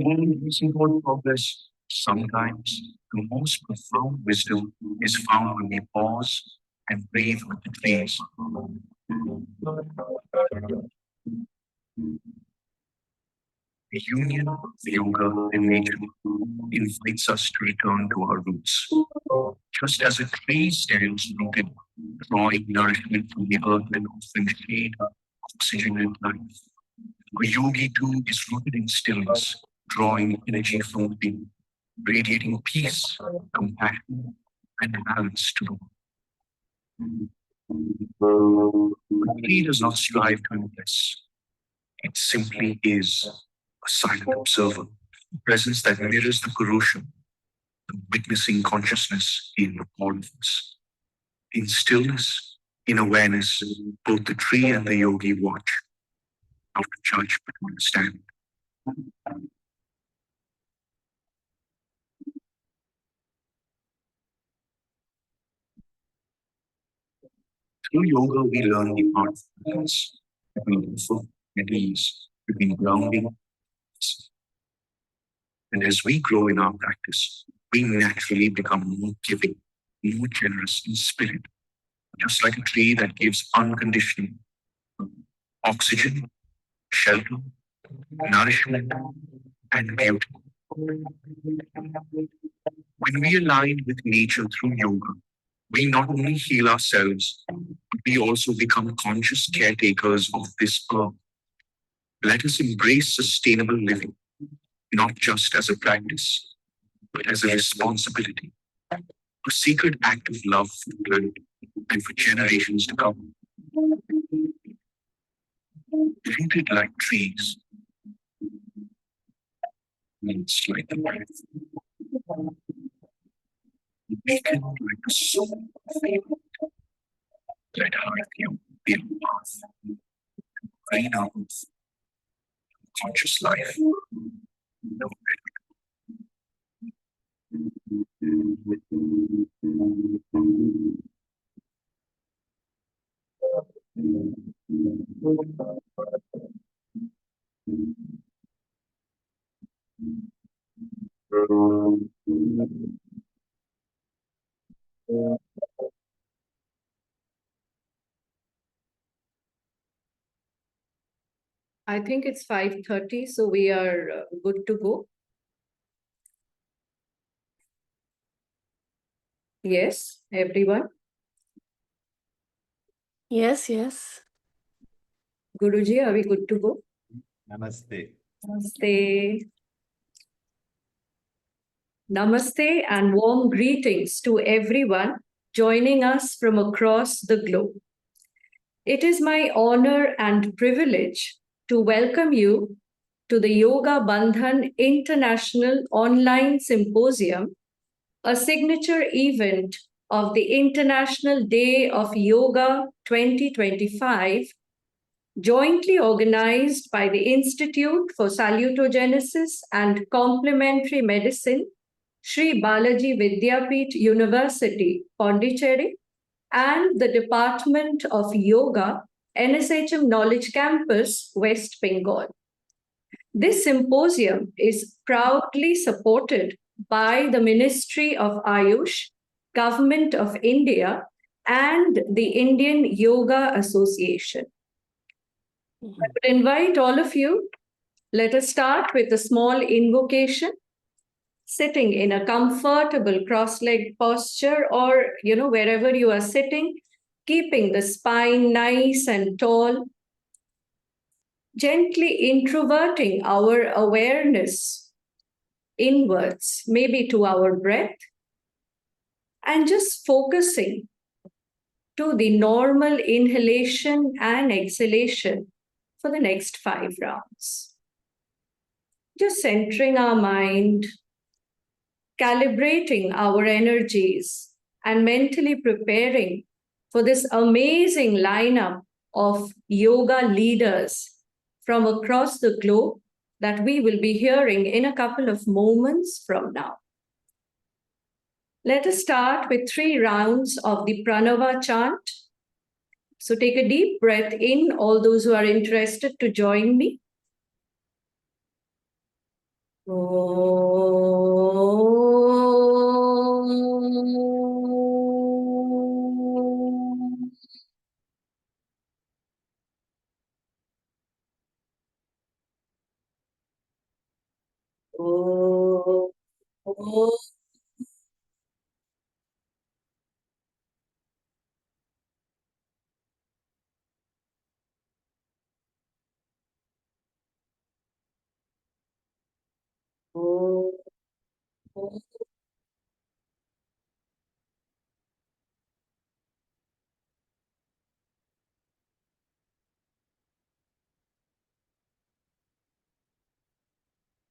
all reasonable progress, sometimes the most profound wisdom is found when we pause and breathe with the trees. The union of yoga and nature invites us to return to our roots. Just as a tree stands rooted, drawing nourishment from the earth and offering shade, oxygen, and life, a yogi too is rooted in stillness, drawing energy from within, radiating peace, compassion, and balance to the world. A tree does not strive to impress. It simply is a silent observer, a presence that mirrors the corrosion, the witnessing consciousness in all of us. In stillness, in awareness, both the tree and the yogi watch, not to judge but to understand. Through yoga, we learn the art of balance between effort and ease, between grounding. And as we grow in our practice, we naturally become more giving, more generous in spirit, just like a tree that gives unconditional oxygen, shelter, nourishment, and beauty. When we align with nature through yoga, we not only heal ourselves, but we also become conscious caretakers of this earth. Let us embrace sustainable living, not just as a practice, but as a responsibility, a sacred act of love for the planet and for generations to come. Treated like trees, means like the breath. Awaken like the soul of the earth. Let heart you be a path, rain out conscious life. No I think it's 5:30, so we are good to go. Yes, everyone. Yes, yes. Guruji, are we good to go? Namaste. Namaste. Namaste and warm greetings to everyone joining us from across the globe. It is my honor and privilege to welcome you to the Yoga Bandhan International Online Symposium, a signature event of the International Day of Yoga 2025, jointly organized by the Institute for Salutogenesis and Complementary Medicine, Sri Balaji Vidyapeeth University, Pondicherry, and the Department of Yoga, NSHM Knowledge Campus, West Bengal. This symposium is proudly supported by the Ministry of Ayush, Government of India, and the Indian Yoga Association. I would invite all of you. Let us start with a small invocation, sitting in a comfortable cross-legged posture or, wherever you are sitting, keeping the spine nice and tall, gently introverting our awareness inwards, maybe to our breath, and just focusing to the normal inhalation and exhalation for the next 5 rounds. Just centering our mind, calibrating our energies, and mentally preparing for this amazing lineup of yoga leaders from across the globe that we will be hearing in a couple of moments from now. Let us start with 3 rounds of the Pranava chant. So take a deep breath in, all those who are interested to join me.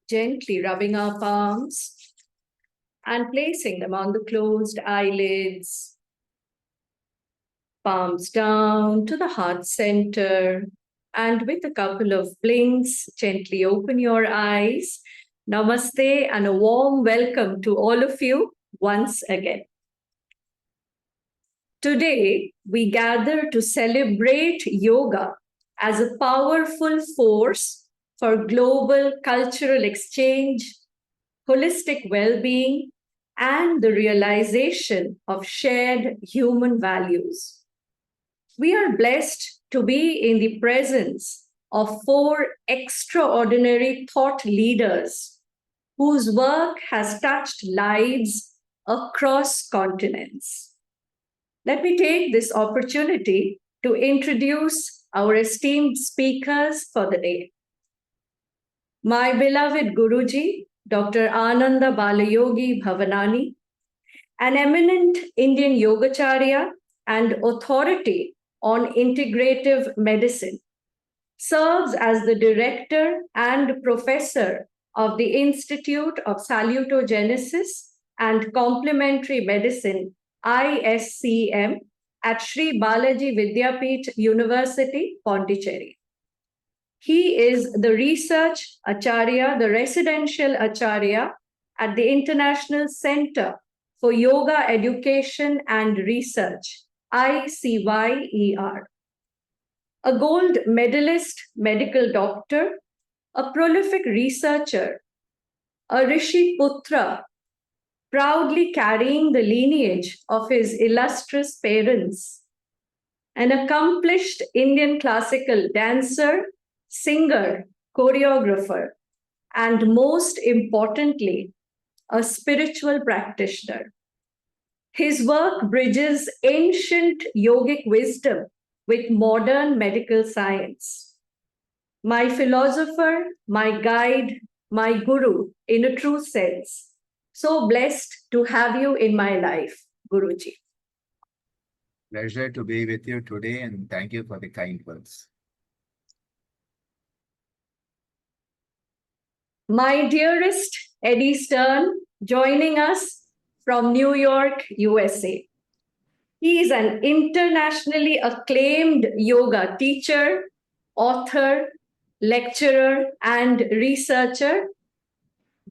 Gently rubbing our palms and placing them on the closed eyelids, palms down to the heart center. And with a couple of blinks, gently open your eyes. Namaste and a warm welcome to all of you once again. Today, we gather to celebrate yoga as a powerful force for global cultural exchange, holistic well-being, and the realization of shared human values. We are blessed to be in the presence of four extraordinary thought leaders whose work has touched lives across continents. Let me take this opportunity to introduce our esteemed speakers for the day. My beloved Guruji, Dr. Ananda Balayogi Bhavanani, an eminent Indian Yogacharya and authority on integrative medicine, serves as the director and professor of the Institute of Salutogenesis and Complementary Medicine, ISCM, at Sri Balaji Vidyapeeth University, Pondicherry. He is the research Acharya, the residential Acharya at the International Center for Yoga Education and Research, ICYER. A gold medalist medical doctor, a prolific researcher, a Rishi Putra, proudly carrying the lineage of his illustrious parents, an accomplished Indian classical dancer, singer, choreographer, and most importantly, a spiritual practitioner. His work bridges ancient yogic wisdom with modern medical science. My philosopher, my guide, my guru in a true sense. So blessed to have you in my life, Guruji. Pleasure to be with you today, and thank you for the kind words. My dearest Eddie Stern, joining us from New York, USA. He is an internationally acclaimed yoga teacher, author, lecturer, and researcher,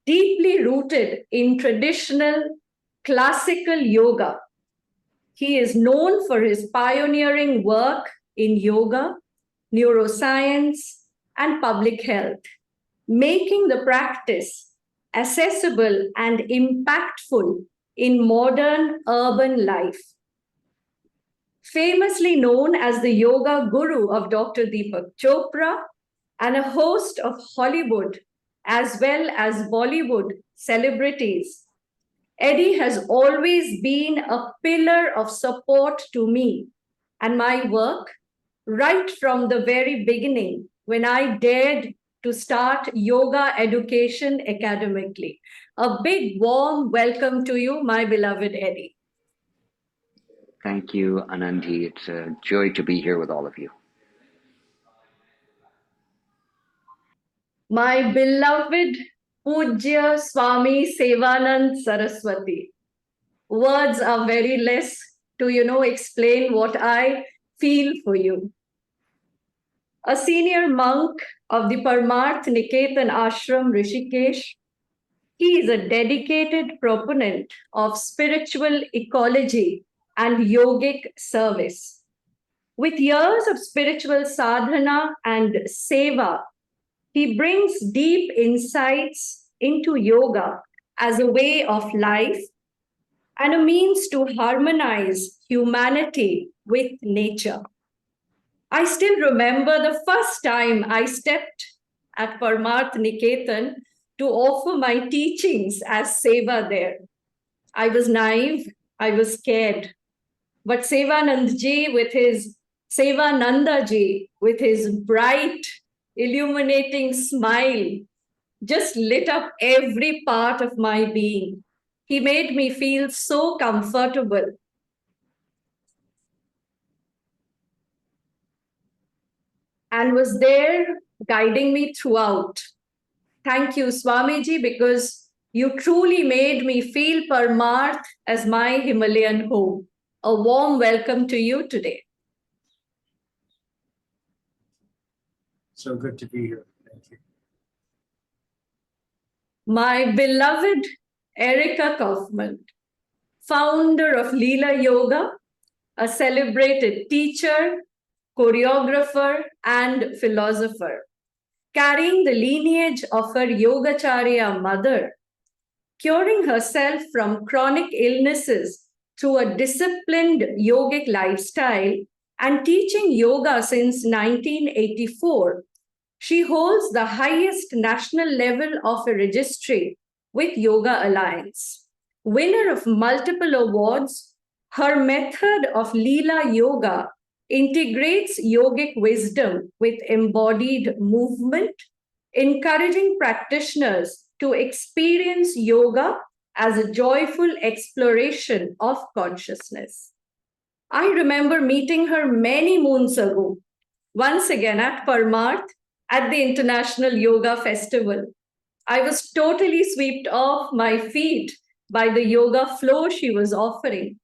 deeply rooted in traditional classical yoga. He is known for his pioneering work in yoga, neuroscience, and public health, making the practice accessible and impactful in modern urban life. Famously known as the yoga guru of Dr. Deepak Chopra and a host of Hollywood as well as Bollywood celebrities, Eddie has always been a pillar of support to me and my work right from the very beginning when I dared to start yoga education academically. A big warm welcome to you, my beloved Eddie. Thank you, Anandji. It's a joy to be here with all of you. My beloved Pujya Swami Sevananda Saraswati. Words are very less to, explain what I feel for you. A senior monk of the Parmarth Niketan Ashram Rishikesh, he is a dedicated proponent of spiritual ecology and yogic service. With years of spiritual sadhana and seva, he brings deep insights into yoga as a way of life and a means to harmonize humanity with nature. I still remember the first time I stepped at Parmarth Niketan to offer my teachings as seva there. I was naive, I was scared. But Sevanandaji with his bright, illuminating smile just lit up every part of my being. He made me feel so comfortable. And was there guiding me throughout. Thank you, Swamiji, because you truly made me feel Parmarth as my Himalayan home. A warm welcome to you today. So good to be here. Thank you. My beloved Erica Kaufman, founder of Leela Yoga, a celebrated teacher, choreographer, and philosopher, carrying the lineage of her Yogacharya mother, curing herself from chronic illnesses through a disciplined yogic lifestyle and teaching yoga since 1984. She holds the highest national level of a registry with Yoga Alliance. Winner of multiple awards, her method of Leela Yoga integrates yogic wisdom with embodied movement, encouraging practitioners to experience yoga as a joyful exploration of consciousness. I remember meeting her many moons ago, once again at Parmarth at the International Yoga Festival. I was totally swept off my feet by the yoga flow she was offering.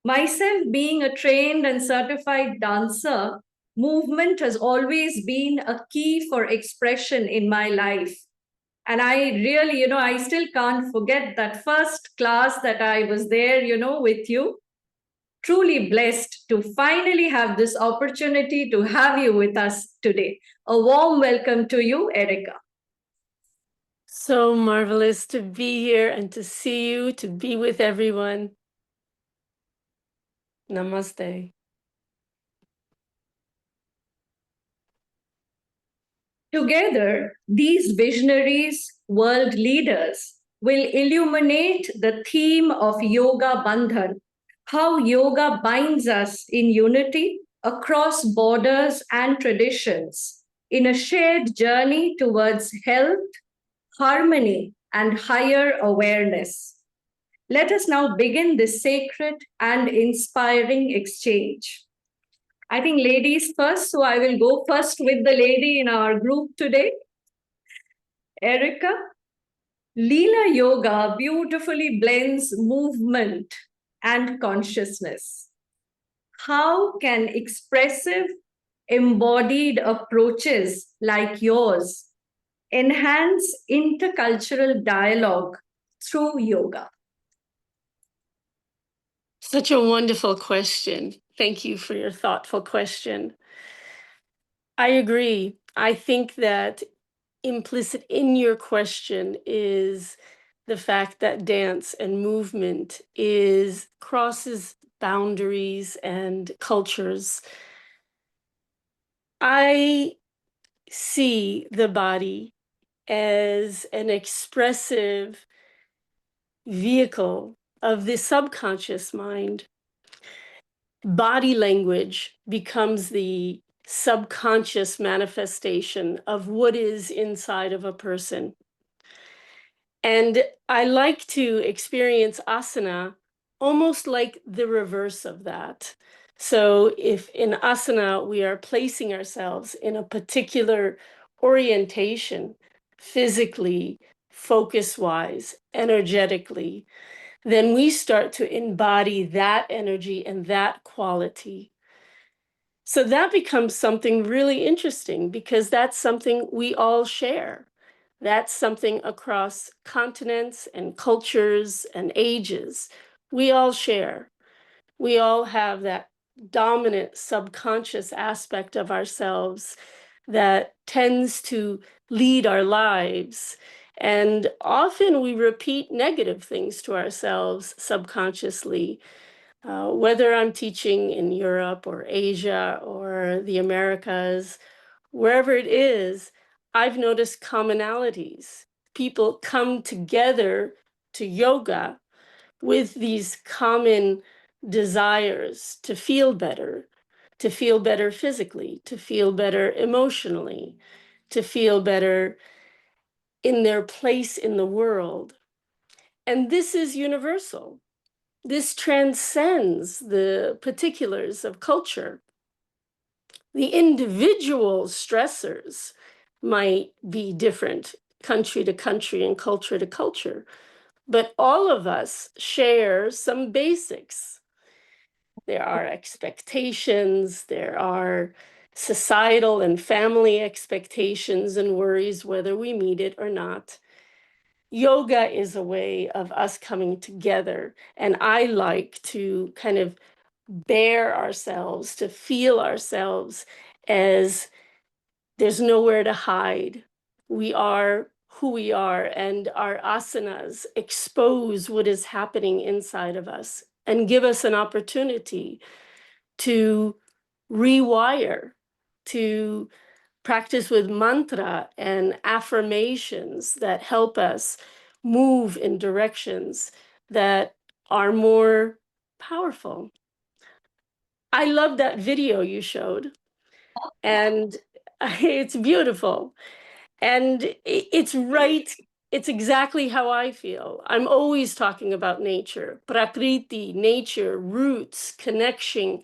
Myself being a trained and certified dancer, movement has always been a key for expression in my life. And I really, I still can't forget that first class that I was there, with you. Truly blessed to finally have this opportunity to have you with us today. A warm welcome to you, Erica. So marvelous to be here and to see you, to be with everyone. Namaste. Together, these visionaries, world leaders, will illuminate the theme of Yoga Bandhan, how yoga binds us in unity across borders and traditions in a shared journey towards health, harmony, and higher awareness. Let us now begin this sacred and inspiring exchange. I think ladies first, so I will go first with the lady in our group today. Erica, Leela Yoga beautifully blends movement and consciousness. How can expressive, embodied approaches like yours enhance intercultural dialogue through yoga? Such a wonderful question. Thank you for your thoughtful question. I agree. I think that implicit in your question is the fact that dance and movement crosses boundaries and cultures. I see the body as an expressive vehicle of the subconscious mind. Body language becomes the subconscious manifestation of what is inside of a person. And I like to experience asana almost like the reverse of that. So if in asana we are placing ourselves in a particular orientation, physically, focus-wise, energetically, then we start to embody that energy and that quality. So that becomes something really interesting because that's something we all share. That's something across continents and cultures and ages. We all share. We all have that dominant subconscious aspect of ourselves that tends to lead our lives And often we repeat negative things to ourselves subconsciously. Whether I'm teaching in Europe or Asia or the Americas, wherever it is, I've noticed commonalities. People come together to yoga with these common desires to feel better physically, to feel better emotionally, to feel better in their place in the world. And this is universal. This transcends the particulars of culture. The individual stressors might be different country to country and culture to culture, but all of us share some basics. There are expectations, there are societal and family expectations and worries, whether we meet it or not. Yoga is a way of us coming together, and I like to kind of bear ourselves, to feel ourselves as there's nowhere to hide. We are who we are, and our asanas expose what is happening inside of us and give us an opportunity to rewire, to practice with mantra and affirmations that help us move in directions that are more powerful. I love that video you showed, and it's beautiful. And it's right, it's exactly how I feel. I'm always talking about nature, prakriti, nature, roots, connection,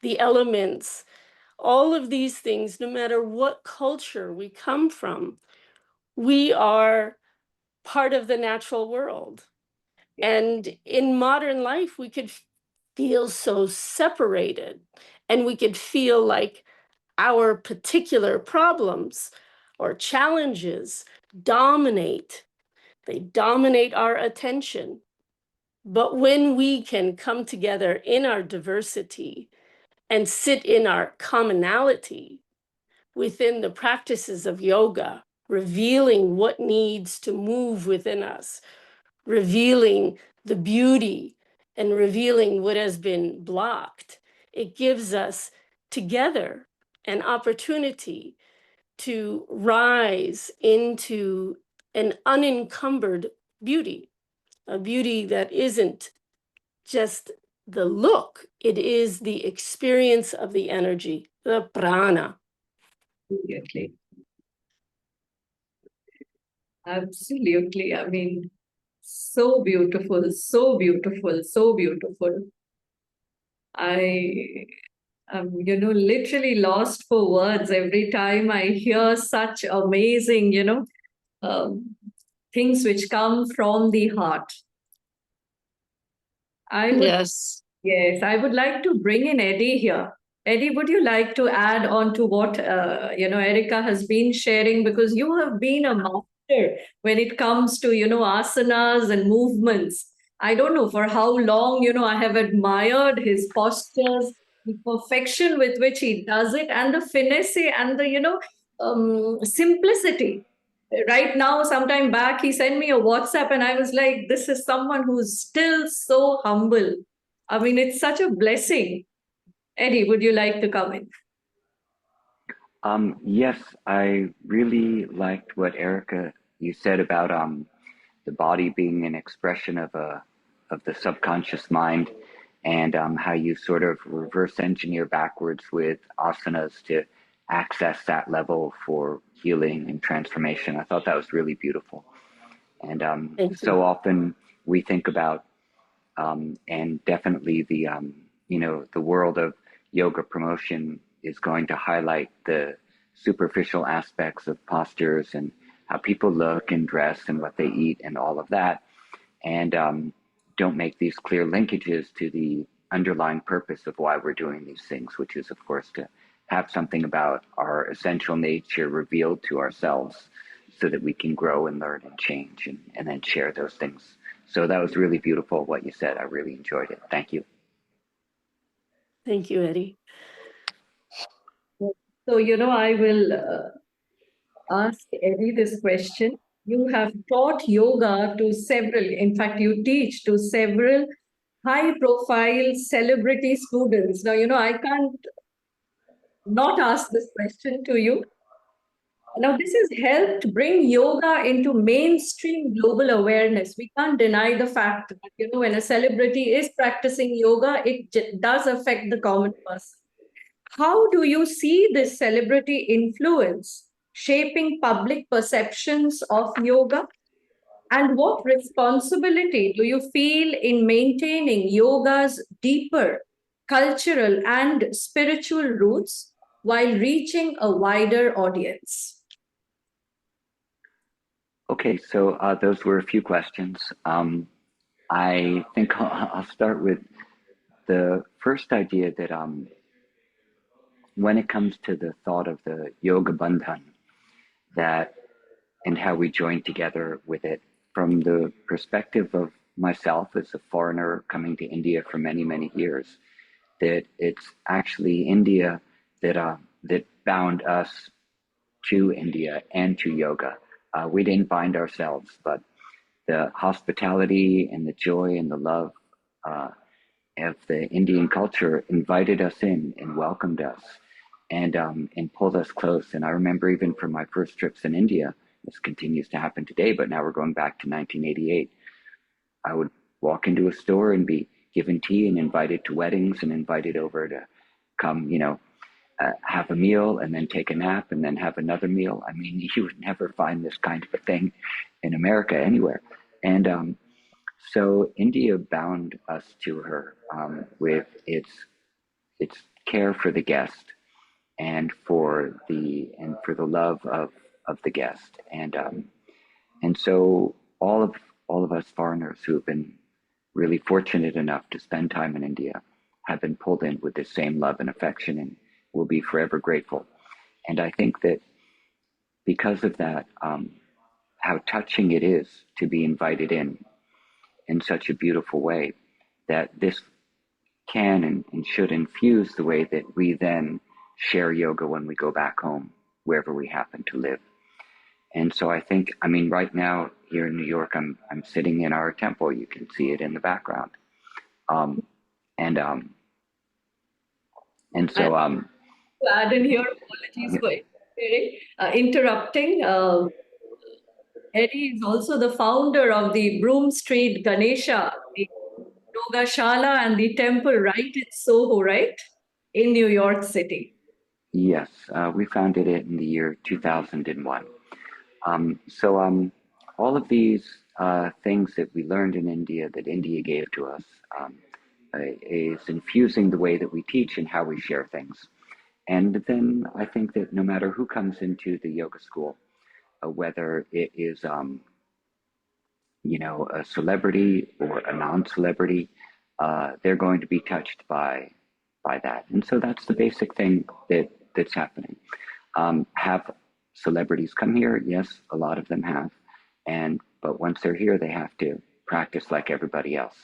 the elements, all of these things, no matter what culture we come from, we are part of the natural world. And in modern life, we could feel so separated, and we could feel like our particular problems or challenges dominate. They dominate our attention. But when we can come together in our diversity and sit in our commonality within the practices of yoga, revealing what needs to move within us, revealing the beauty and revealing what has been blocked, it gives us together an opportunity to rise into an unencumbered beauty, a beauty that isn't just the look, it is the experience of the energy, the prana. Absolutely. Absolutely. I mean, so beautiful, so beautiful, so beautiful. I am, literally lost for words every time I hear such amazing, um, things which come from the heart. I would, Yes. yes, I would like to bring in Eddie here. Eddie, would you like to add on to what Erica has been sharing? Because you have been a master when it comes to asanas and movements. I don't know for how long I have admired his postures, the perfection with which he does it, and the finesse and the simplicity. Right now, sometime back, he sent me a WhatsApp, and I was like, this is someone who's still so humble. I mean, it's such a blessing. Eddie, would you like to come in? Yes, I really liked what Erica you said about the body being an expression of the subconscious mind, and how you sort of reverse engineer backwards with asanas to access that level for healing and transformation. I thought that was really beautiful. And Thank you. so often we think about, and definitely the world of yoga promotion is going to highlight the superficial aspects of postures and how people look and dress and what they eat and all of that, and don't make these clear linkages to the underlying purpose of why we're doing these things, which is, of course, to have something about our essential nature revealed to ourselves so that we can grow and learn and change and then share those things. So that was really beautiful what you said. I really enjoyed it. Thank you. Thank you, Eddie. So, I will ask Eddie this question. You have taught yoga to several, in fact, you teach to several high profile celebrity students. Now, I can't not ask this question to you. Now, this has helped bring yoga into mainstream global awareness. We can't deny the fact that, when a celebrity is practicing yoga, it does affect the common person. How do you see this celebrity influence shaping public perceptions of yoga? And what responsibility do you feel in maintaining yoga's deeper cultural and spiritual roots while reaching a wider audience? Okay, so those were a few questions. I think I'll start with the first idea that when it comes to the thought of the Yoga Bandhan, that and how we join together with it, from the perspective of myself as a foreigner coming to India for many, many years, that it's actually India that bound us to India and to yoga. We didn't bind ourselves, but the hospitality and the joy and the love of the Indian culture invited us in and welcomed us and pulled us close. And I remember even from my first trips in India, this continues to happen today, but now we're going back to 1988. I would walk into a store and be given tea and invited to weddings and invited over to come, have a meal and then take a nap and then have another meal. I mean, you would never find this kind of a thing in America anywhere. And so India bound us to her with its care for the guest and for the love of the guest. And so all of us foreigners who have been really fortunate enough to spend time in India have been pulled in with the same love and affection and will be forever grateful. And I think that because of that, how touching it is to be invited in such a beautiful way, that this can and should infuse the way that we then share yoga when we go back home, wherever we happen to live. And so I think, right now here in New York, I'm sitting in our temple. You can see it in the background. And so To add in here, apologies for interrupting. Eddie is also the founder of the Broome Street Ganesha, the Yoga Shala and the temple right in Soho, right? In New York City. Yes, we founded it in the year 2001. All of these things that we learned in India, that India gave to us, is infusing the way that we teach and how we share things. And then I think that no matter who comes into the yoga school, whether it is, a celebrity or a non-celebrity, they're going to be touched by that. And so that's the basic thing that's happening. Have celebrities come here? Yes, a lot of them have. But once they're here, they have to practice like everybody else.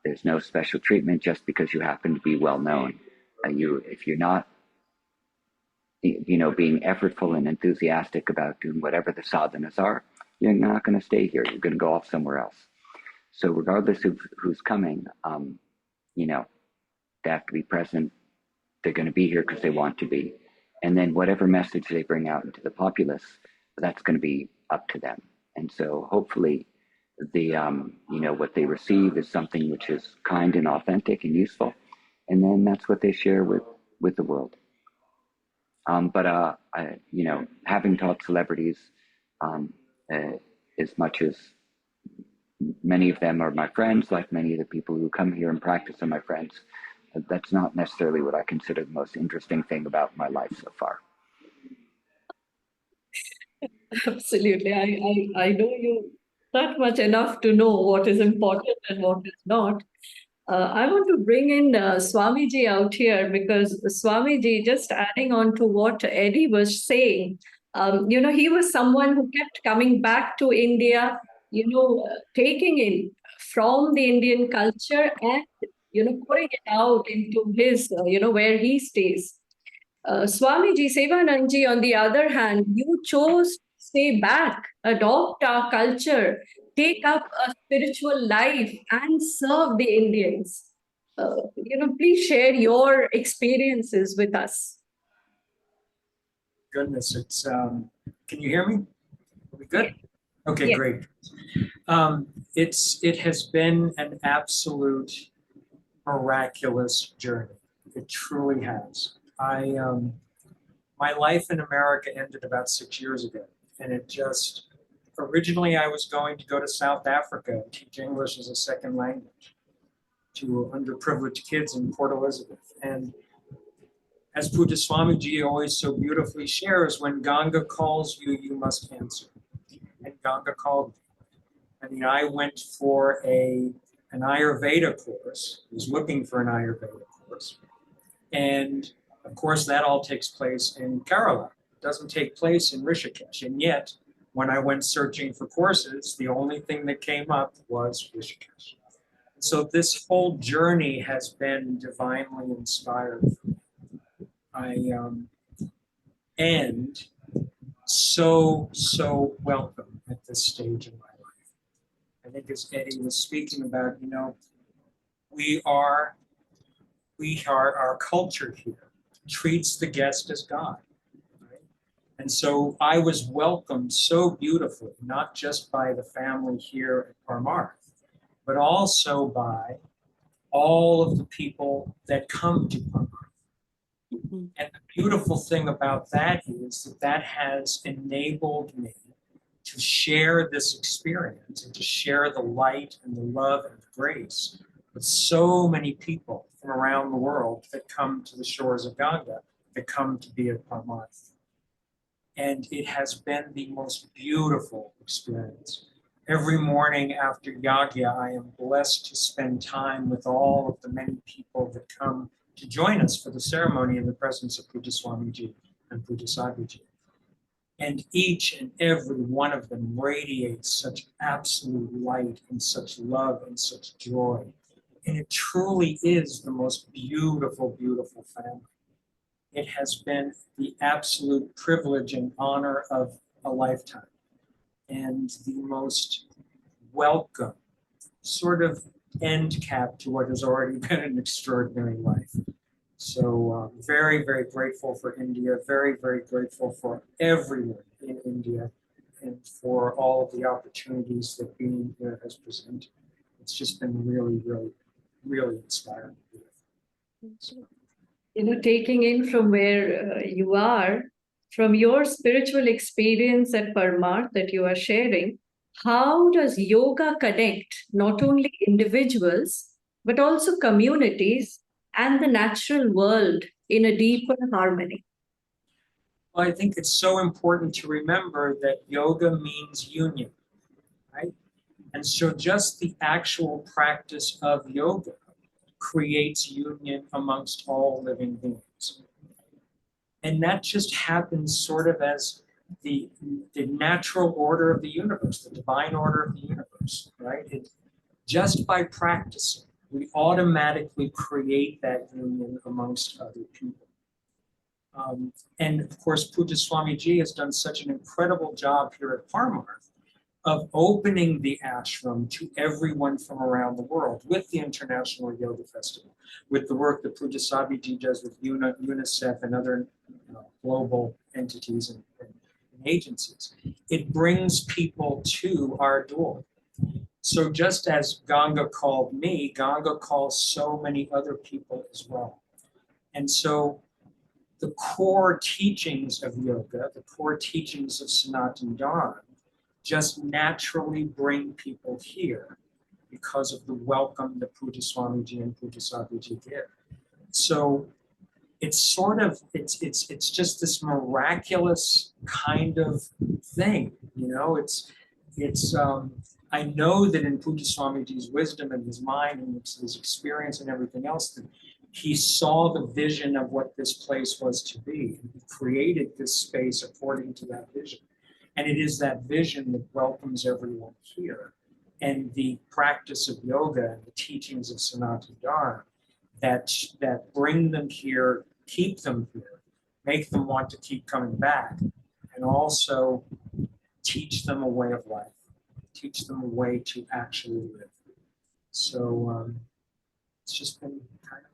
There's no special treatment just because you happen to be well known. If you're not, being effortful and enthusiastic about doing whatever the sadhanas are, you're not going to stay here. You're going to go off somewhere else. So regardless of who's coming, they have to be present. They're going to be here because they want to be. And then whatever message they bring out into the populace, that's going to be up to them. And so hopefully what they receive is something which is kind and authentic and useful. And then that's what they share with the world. Having taught celebrities, as much as many of them are my friends, like many of the people who come here and practice are my friends, that's not necessarily what I consider the most interesting thing about my life so far. Absolutely. I know you that much enough to know what is important and what is not. I want to bring in Swamiji out here because Swamiji, just adding on to what Eddie was saying, he was someone who kept coming back to India, taking in from the Indian culture and, pouring it out into his, where he stays. Swamiji Sevanandaji, on the other hand, you chose to stay back, adopt our culture, take up a spiritual life, and serve the Indians. Please share your experiences with us. Goodness, it's can you hear me? Are we good? Okay, Yes. great. It has been an absolute miraculous journey. It truly has. My life in America ended about 6 years ago, and it just originally I was going to go to South Africa and teach English as a second language to underprivileged kids in Port Elizabeth. And as Puja Swamiji always so beautifully shares, when Ganga calls you, you must answer. And Ganga called me. I mean, I went for an Ayurveda course. I was looking for an Ayurveda course. And of course, that all takes place in Kerala. It doesn't take place in Rishikesh. And yet, when I went searching for courses, the only thing that came up was Rishikesh. So this whole journey has been divinely inspired. And so welcome at this stage in my life. I think as Eddie was speaking about, our culture here treats the guest as God. Right? And so I was welcomed so beautifully, not just by the family here at Parmarth, but also by all of the people that come to Parmarth. And the beautiful thing about that is that has enabled me to share this experience and to share the light and the love and the grace with so many people from around the world that come to the shores of Ganga, that come to be at Parmarth. And it has been the most beautiful experience. Every morning after Yagya, I am blessed to spend time with all of the many people that come to join us for the ceremony in the presence of Puja Swamiji and Puja Sadhguruji. And each and every one of them radiates such absolute light and such love and such joy. And it truly is the most beautiful, beautiful family. It has been the absolute privilege and honor of a lifetime, and the most welcome sort of end cap to what has already been an extraordinary life. So very, very grateful for India, very, very grateful for everyone in India and for all of the opportunities that being here has presented. It's just been really, really, really inspiring. Taking in from where you are, from your spiritual experience at Parmarth that you are sharing, how does yoga connect not only individuals, but also communities and the natural world in a deeper harmony? Well, I think it's so important to remember that yoga means union, right? And so just the actual practice of yoga creates union amongst all living beings. And that just happens sort of as the natural order of the universe, the divine order of the universe, right? Just by practicing, we automatically create that union amongst other people. And of course, Puja Swamiji has done such an incredible job here at Parmarth of opening the ashram to everyone from around the world with the International Yoga Festival, with the work that Puja Swamiji does with UNICEF and other global entities and agencies. It brings people to our door. So just as Ganga called me, Ganga calls so many other people as well. And so the core teachings of yoga, the core teachings of Sanatana Dharma, just naturally bring people here because of the welcome that Puja Swamiji and Puja Sadhguruji give. So it's sort of, it's just this miraculous kind of thing, I know that in Puja Swamiji's wisdom and his mind and his experience and everything else, that he saw the vision of what this place was to be. He created this space according to that vision. And it is that vision that welcomes everyone here. And the practice of yoga and the teachings of Sanatana Dharma that bring them here, keep them here, make them want to keep coming back, and also teach them a way of life, teach them a way to actually live. So it's just been kind of.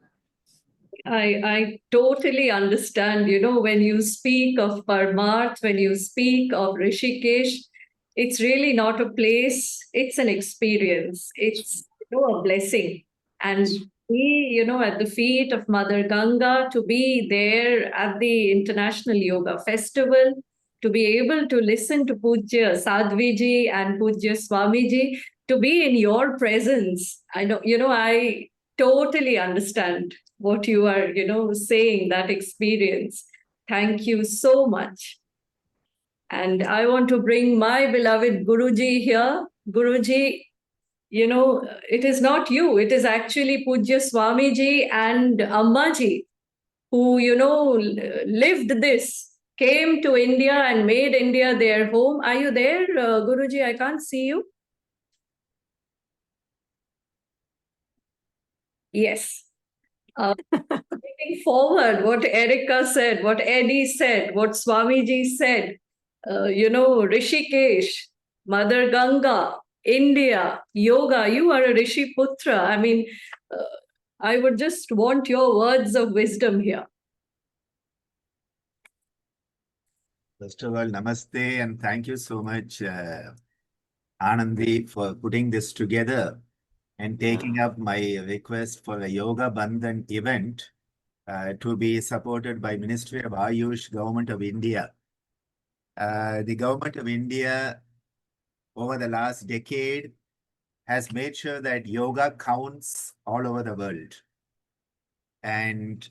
I totally understand. When you speak of Parmarth, when you speak of Rishikesh, it's really not a place, it's an experience. It's a blessing. And be, at the feet of Mother Ganga, to be there at the International Yoga Festival, to be able to listen to Pujya Sadhviji and Pujya Swamiji, to be in your presence. I totally understand what you are, saying, that experience. Thank you so much. And I want to bring my beloved Guruji here. Guruji, it is not you, it is actually Pujya Swamiji and Ammaji who, lived this, came to India and made India their home. Are you there, Guruji? I can't see you. Yes. Looking forward, what Erica said, what Eddie said, what Swamiji said, Rishikesh, Mother Ganga, India, yoga, you are a Rishi Putra. I mean, I would just want your words of wisdom here. First of all, namaste, and thank you so much, Anandi, for putting this together and taking up my request for a Yoga Bandhan event to be supported by Ministry of Ayush, Government of India. The Government of India, over the last decade, has made sure that yoga counts all over the world. And,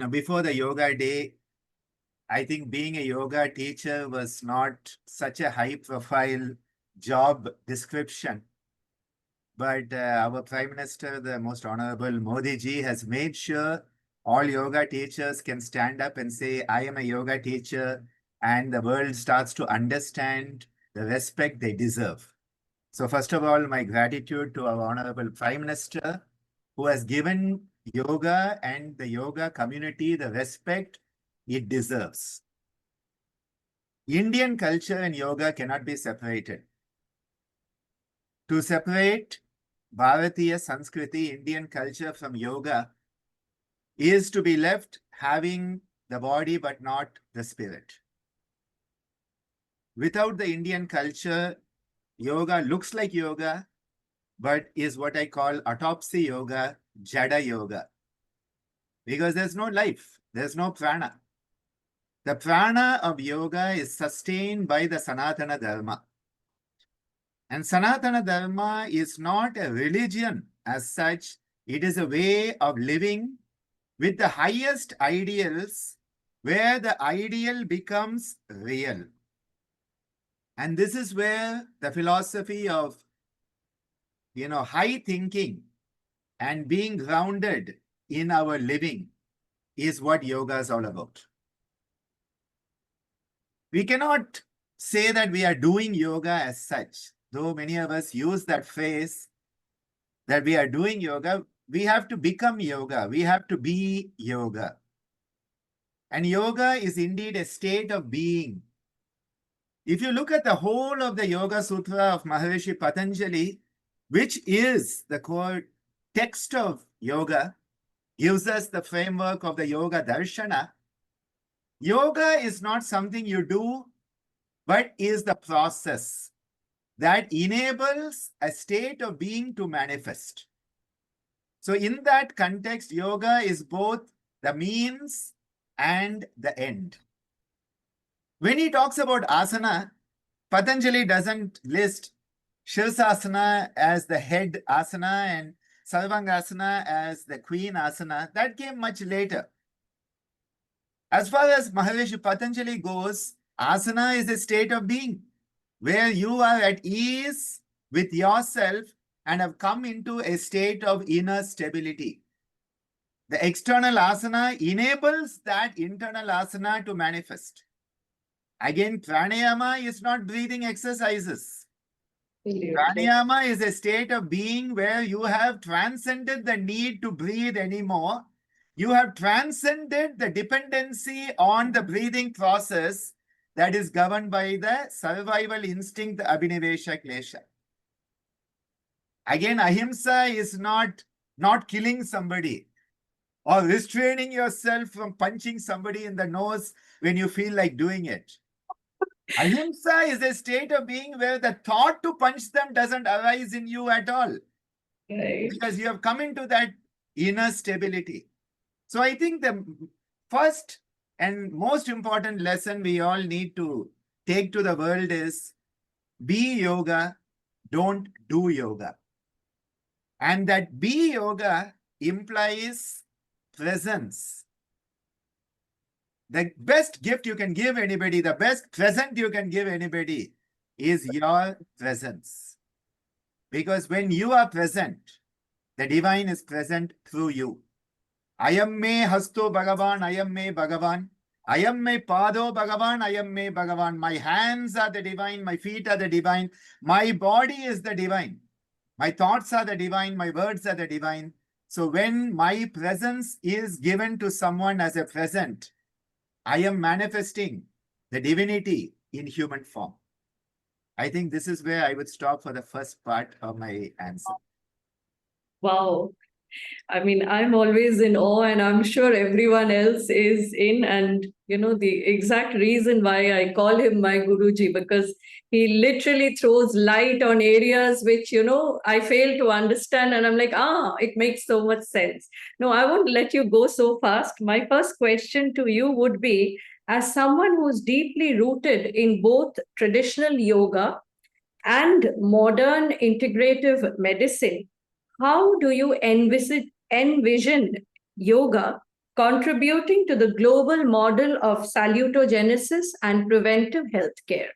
before the Yoga Day, I think being a yoga teacher was not such a high-profile job description. But our Prime Minister, the Most Honorable Modi ji, has made sure all yoga teachers can stand up and say, I am a yoga teacher, and the world starts to understand the respect they deserve. So first of all, my gratitude to our Honorable Prime Minister, who has given yoga and the yoga community the respect it deserves. Indian culture and yoga cannot be separated. To separate Bharatiya Sanskriti, Indian culture, from yoga is to be left having the body but not the spirit. Without the Indian culture, yoga looks like yoga, but is what I call autopsy yoga, jada yoga. Because there's no life, there's no prana. The prana of yoga is sustained by the Sanatana Dharma. And Sanatana Dharma is not a religion as such, it is a way of living with the highest ideals, where the ideal becomes real. And this is where the philosophy of, high thinking and being grounded in our living is what yoga is all about. We cannot say that we are doing yoga as such, though many of us use that phrase that we are doing yoga. We have to become yoga. We have to be yoga. And yoga is indeed a state of being. If you look at the whole of the Yoga Sutra of Maharishi Patanjali, which is the core text of yoga, gives us the framework of the Yoga Darshana. Yoga is not something you do, but is the process that enables a state of being to manifest. So in that context, yoga is both the means and the end. When he talks about asana, Patanjali doesn't list Shirsasana as the head asana and Sarvangasana as the queen asana. That came much later. As far as Maharishi Patanjali goes, asana is a state of being where you are at ease with yourself and have come into a state of inner stability. The external asana enables that internal asana to manifest. Again, pranayama is not breathing exercises. Pranayama is a state of being where you have transcended the need to breathe anymore, You have transcended the dependency on the breathing process that is governed by the survival instinct, abhinivesha klesha. Again, ahimsa is not killing somebody or restraining yourself from punching somebody in the nose when you feel like doing it. Ahimsa is a state of being where the thought to punch them doesn't arise in you at all. Right. Because you have come into that inner stability. So I think the first and most important lesson we all need to take to the world is be yoga, don't do yoga. And that be yoga implies presence. The best gift you can give anybody, the best present you can give anybody is your presence. Because when you are present, the divine is present through you. Ayam me hasto Bhagavan, ayam me Bhagavan. Ayam me pado Bhagavan, ayam me Bhagavan. My hands are the divine, my feet are the divine. My body is the divine. My thoughts are the divine, my words are the divine. So when my presence is given to someone as a present, I am manifesting the divinity in human form. I think this is where I would stop for the first part of my answer. Wow. I mean, I'm always in awe, and I'm sure everyone else is in. And, the exact reason why I call him my Guruji, because he literally throws light on areas which, I fail to understand. And I'm like, it makes so much sense. No, I won't let you go so fast. My first question to you would be, as someone who's deeply rooted in both traditional yoga and modern integrative medicine, how do you envision yoga contributing to the global model of salutogenesis and preventive healthcare?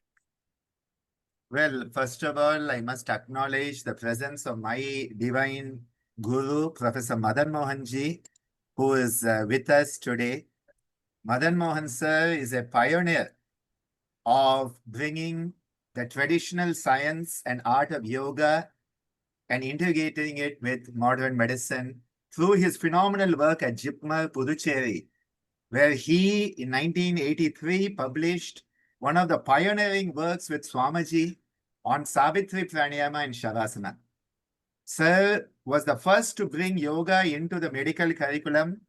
Well, first of all, I must acknowledge the presence of my divine guru, Professor Madan Mohanji, who is with us today. Madan Mohan sir is a pioneer of bringing the traditional science and art of yoga and integrating it with modern medicine through his phenomenal work at JIPMER, Puducherry, where he, in 1983, published one of the pioneering works with Swamiji on Savitri Pranayama and Shavasana. Sir was the first to bring yoga into the medical curriculum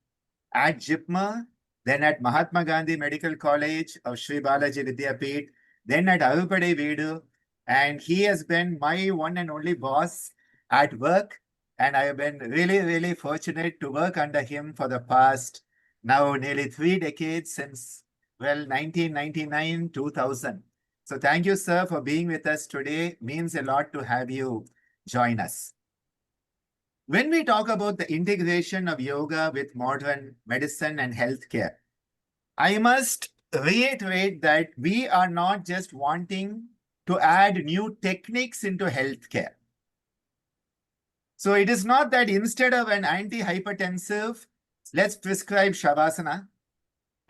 at JIPMER, then at Mahatma Gandhi Medical College of Sri Balaji Vidyapeeth, then at Arupade Vedu, and he has been my one and only boss at work, and I have been really, really fortunate to work under him for the past now nearly 3 decades since, 1999, 2000. So thank you, sir, for being with us today. Means a lot to have you join us. When we talk about the integration of yoga with modern medicine and healthcare, I must reiterate that we are not just wanting to add new techniques into healthcare. So it is not that instead of an antihypertensive, let's prescribe Shavasana.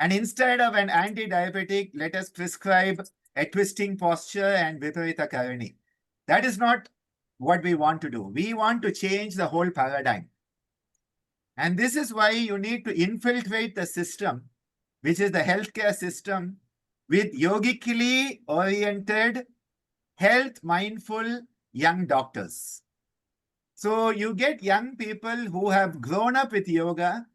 And instead of an anti-diabetic, let us prescribe a twisting posture and Viparita Karani. That is not what we want to do. We want to change the whole paradigm. And this is why you need to infiltrate the system, which is the healthcare system, with yogically oriented, health-mindful young doctors. So you get young people who have grown up with yoga,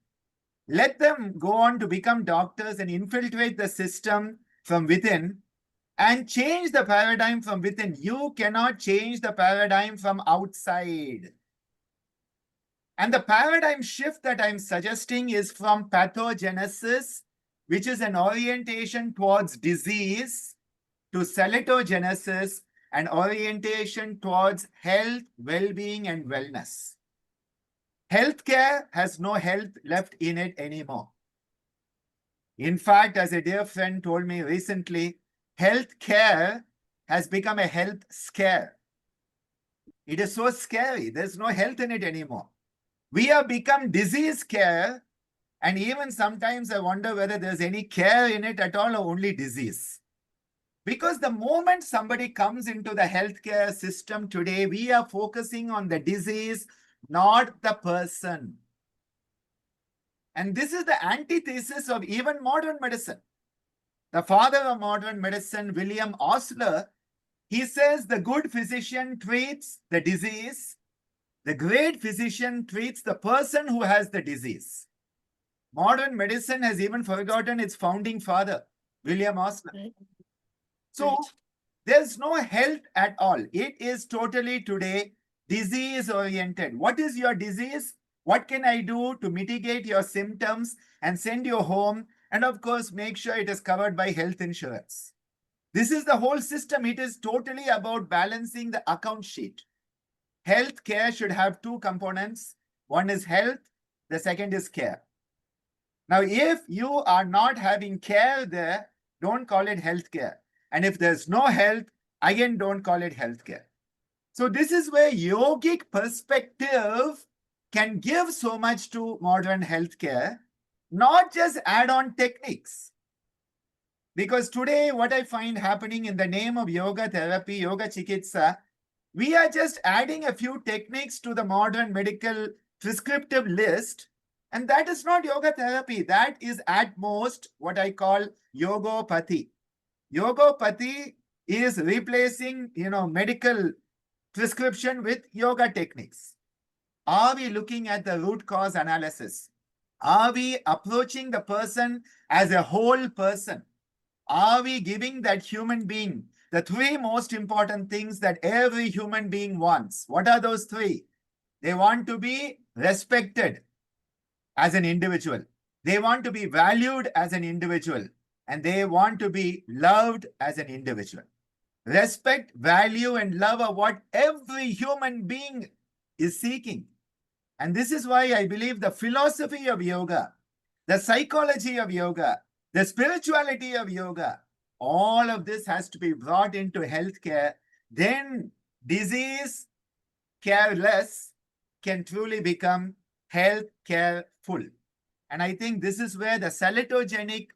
let them go on to become doctors and infiltrate the system from within and change the paradigm from within. You cannot change the paradigm from outside. And the paradigm shift that I'm suggesting is from pathogenesis, which is an orientation towards disease, to salutogenesis, an orientation towards health, well-being, and wellness. Healthcare has no health left in it anymore. In fact, as a dear friend told me recently, healthcare has become a health scare. It is so scary. There's no health in it anymore. We have become disease care, and even sometimes I wonder whether there's any care in it at all or only disease. Because the moment somebody comes into the healthcare system today, we are focusing on the disease, not the person. And this is the antithesis of even modern medicine. The father of modern medicine, William Osler, he says the good physician treats the disease. The great physician treats the person who has the disease. Modern medicine has even forgotten its founding father, William Osler. Right. So Right. there's no health at all. It is totally today disease oriented. What is your disease? What can I do to mitigate your symptoms and send you home? And of course, make sure it is covered by health insurance. This is the whole system. It is totally about balancing the account sheet. Health care should have two components. One is health, the second is care. Now, if you are not having care there, don't call it health care. And if there's no health, again, don't call it health care. So this is where yogic perspective can give so much to modern healthcare, not just add-on techniques. Because today, what I find happening in the name of yoga therapy, yoga chikitsa, we are just adding a few techniques to the modern medical prescriptive list. And that is not yoga therapy. That is at most what I call yogopathy. Yogopathy is replacing, medical prescription with yoga techniques. Are we looking at the root cause analysis? Are we approaching the person as a whole person? Are we giving that human being the three most important things that every human being wants? What are those three? They want to be respected as an individual. They want to be valued as an individual. And they want to be loved as an individual. Respect, value, and love are what every human being is seeking. And this is why I believe the philosophy of yoga, the psychology of yoga, the spirituality of yoga, all of this has to be brought into healthcare. Then disease careless can truly become health careful. And I think this is where the salutogenic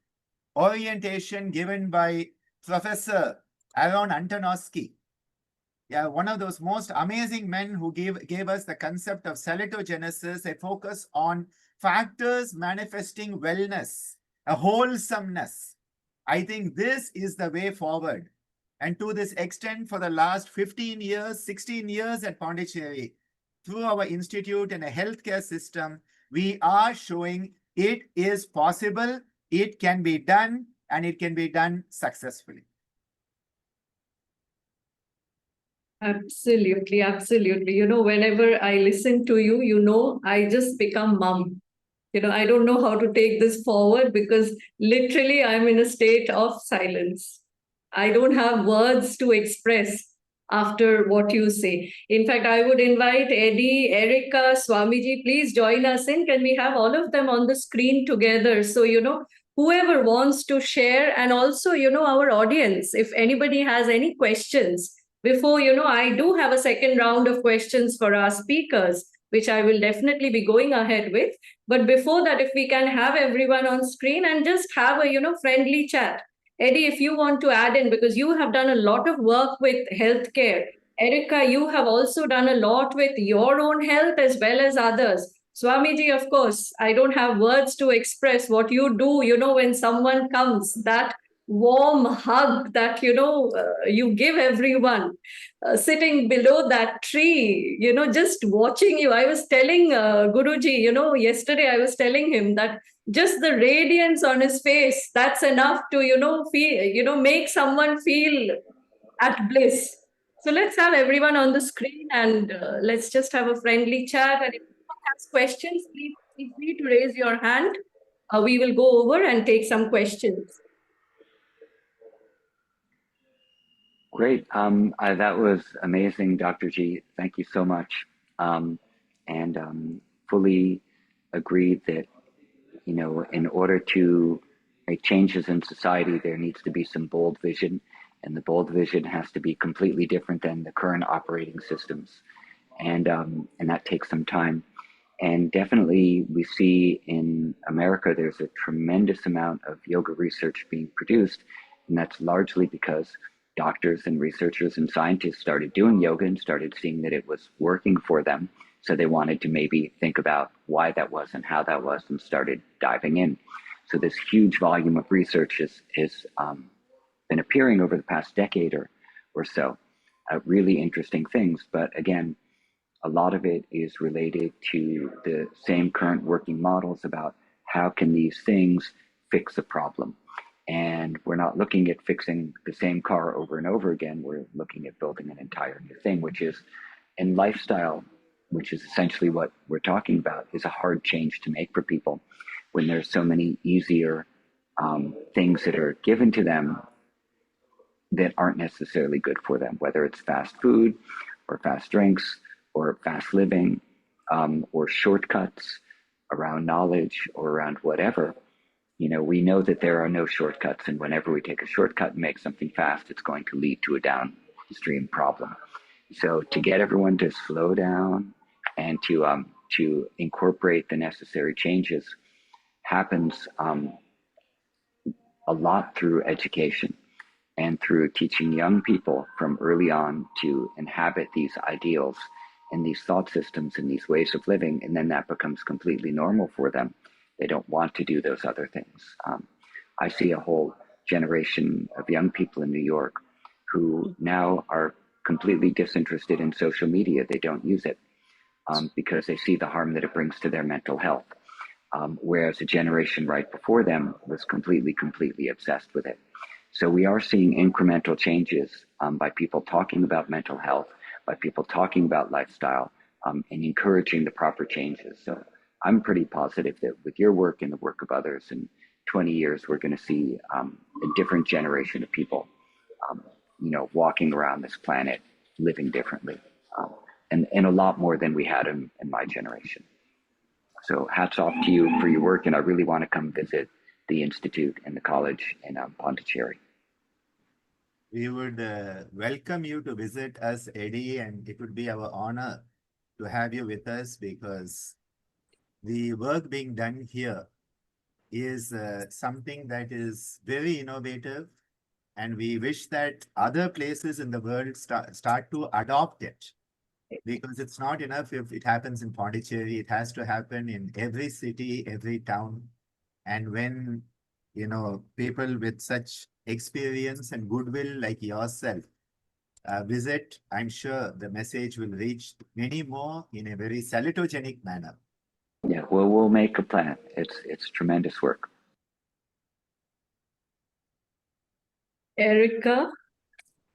orientation given by Professor Aaron Antonovsky, one of those most amazing men who gave us the concept of salutogenesis, a focus on factors manifesting wellness, a wholesomeness. I think this is the way forward. And to this extent, for the last 15 years, 16 years at Pondicherry, through our institute and a healthcare system, we are showing it is possible, it can be done, and it can be done successfully. Absolutely, absolutely. Whenever I listen to you, I just become mum. I don't know how to take this forward because literally I'm in a state of silence. I don't have words to express after what you say. In fact, I would invite Eddie, Erica, Swamiji, please join us in. Can we have all of them on the screen together? So, whoever wants to share, and also, our audience, if anybody has any questions, before, I do have a second round of questions for our speakers, which I will definitely be going ahead with. But before that, if we can have everyone on screen and just have a, friendly chat. Eddie, if you want to add in, because you have done a lot of work with healthcare. Erica, you have also done a lot with your own health as well as others. Swamiji, of course, I don't have words to express what you do, when someone comes, that warm hug that, you give everyone. Sitting below that tree, just watching you. I was telling Guruji, yesterday I was telling him that just the radiance on his face, that's enough to, feel, make someone feel at bliss. So let's have everyone on the screen and let's just have a friendly chat. And if anyone has questions, please feel free to raise your hand. We will go over and take some questions. Great. That was amazing, Dr. G. Thank you so much. Fully agreed that, in order to make changes in society, there needs to be some bold vision, and the bold vision has to be completely different than the current operating systems. And that takes some time. And definitely we see in America, there's a tremendous amount of yoga research being produced. And that's largely because doctors and researchers and scientists started doing yoga and started seeing that it was working for them. So they wanted to maybe think about why that was and how that was, and started diving in. So this huge volume of research has been appearing over the past decade or so. Really interesting things, but again, a lot of it is related to the same current working models about how can these things fix a problem. And we're not looking at fixing the same car over and over again. We're looking at building an entire new thing, which is in lifestyle, which is essentially what we're talking about, is a hard change to make for people when there's so many easier things that are given to them that aren't necessarily good for them, whether it's fast food or fast drinks or fast living or shortcuts around knowledge or around whatever. You know, we know that there are no shortcuts, and whenever we take a shortcut and make something fast, it's going to lead to a downstream problem. So to get everyone to slow down and to incorporate the necessary changes happens a lot through education and through teaching young people from early on to inhabit these ideals and these thought systems and these ways of living, and then that becomes completely normal for them. They don't want to do those other things. I see a whole generation of young people in New York who now are completely disinterested in social media. They don't use it because they see the harm that it brings to their mental health. Whereas a generation right before them was completely obsessed with it. So we are seeing incremental changes by people talking about mental health, by people talking about lifestyle, and encouraging the proper changes. So I'm pretty positive that with your work and the work of others, in 20 years, we're going to see a different generation of people, you know, walking around this planet, living differently, and a lot more than we had in my generation. So hats off to you for your work, and I really want to come visit the Institute and the college in Pondicherry. We would welcome you to visit us, Eddie, and it would be our honor to have you with us, because the work being done here is something that is very innovative, and we wish that other places in the world start to adopt it, because it's not enough if it happens in Pondicherry. It has to happen in every city, every town. And when, you know, people with such experience and goodwill like yourself visit, I'm sure the message will reach many more in a very salutogenic manner. Yeah, well, we'll make a plan. It's tremendous work. Erica?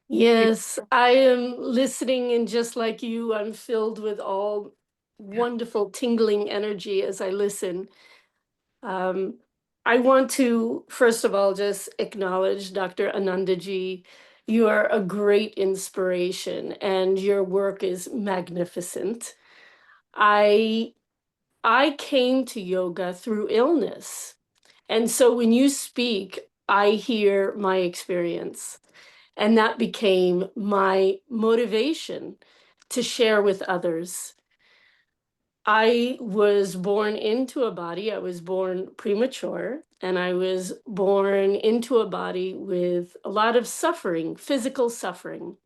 Yes, I am listening, and just like you, I'm filled with all wonderful tingling energy as I listen. I want to, first of all, just acknowledge Dr. Anandaji. You are a great inspiration, and your work is magnificent. I came to yoga through illness. And so when you speak, I hear my experience. And that became my motivation to share with others. I was born into a body. I was born premature, and I was born into a body with a lot of suffering, physical suffering.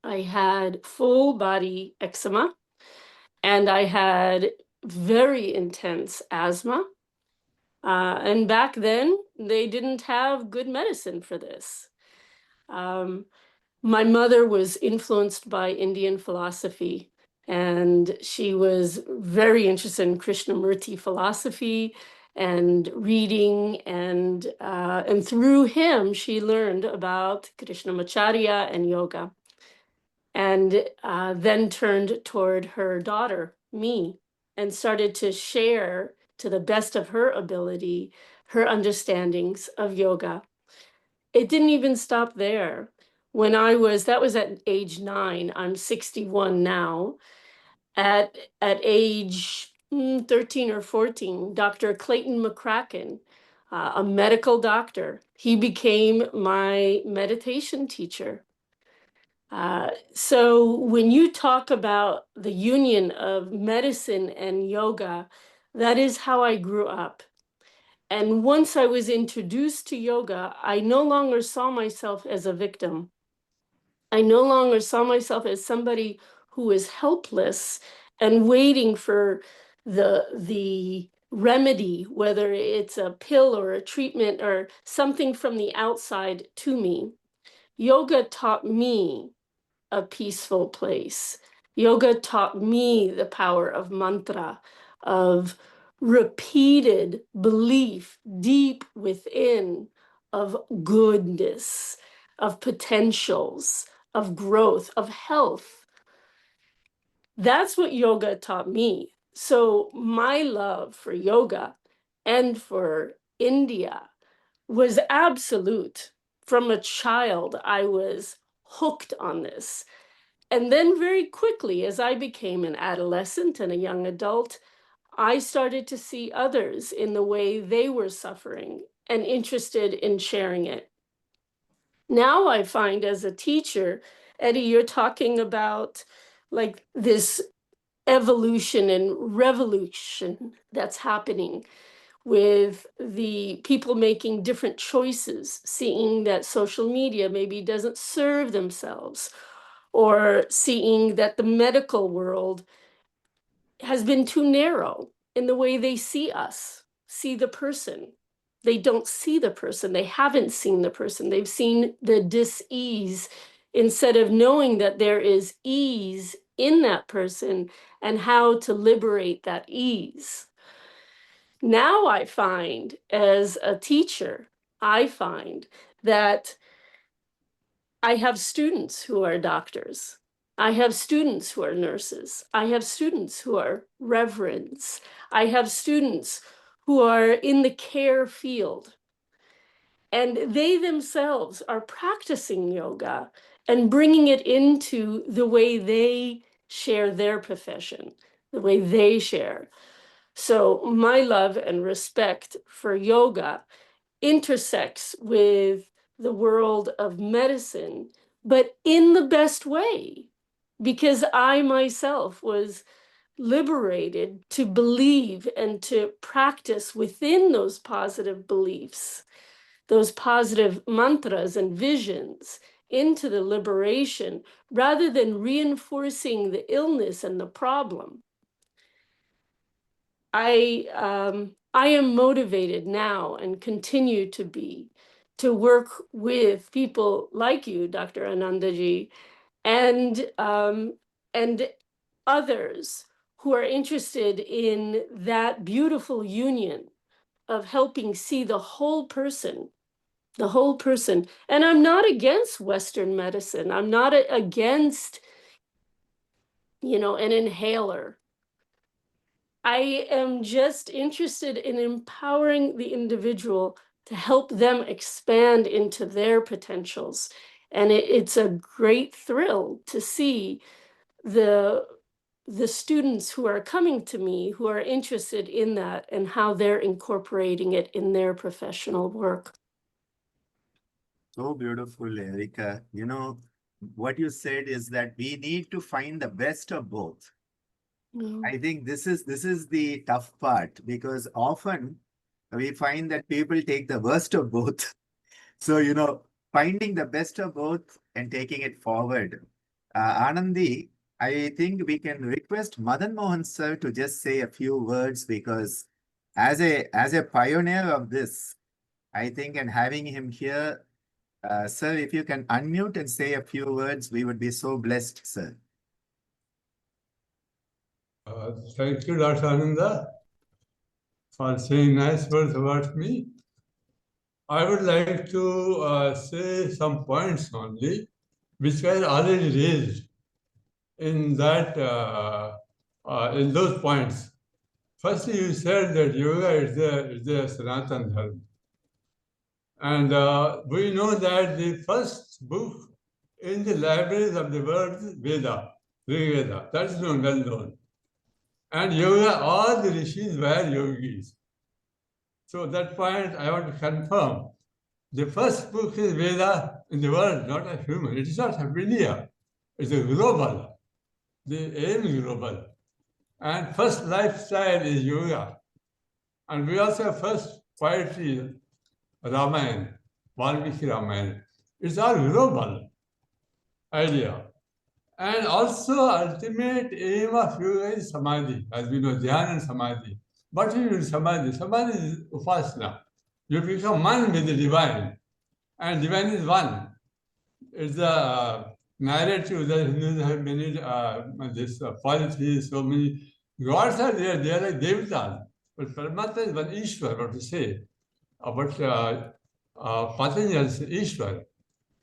I had full body eczema, and I had very intense asthma. And back then, they didn't have good medicine for this. My mother was influenced by Indian philosophy, and she was very interested in Krishnamurti philosophy and reading, and through him, she learned about Krishnamacharya and yoga, and then turned toward her daughter, me, and started to share, to the best of her ability, her understandings of yoga. It didn't even stop there. When that was at age 9, I'm 61 now. At age 13 or 14, Dr. Clayton McCracken, a medical doctor, he became my meditation teacher. So when you talk about the union of medicine and yoga, that is how I grew up. And once I was introduced to yoga, I no longer saw myself as a victim. I no longer saw myself as somebody who was helpless and waiting for the remedy, whether it's a pill or a treatment or something from the outside to me. Yoga taught me a peaceful place. Yoga taught me the power of mantra, of repeated belief deep within, of goodness, of potentials, of growth, of health. That's what yoga taught me. So my love for yoga and for India was absolute. From a child, I was hooked on this. And then very quickly, as I became an adolescent and a young adult, I started to see others in the way they were suffering and interested in sharing it. Now I find as a teacher, Eddie, you're talking about like this evolution and revolution that's happening with the people making different choices, seeing that social media maybe doesn't serve themselves, or seeing that the medical world has been too narrow in the way they see us, see the person. They don't see the person. They haven't seen the person. They've seen the dis-ease instead of knowing that there is ease in that person and how to liberate that ease. Now I find, as a teacher, I find that I have students who are doctors. I have students who are nurses. I have students who are reverends. I have students who are in the care field. And they themselves are practicing yoga and bringing it into the way they share their profession, the way they share. So my love and respect for yoga intersects with the world of medicine, but in the best way, because I myself was liberated to believe and to practice within those positive beliefs, those positive mantras and visions into the liberation, rather than reinforcing the illness and the problem. I am motivated now and continue to be to work with people like you, Dr. Anandaji, and others who are interested in that beautiful union of helping see the whole person, the whole person. And I'm not against Western medicine. I'm not against, an inhaler. I am just interested in empowering the individual to help them expand into their potentials. And it's a great thrill to see the students who are coming to me who are interested in that and how they're incorporating it in their professional work. So beautiful, Erika. What you said is that we need to find the best of both. I think this is the tough part, because often we find that people take the worst of both. So, finding the best of both and taking it forward. Anandi, I think we can request Madan Mohan sir to just say a few words, because as a pioneer of this, I think, and having him here, sir, if you can unmute and say a few words, we would be so blessed, sir. Thank you, Dr. Ananda, for saying nice words about me. I would like to say some points only, which were already raised in that in those points. Firstly, you said that yoga is the Sanatana Dharma. And we know that the first book in the libraries of the world is Veda, Veda. That is known, well known. And yoga, all the rishis were yogis. So that point I want to confirm. The first book is Veda in the world, not a human. It is not of India. It's a global. The aim is global. And first lifestyle is yoga. And we also have first poetry, Ramayana, Valmiki Ramayana. It's all global idea. And also, ultimate aim of yoga is samadhi, as we know, dhyana and samadhi. What is samadhi? Samadhi is upasana. You become one with the divine, and divine is one. It's a narrative that Hindus have many this policies, so many gods are there. They are like devatas, but Paramatma is one Ishwar. What to say? But Patanjali is Ishwar.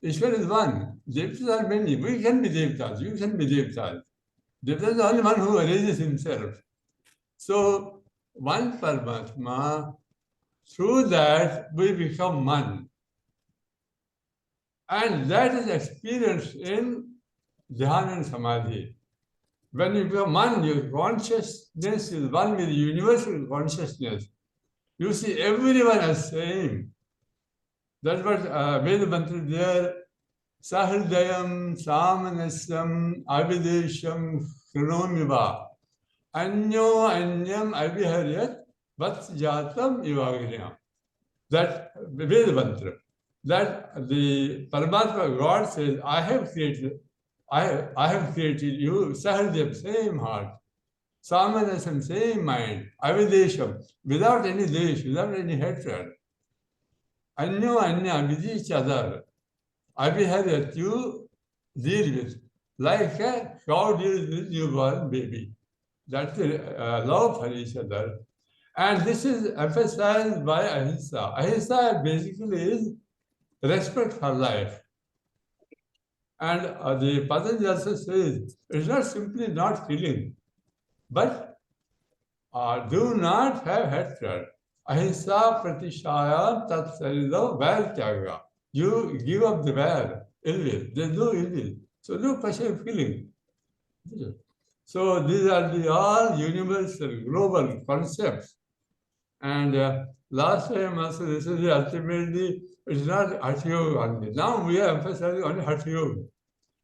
Ishwar is one. Devatas are many. We can be devatas. You can be devatas. Devata is the only one who arranges himself. So one Paramatma. Through that we become one. And that is experienced in Dhyana and Samadhi. When you become one, your consciousness is one with universal consciousness. You see everyone as same. That's what Veda Mantra there. Sahridayam Samanasam Abhidesham Krinomiva Anyo Anyam Abhiharyat Vatsjatam Ivagriya. That Veda Mantra. That the Paramatma God says, I have created you, Sahridayam, same heart, Samanasam, same mind, Avidesham, without any desh, without any hatred. Anyo Anya, with each other. Abhiharyat, you deal with, like a cow deals with newborn baby. That's the love for each other. And this is emphasized by Ahimsa. Ahimsa basically is respect for life. And the Patanjali also says, it's not simply not killing, but do not have hatred. Ahimsa pratishaya tat sarida vair tyaga. You give up the vair, ill will. There's no ill will. So no question of killing. So these are the all universal, global concepts. And last time also, this is ultimately, it's not Hatha Yoga only. Now we are emphasizing only Hatha Yoga.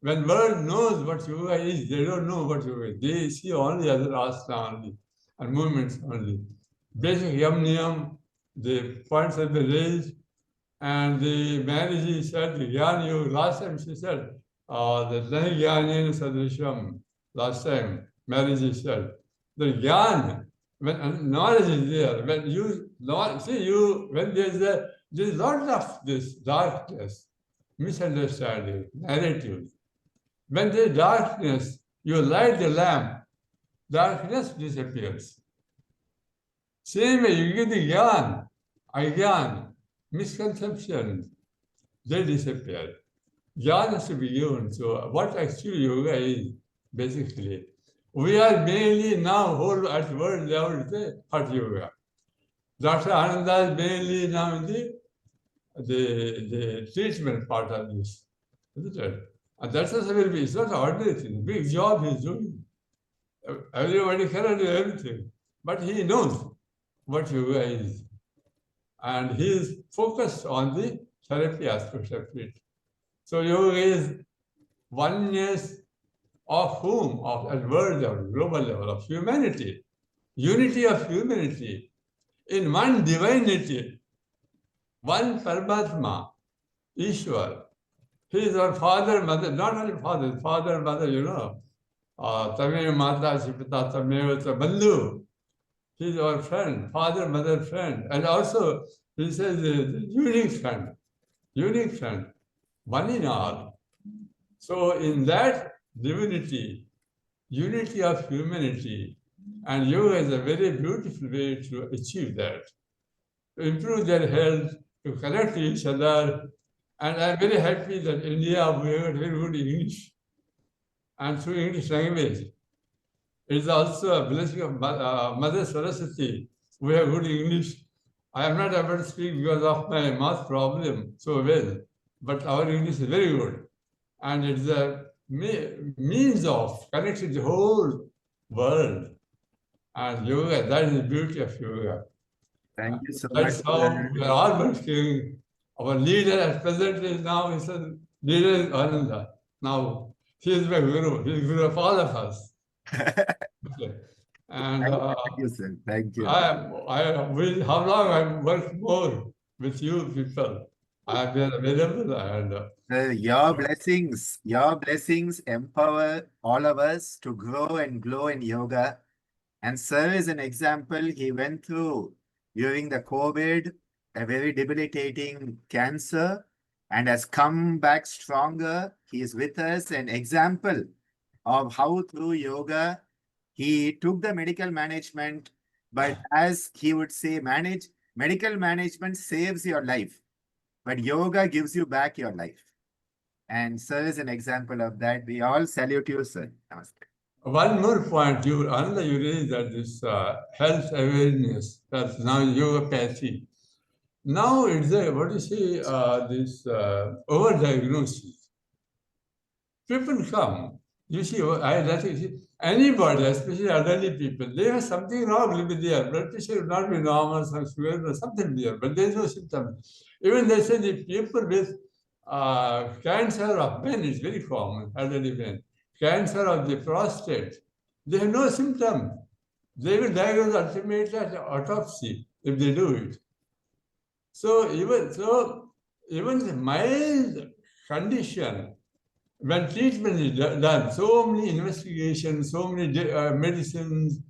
When world knows what yoga is, they don't know what yoga is. They see only other asana only and movements only. Basic yam niyam, the points have been raised, and the Manaji said, the Gyan Yoga, last time she said, the Nahi Gyanena Sadrisham, last time, Manaji said, the Gyan, when knowledge is there, when you see you, when there's a lot of this darkness, misunderstanding, narratives. When there's darkness, you light the lamp, darkness disappears. Same way, you give the Gyan, Agyan, misconceptions, they disappear. Gyan has to be given. So what actually yoga is, basically, we are mainly now whole at world level Hatha Yoga. Dr. Ananda is mainly now in the treatment part of this, isn't it? And that's also will be, it's not an ordinary thing, big job he's doing. Everybody cannot do everything, but he knows what yoga is. And he is focused on the therapy aspect of it. So yoga is oneness of whom? Of at world level, global level, of humanity. Unity of humanity in one divinity, one Paramatma, Ishwar. He is our father, mother, not only father, mother, you know. Tame Mata Sipita Tameva Bandhu. He is our friend, father, mother, friend. And also, he says the unique friend, one in all. So in that divinity, unity of humanity, and yoga is a very beautiful way to achieve that, to improve their health, to connect to each other. And I'm very happy that in India we have very good English, and through English language. It is also a blessing of Mother Saraswati. We have good English. I am not able to speak because of my mouth problem so well, but our English is very good. And it is a means of connecting the whole world. And yoga, that is the beauty of yoga. Thank you so That's much. how we are all working. Our leader at present is now, he said, leader is Ananda. Now, he is my guru. He is guru of all of us. Okay. And Thank you, sir. Thank you. how long I work more with you people. I am available and Your blessings empower all of us to grow and glow in yoga. And sir is an example. He went through during the COVID, a very debilitating cancer, and has come back stronger. He is with us, an example of how through yoga he took the medical management, but as he would say, medical management saves your life, but yoga gives you back your life. And sir is an example of that. We all salute you, sir. Namaste. one more point, Ananda, you raised that this health awareness, that's now yoga-pathy. Now it's what do you say, this overdiagnosis. People come, you see, anybody, especially elderly people, they have something wrong with their blood pressure will not be normal, some sugar, something there, but there's no symptom. Even they say the people with cancer of men is very common, elderly men. Cancer of the prostate, they have no symptom. They will diagnose ultimately at autopsy if they do it. So even the mild condition, when treatment is done, so many investigations, so many medicines,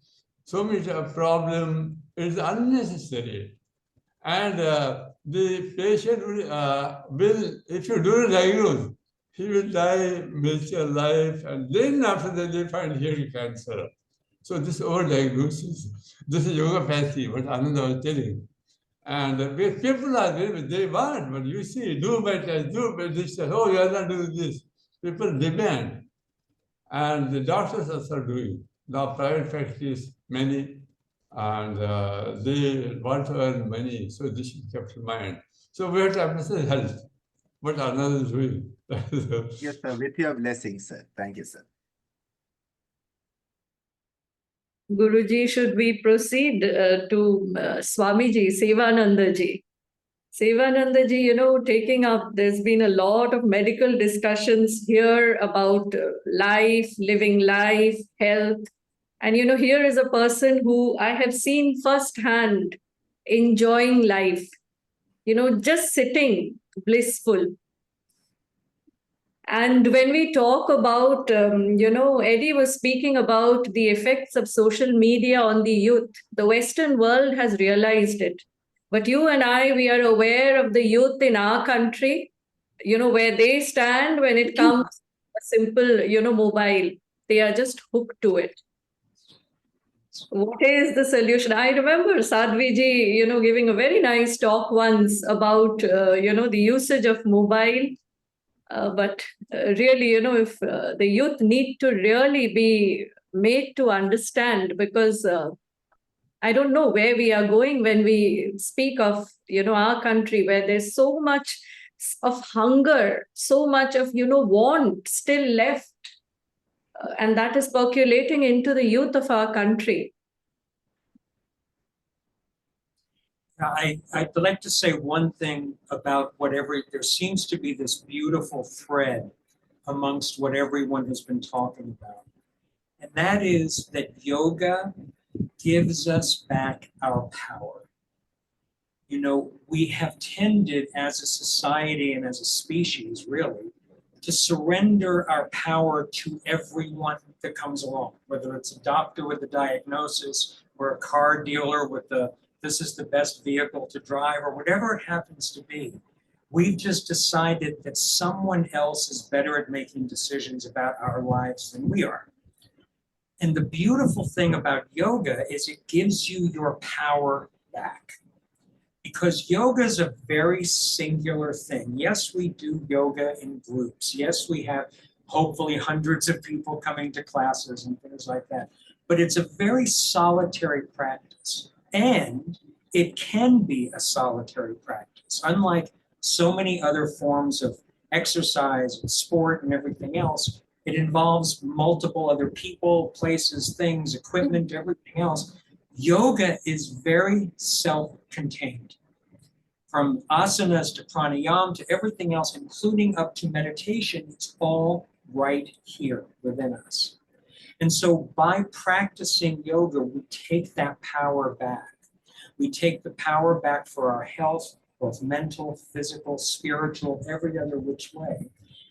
so many problems, it is unnecessary. And the patient will, if you do diagnose, he will die, miss your life, and then after that they find he had cancer. So this overdiagnosis, this is yogapathy, what Ananda was telling. And people are very, they want, but you see, do better, do this, oh, you are not doing this. People demand. And the doctors also are doing. Now private practice, many, and they want to earn money, so this should be kept in mind. So we have to emphasize health, what Another is doing. Yes, sir. With your blessings, sir. Thank you, sir. Guruji, should we proceed to Swamiji, Sevanandaji? Sevanandaji, taking up, there's been a lot of medical discussions here about life, living life, health. And, here is a person who I have seen firsthand enjoying life, just sitting blissful. And when we talk about, Eddie was speaking about the effects of social media on the youth. The Western world has realized it. But you and I, we are aware of the youth in our country, where they stand when it comes to a simple, mobile. They are just hooked to it. What is the solution? I remember Sadhviji, giving a very nice talk once about, the usage of mobile. But really, if the youth need to really be made to understand, because I don't know where we are going when we speak of, our country, where there's so much of hunger, so much of, want still left. And that is percolating into the youth of our country. I'd like to say one thing about there seems to be this beautiful thread amongst what everyone has been talking about. And that is that yoga gives us back our power. We have tended as a society and as a species, really, to surrender our power to everyone that comes along, whether it's a doctor with a diagnosis or a car dealer with this is the best vehicle to drive, or whatever it happens to be. We've just decided that someone else is better at making decisions about our lives than we are. And the beautiful thing about yoga is it gives you your power back. Because yoga is a very singular thing. Yes, we do yoga in groups. Yes, we have hopefully hundreds of people coming to classes and things like that. But it's a very solitary practice. And it can be a solitary practice. Unlike so many other forms of exercise and sport and everything else, it involves multiple other people, places, things, equipment, everything else. Yoga is very self-contained. From asanas to pranayama to everything else, including up to meditation, it's all right here within us. And so by practicing yoga, we take that power back. We take the power back for our health, both mental, physical, spiritual, every other which way.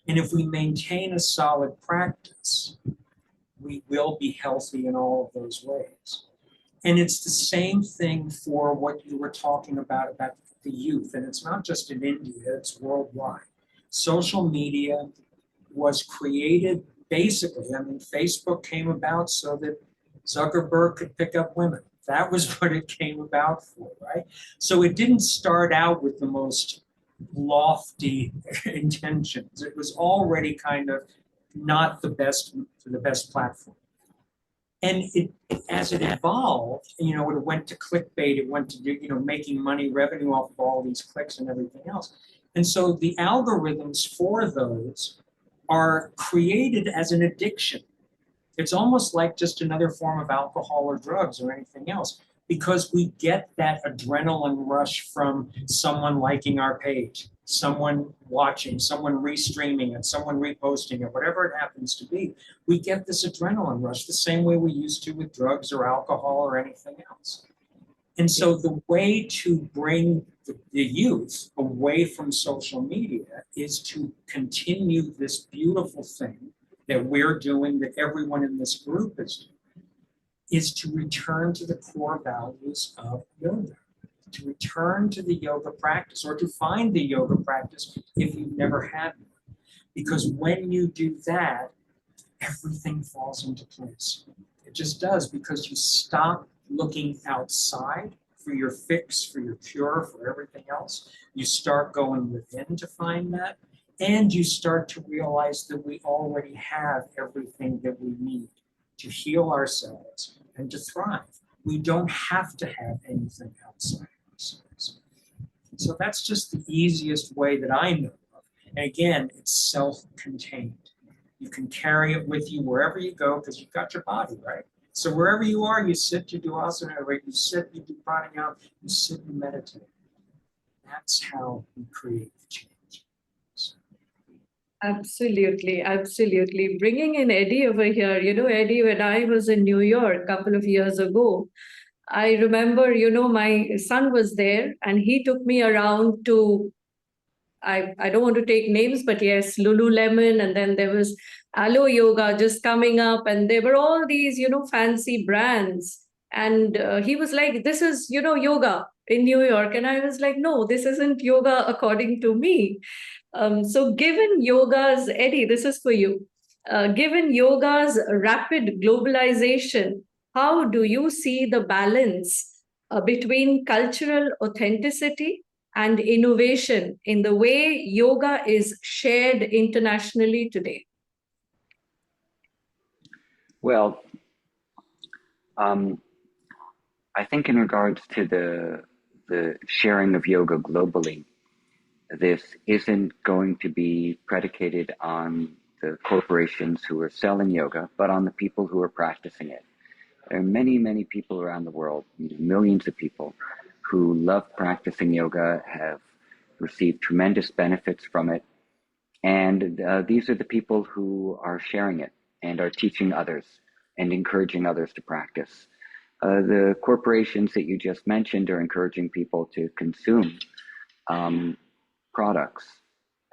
And if we maintain a solid practice, we will be healthy in all of those ways. And it's the same thing for what you were talking about the youth. And it's not just in India, it's worldwide. Social media was created basically, I mean, Facebook came about so that Zuckerberg could pick up women. That was what it came about for, right? So it didn't start out with the most lofty intentions. It was already kind of not the best platform. And as it evolved, you know, it went to clickbait, it went to, you know, making money, revenue off of all these clicks and everything else. And so the algorithms for those are created as an addiction. It's almost like just another form of alcohol or drugs or anything else, because we get that adrenaline rush from someone liking our page, someone watching, someone restreaming it, someone reposting it, whatever it happens to be. We get this adrenaline rush the same way we used to with drugs or alcohol or anything else. And so the way to bring the youth away from social media is to continue this beautiful thing that we're doing, that everyone in this group is doing, is to return to the core values of yoga, to return to the yoga practice, or to find the yoga practice if you've never had one. Because when you do that, everything falls into place. It just does, because you stop looking outside for your fix, for your cure, for everything else. You start going within to find that, and you start to realize that we already have everything that we need to heal ourselves and to thrive. We don't have to have anything outside ourselves. So that's just the easiest way that I know of. And again, it's self-contained. You can carry it with you wherever you go because you've got your body, right? So wherever you are, you sit, you do asana, right? You sit, you do pranayama, you sit and meditate. That's how we create the change. Absolutely, absolutely. Bringing in Eddie over here, you know, Eddie, when I was in New York a couple of years ago, I remember, you know, my son was there and he took me around to, I don't want to take names, but yes, Lululemon, and then there was Aloe Yoga just coming up, and there were all these, you know, fancy brands. And he was like, this is, you know, yoga in New York. And I was like, no, this isn't yoga according to me. So given yoga's, Eddie, this is for you. Given yoga's rapid globalization, how do you see the balance between cultural authenticity and innovation in the way yoga is shared internationally today? Well, I think in regards to the sharing of yoga globally, this isn't going to be predicated on the corporations who are selling yoga, but on the people who are practicing it. There are many, many people around the world, millions of people, who love practicing yoga, have received tremendous benefits from it. And these are the people who are sharing it and are teaching others and encouraging others to practice. The corporations that you just mentioned are encouraging people to consume products,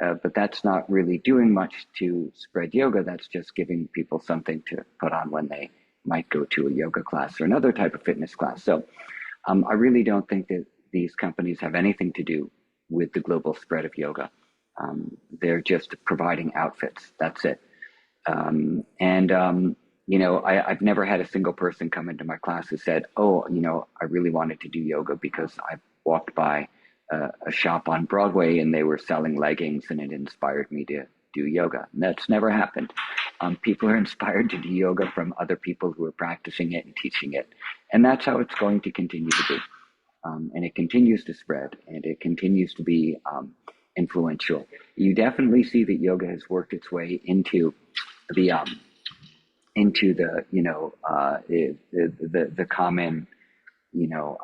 but that's not really doing much to spread yoga. That's just giving people something to put on when they might go to a yoga class or another type of fitness class. So I really don't think that these companies have anything to do with the global spread of yoga. They're just providing outfits. That's it. You know, I've never had a single person come into my class who said, oh, you know, I really wanted to do yoga because I walked by a shop on Broadway and they were selling leggings and it inspired me to do yoga. And that's never happened. People are inspired to do yoga from other people who are practicing it and teaching it. And that's how it's going to continue to be. And it continues to spread and it continues to be influential. You definitely see that yoga has worked its way into the you know, the common, you know,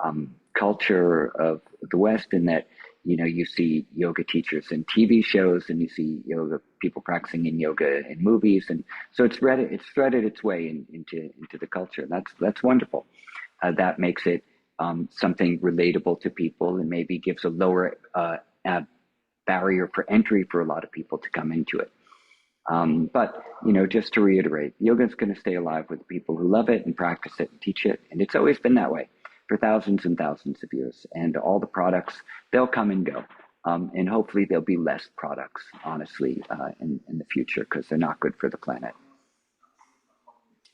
culture of the West, in that, you know, you see yoga teachers in TV shows and you see yoga people practicing in yoga in movies, and so it's threaded its way into the culture. That's wonderful. That makes it something relatable to people and maybe gives a lower barrier for entry for a lot of people to come into it. But, just to reiterate, yoga is going to stay alive with people who love it and practice it and teach it. And it's always been that way for thousands and thousands of years. And all the products, they'll come and go. And hopefully there'll be less products, honestly, in the future, because they're not good for the planet.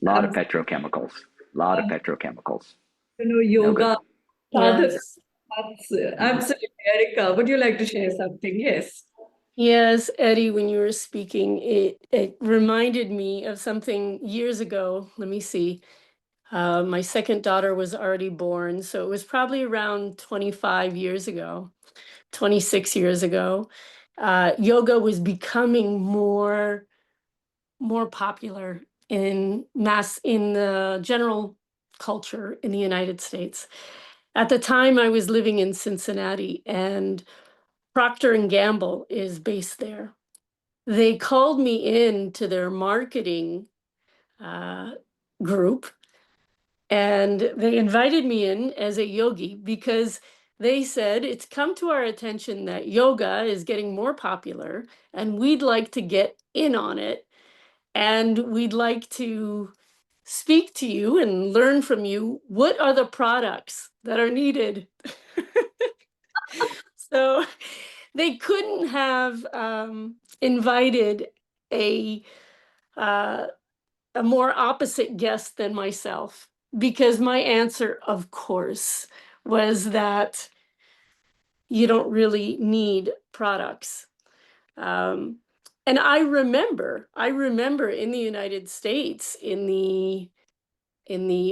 A lot of petrochemicals, Yoga. Yes. That's absolutely. Erica, would you like to share something? Yes. Yes, Eddie, when you were speaking, it reminded me of something years ago. Let me see. My second daughter was already born, so it was probably around 25 years ago, 26 years ago. Yoga was becoming more popular in the general culture in the United States. At the time, I was living in Cincinnati, and Procter and Gamble is based there. They called me in to their marketing group, and they invited me in as a yogi because they said it's come to our attention that yoga is getting more popular and we'd like to get in on it, and we'd like to speak to you and learn from you. What are the products that are needed? So they couldn't have invited a more opposite guest than myself, because my answer, of course, was that you don't really need products. And I remember in the United States in the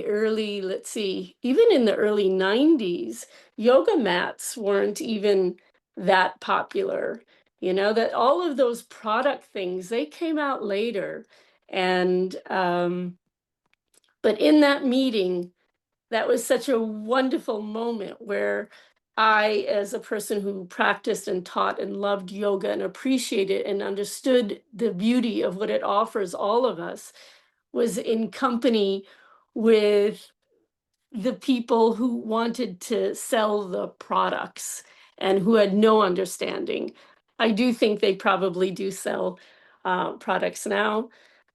early, let's see, even in the early 90s, yoga mats weren't even that popular. That all of those product things, they came out later. And but in that meeting, that was such a wonderful moment where I, as a person who practiced and taught and loved yoga and appreciated and understood the beauty of what it offers all of us, was in company with the people who wanted to sell the products and who had no understanding. I do think they probably do sell products now,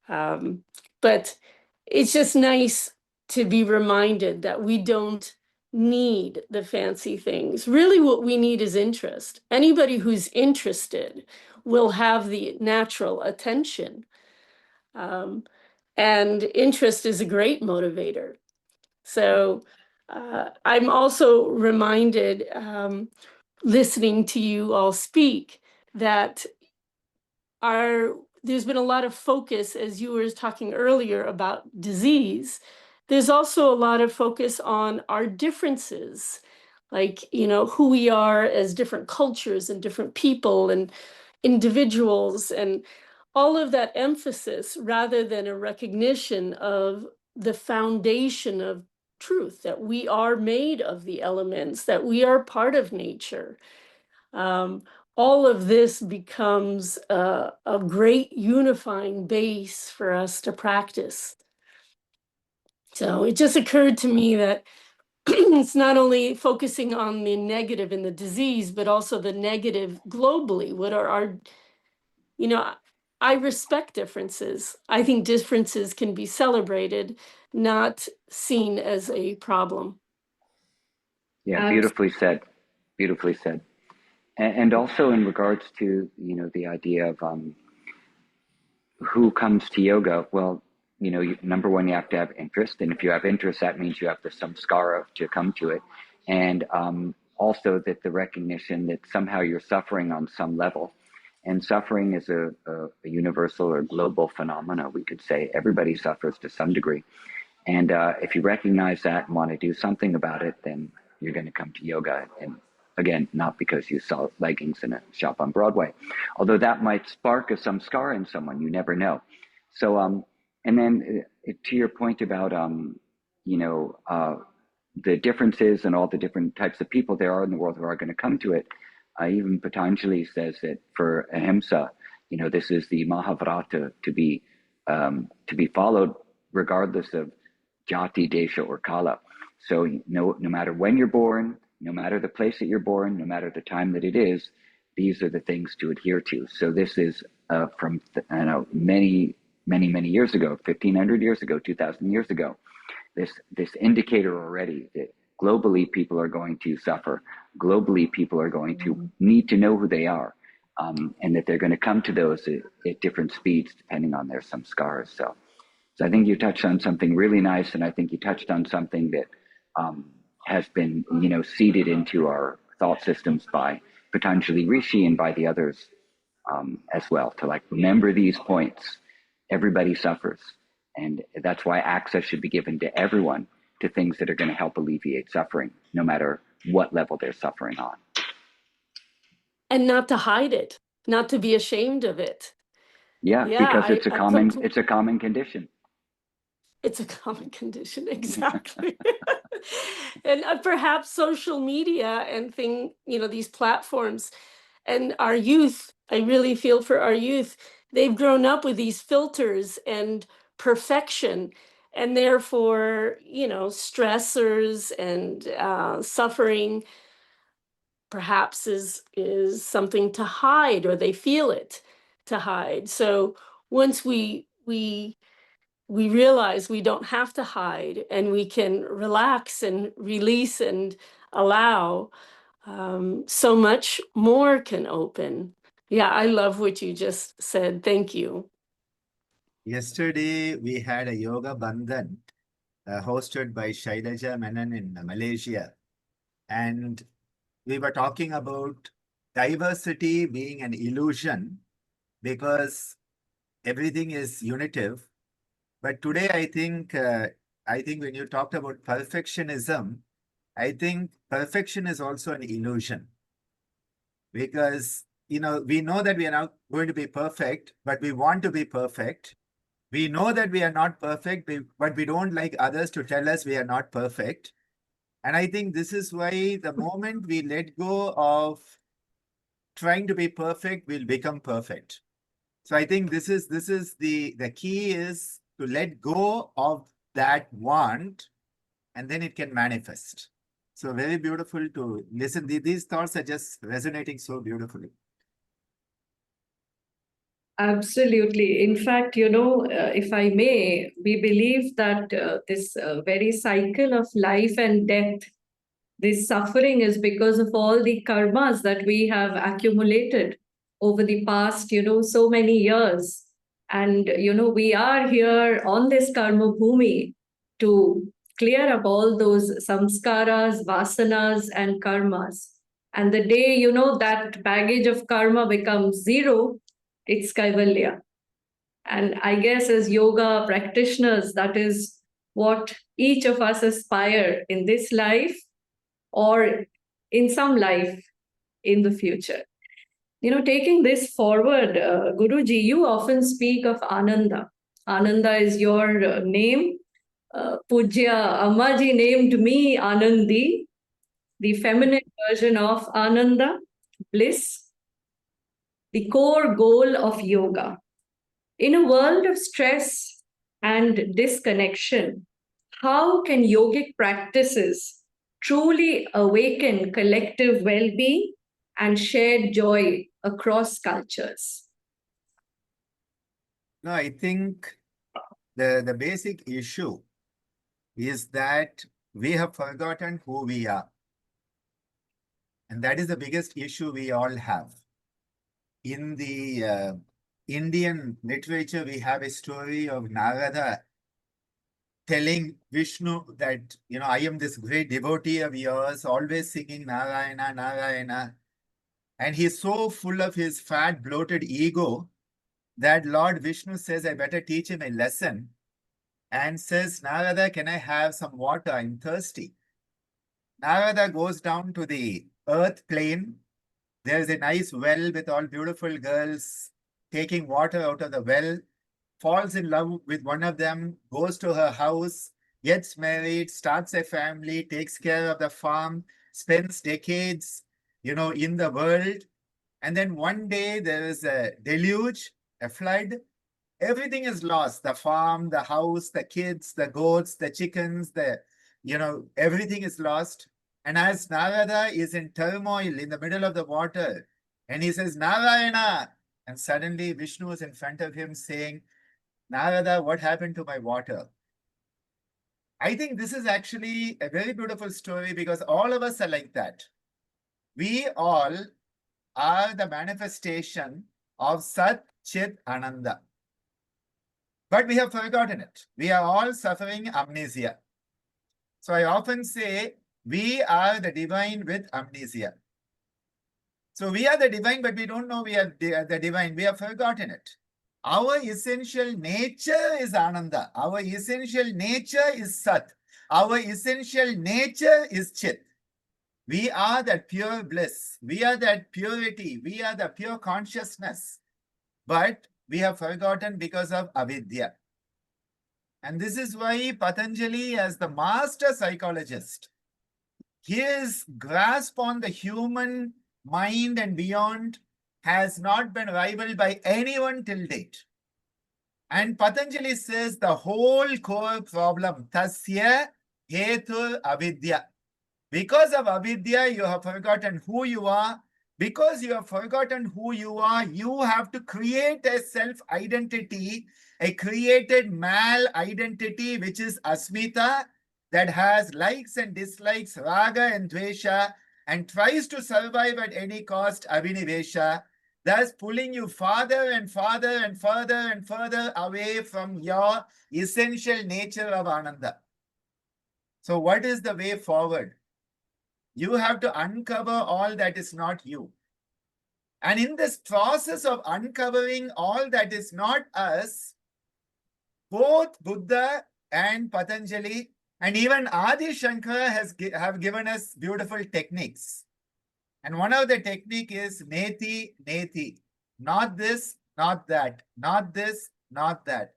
but it's just nice to be reminded that we don't need the fancy things. Really, what we need is interest. Anybody who's interested will have the natural attention. And interest is a great motivator. So I'm also reminded, listening to you all speak, that there's been a lot of focus, as you were talking earlier about disease. There's also a lot of focus on our differences, like, who we are as different cultures and different people and individuals, and all of that emphasis, rather than a recognition of the foundation of truth, that we are made of the elements, that we are part of nature. All of this becomes a great unifying base for us to practice. So it just occurred to me that it's not only focusing on the negative in the disease, but also the negative globally. What are our, I respect differences. I think differences can be celebrated, not seen as a problem. Yeah, beautifully said. Beautifully said. And also in regards to, the idea of who comes to yoga, well, number one, you have to have interest. And if you have interest, that means you have the samskara to come to it. And also that the recognition that somehow you're suffering on some level. And suffering is a universal or global phenomena, we could say. Everybody suffers to some degree. And if you recognize that and want to do something about it, then you're going to come to yoga. And again, not because you saw leggings in a shop on Broadway, although that might spark a samskara in someone, you never know. So, and then to your point about, the differences and all the different types of people there are in the world who are going to come to it. Even Patanjali says that for ahimsa, this is the Mahavrata to be followed regardless of jati, desha, or kala. So no matter when you're born, no matter the place that you're born, no matter the time that it is, these are the things to adhere to. So this is from many years ago, 1,500 years ago, 2,000 years ago. This indicator already that globally people are going to suffer. Globally, people are going to need to know who they are, and that they're going to come to those at different speeds depending on their samskaras. So I think you touched on something really nice, and I think you touched on something that has been, seeded into our thought systems by Patanjali Rishi and by the others as well, to remember these points. Everybody suffers, and that's why access should be given to everyone to things that are going to help alleviate suffering, no matter what level they're suffering on. And not to hide it, not to be ashamed of it. Yeah, because it's a common condition. It's a common condition, exactly. And perhaps social media and these platforms, and our youth, I really feel for our youth, they've grown up with these filters and perfection, and therefore, stressors and suffering perhaps is something to hide, or they feel it to hide. So once we realize we don't have to hide, and we can relax and release and allow, so much more can open. Yeah, I love what you just said. Thank you. Yesterday, we had a Yoga Bandhan hosted by Shailaja Menon in Malaysia. And we were talking about diversity being an illusion because everything is unitive. But today, I think when you talked about perfectionism, I think perfection is also an illusion. Because, we know that we are not going to be perfect, but we want to be perfect. We know that we are not perfect, but we don't like others to tell us we are not perfect. And I think this is why the moment we let go of trying to be perfect, we'll become perfect. So I think this is the key is to let go of that want, and then it can manifest. So very beautiful to listen. These thoughts are just resonating so beautifully. Absolutely. In fact, if I may, we believe that this very cycle of life and death, this suffering is because of all the karmas that we have accumulated over the past, so many years. And, we are here on this karma bhumi to clear up all those samskaras, vasanas, and karmas. And the day, that baggage of karma becomes zero, it's Kaivalya. And I guess as yoga practitioners, that is what each of us aspire in this life or in some life in the future. Taking this forward, Guruji, you often speak of Ananda. Ananda is your name. Pujya Ammaji named me Anandi, the feminine version of Ananda, bliss, the core goal of yoga. In a world of stress and disconnection, how can yogic practices truly awaken collective well-being and shared joy across cultures? No, I think the basic issue is that we have forgotten who we are. And that is the biggest issue we all have. In the Indian literature, we have a story of Narada telling Vishnu that, I am this great devotee of yours, always singing Narayana, Narayana. And he's so full of his fat, bloated ego that Lord Vishnu says, I better teach him a lesson, and says, Narada, can I have some water? I'm thirsty. Narada goes down to the earth plane. There's a nice well with all beautiful girls taking water out of the well, falls in love with one of them, goes to her house, gets married, starts a family, takes care of the farm, spends decades, in the world. And then one day there is a deluge, a flood. Everything is lost. The farm, the house, the kids, the goats, the chickens, the everything is lost. And as Narada is in turmoil in the middle of the water, and he says, Narayana, and suddenly Vishnu is in front of him saying, Narada, what happened to my water? I think this is actually a very beautiful story because all of us are like that. We all are the manifestation of Sat Chit Ananda. But we have forgotten it. We are all suffering amnesia. So I often say, we are the divine with amnesia. So we are the divine, but we don't know we are the divine. We have forgotten it. Our essential nature is Ananda. Our essential nature is Sat. Our essential nature is Chit. We are that pure bliss. We are that purity. We are the pure consciousness. But we have forgotten because of avidya. And this is why Patanjali, as the master psychologist, his grasp on the human mind and beyond has not been rivaled by anyone till date. And Patanjali says the whole core problem, tasya hetu avidya. Because of avidya, you have forgotten who you are. Because you have forgotten who you are, you have to create a self-identity, a created mal identity, which is asmita, that has likes and dislikes, raga and dvesha, and tries to survive at any cost, abhinivesha, thus pulling you farther and farther and further and further away from your essential nature of Ananda. So what is the way forward? You have to uncover all that is not you. And in this process of uncovering all that is not us, both Buddha and Patanjali and even Adi Shankara have given us beautiful techniques. And one of the technique is neti, neti. Not this, not that. Not this, not that.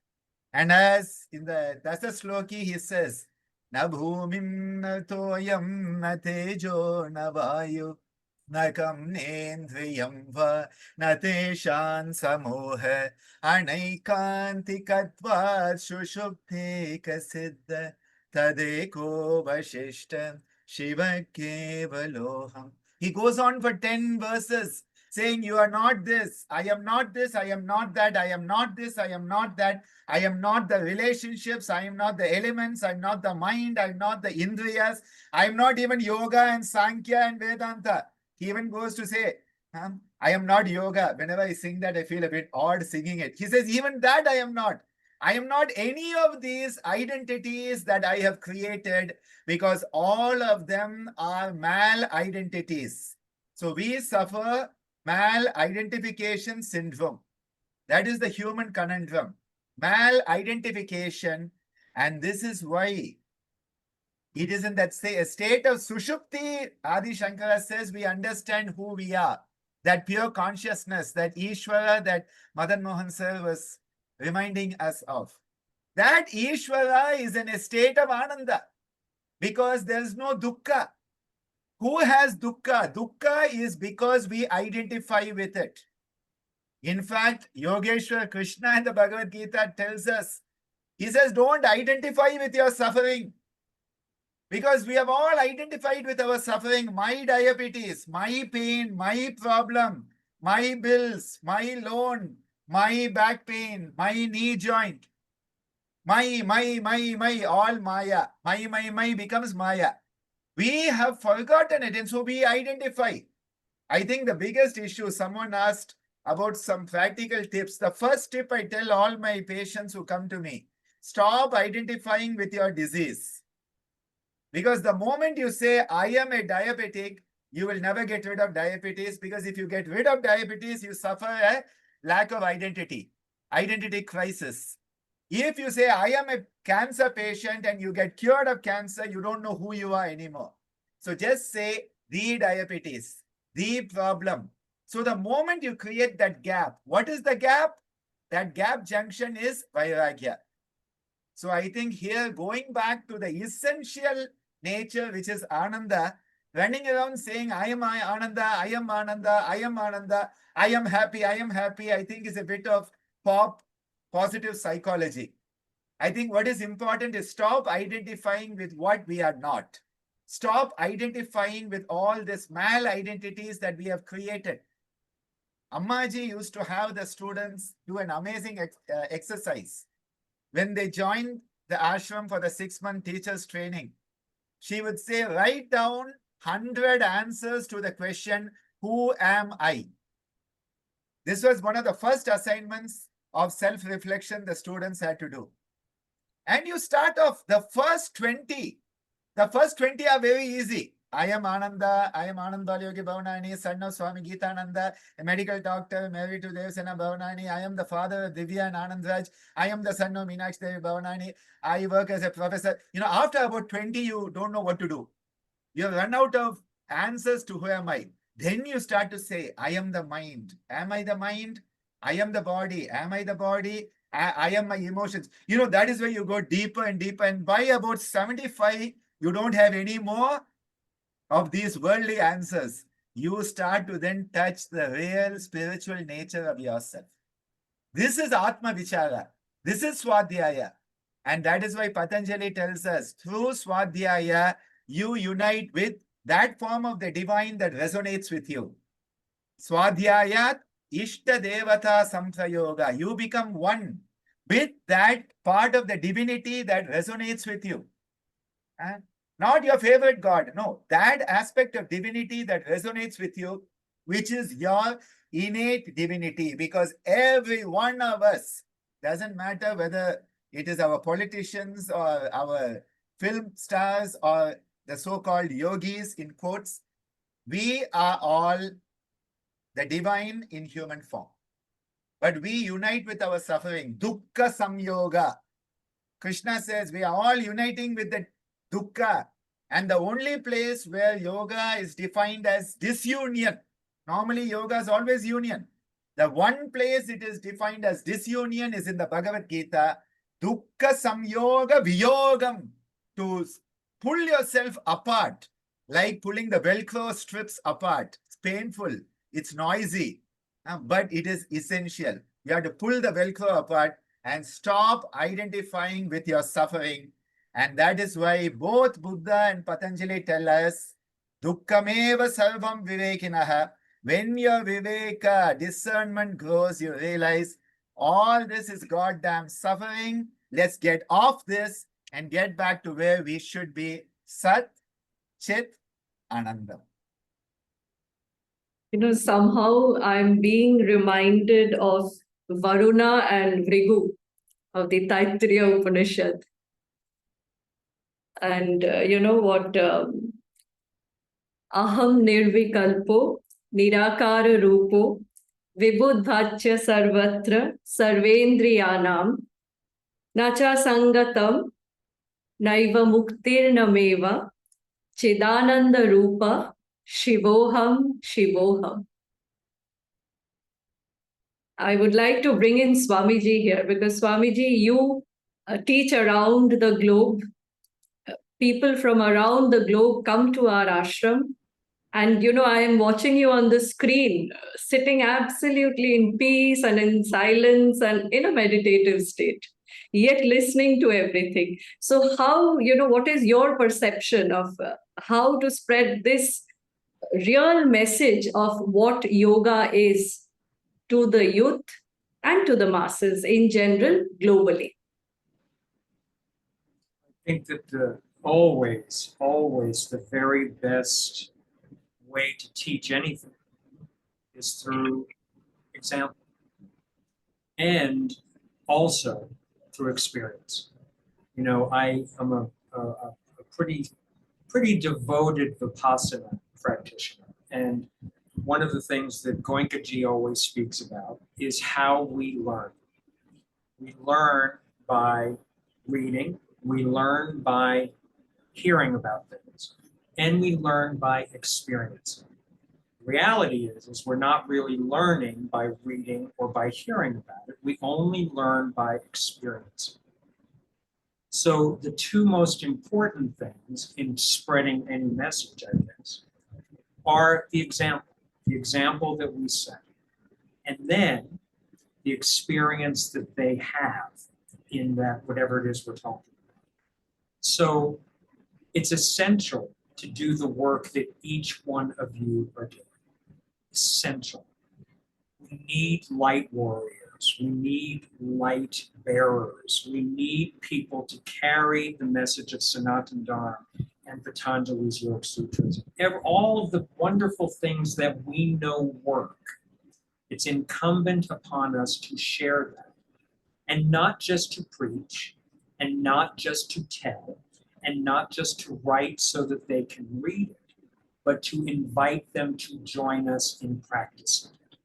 And as in the Dasa Sloki, he says, Na bhumim na toyam na tejo na vayu na kam nendriyam va na teshan samoha anaikantikatvat shushupte kasiddha tadeko vashishtam shiva kevaloham. He goes on for 10 verses saying, you are not this, I am not this, I am not that, I am not this, I am not that, I am not the relationships, I am not the elements, I am not the mind, I am not the indriyas, I am not even yoga and Sankhya and Vedanta. He even goes to say, I am not yoga. Whenever I sing that, I feel a bit odd singing it. He says, even that I am not. I am not any of these identities that I have created because all of them are mal identities. So we suffer mal identification syndrome. That is the human conundrum. Mal identification. And this is why it is in that state of Sushupti, Adi Shankara says, we understand who we are. That pure consciousness, that Ishvara, that Madan Mohan sir was reminding us of. That Ishvara is in a state of Ananda because there is no dukkha. Who has dukkha? Dukkha is because we identify with it. In fact, Yogeshwar Krishna in the Bhagavad Gita tells us, he says, don't identify with your suffering. Because we have all identified with our suffering, my diabetes, my pain, my problem, my bills, my loan, my back pain, my knee joint, my, all Maya. My becomes Maya. We have forgotten it and so we identify. I think the biggest issue, someone asked about some practical tips. The first tip I tell all my patients who come to me, stop identifying with your disease. Because the moment you say, I am a diabetic, you will never get rid of diabetes because if you get rid of diabetes, you suffer a lack of identity crisis. If you say, I am a cancer patient and you get cured of cancer, you don't know who you are anymore. So just say, the diabetes, the problem. So the moment you create that gap, what is the gap? That gap junction is Vairagya. So I think here, going back to the essential nature, which is Ananda, running around saying, I am Ananda, I am Ananda, I am Ananda, I am happy, I think is a bit of positive psychology. I think what is important is stop identifying with what we are not. Stop identifying with all these mal-identities that we have created. Ammaji used to have the students do an amazing exercise. When they joined the ashram for the 6-month teacher's training, she would say, write down 100 answers to the question, who am I? This was one of the first assignments of self-reflection the students had to do. And you start off the first 20. The first 20 are very easy. I am Ananda. I am Ananda Yogi Bhavanani, son of Swami Geetananda, a medical doctor married to Devasena Bhavanani. I am the father of Divya and Anandraj. I am the son of Meenakshi Devi Bhavanani. I work as a professor. You know, after about 20, you don't know what to do. You have run out of answers to who am I. Then you start to say, I am the mind. Am I the mind? I am the body. Am I the body? I am my emotions. You know, that is where you go deeper and deeper. And by about 75, you don't have any more of these worldly answers. You start to then touch the real spiritual nature of yourself. This is Atma Vichara. This is Swadhyaya. And that is why Patanjali tells us, through Swadhyaya, you unite with that form of the divine that resonates with you. Swadhyayat Ishta Devata Samprayoga. You become one with that part of the divinity that resonates with you. Not your favorite God. No, that aspect of divinity that resonates with you, which is your innate divinity. Because every one of us, doesn't matter whether it is our politicians or our film stars or the so-called yogis in quotes, we are all the divine in human form. But we unite with our suffering. Dukkha samyoga. Krishna says we are all uniting with the dukkha. And the only place where yoga is defined as disunion. Normally yoga is always union. The one place it is defined as disunion is in the Bhagavad Gita. Dukkha samyoga viyogam. To pull yourself apart, like pulling the Velcro strips apart. It's painful. It's noisy. But it is essential. You have to pull the Velcro apart and stop identifying with your suffering. And that is why both Buddha and Patanjali tell us, Dukkhameva sarvam vivekinaha. When your viveka, discernment grows, you realize all this is goddamn suffering. Let's get off this and get back to where we should be. Sat, Chit, Anandam. You know, somehow I'm being reminded of Varuna and Vrigu of the Taittiriya Upanishad. And you know what? Aham nirvikalpo, nirakara rupo, vibudbhachya sarvatra, sarvendriyanam, nacha sangatam, naiva muktirnameva, chidananda rupa, shivoham, shivoham. I would like to bring in Swamiji here because Swamiji, you teach around the globe. People from around the globe come to our ashram. And, you know, I am watching you on the screen, sitting absolutely in peace and in silence and in a meditative state, yet listening to everything. So how, you know, what is your perception of how to spread this real message of what yoga is to the youth and to the masses in general, globally? I think that always the very best way to teach anything is through example and also through experience. You know, I am a pretty devoted Vipassana practitioner, and one of the things that Goenkaji always speaks about is how we learn. We learn by reading, we learn by hearing about things, and we learn by experiencing. The reality is we're not really learning by reading or by hearing about it. We only learn by experience. So the two most important things in spreading any message, I guess, are the example that we set, and then the experience that they have in that, whatever it is we're talking about. So it's essential to do the work that each one of you are doing. Essential. We need light warriors. We need light bearers. We need people to carry the message of Sanatana Dharma and Patanjali's Yoga Sutras. All of the wonderful things that we know work. It's incumbent upon us to share them, and not just to preach, and not just to tell, and not just to write so that they can read it, but to invite them to join us in practicing it.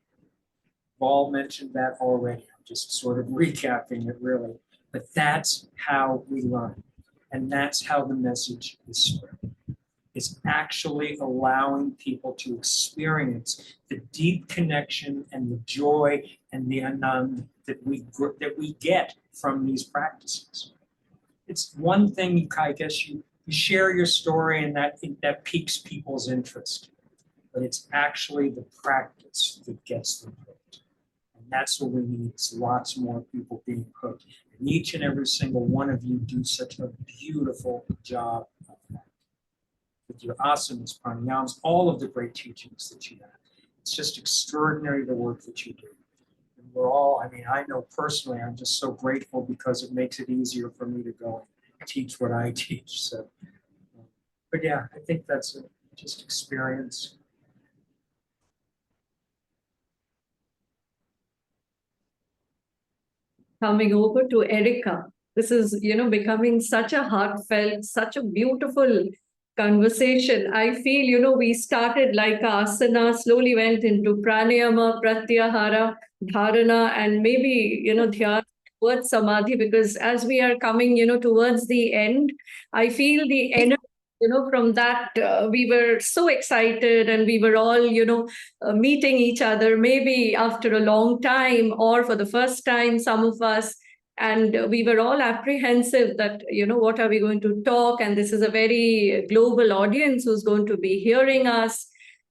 We've all mentioned that already. I'm just sort of recapping it really. But that's how we learn. And that's how the message is spread. It's actually allowing people to experience the deep connection and the joy and the anand that we get from these practices. It's one thing, I guess you share your story and that piques people's interest, but it's actually the practice that gets them hooked. And that's what we need, is lots more people being hooked. And each and every single one of you do such a beautiful job of that. With your asanas, pranayamas, all of the great teachings that you have. It's just extraordinary the work that you do. And we're all, I know personally, I'm just so grateful because it makes it easier for me to go and teach what I teach. So, but yeah, I think that's just experience. Coming over to Erica. This is, becoming such a heartfelt, such a beautiful conversation. I feel, we started like asana, slowly went into pranayama, pratyahara, dharana, and maybe, dhyana towards samadhi, because as we are coming, towards the end, I feel the energy, from that, we were so excited and we were all, meeting each other, maybe after a long time or for the first time, some of us. And we were all apprehensive that, what are we going to talk? And this is a very global audience who's going to be hearing us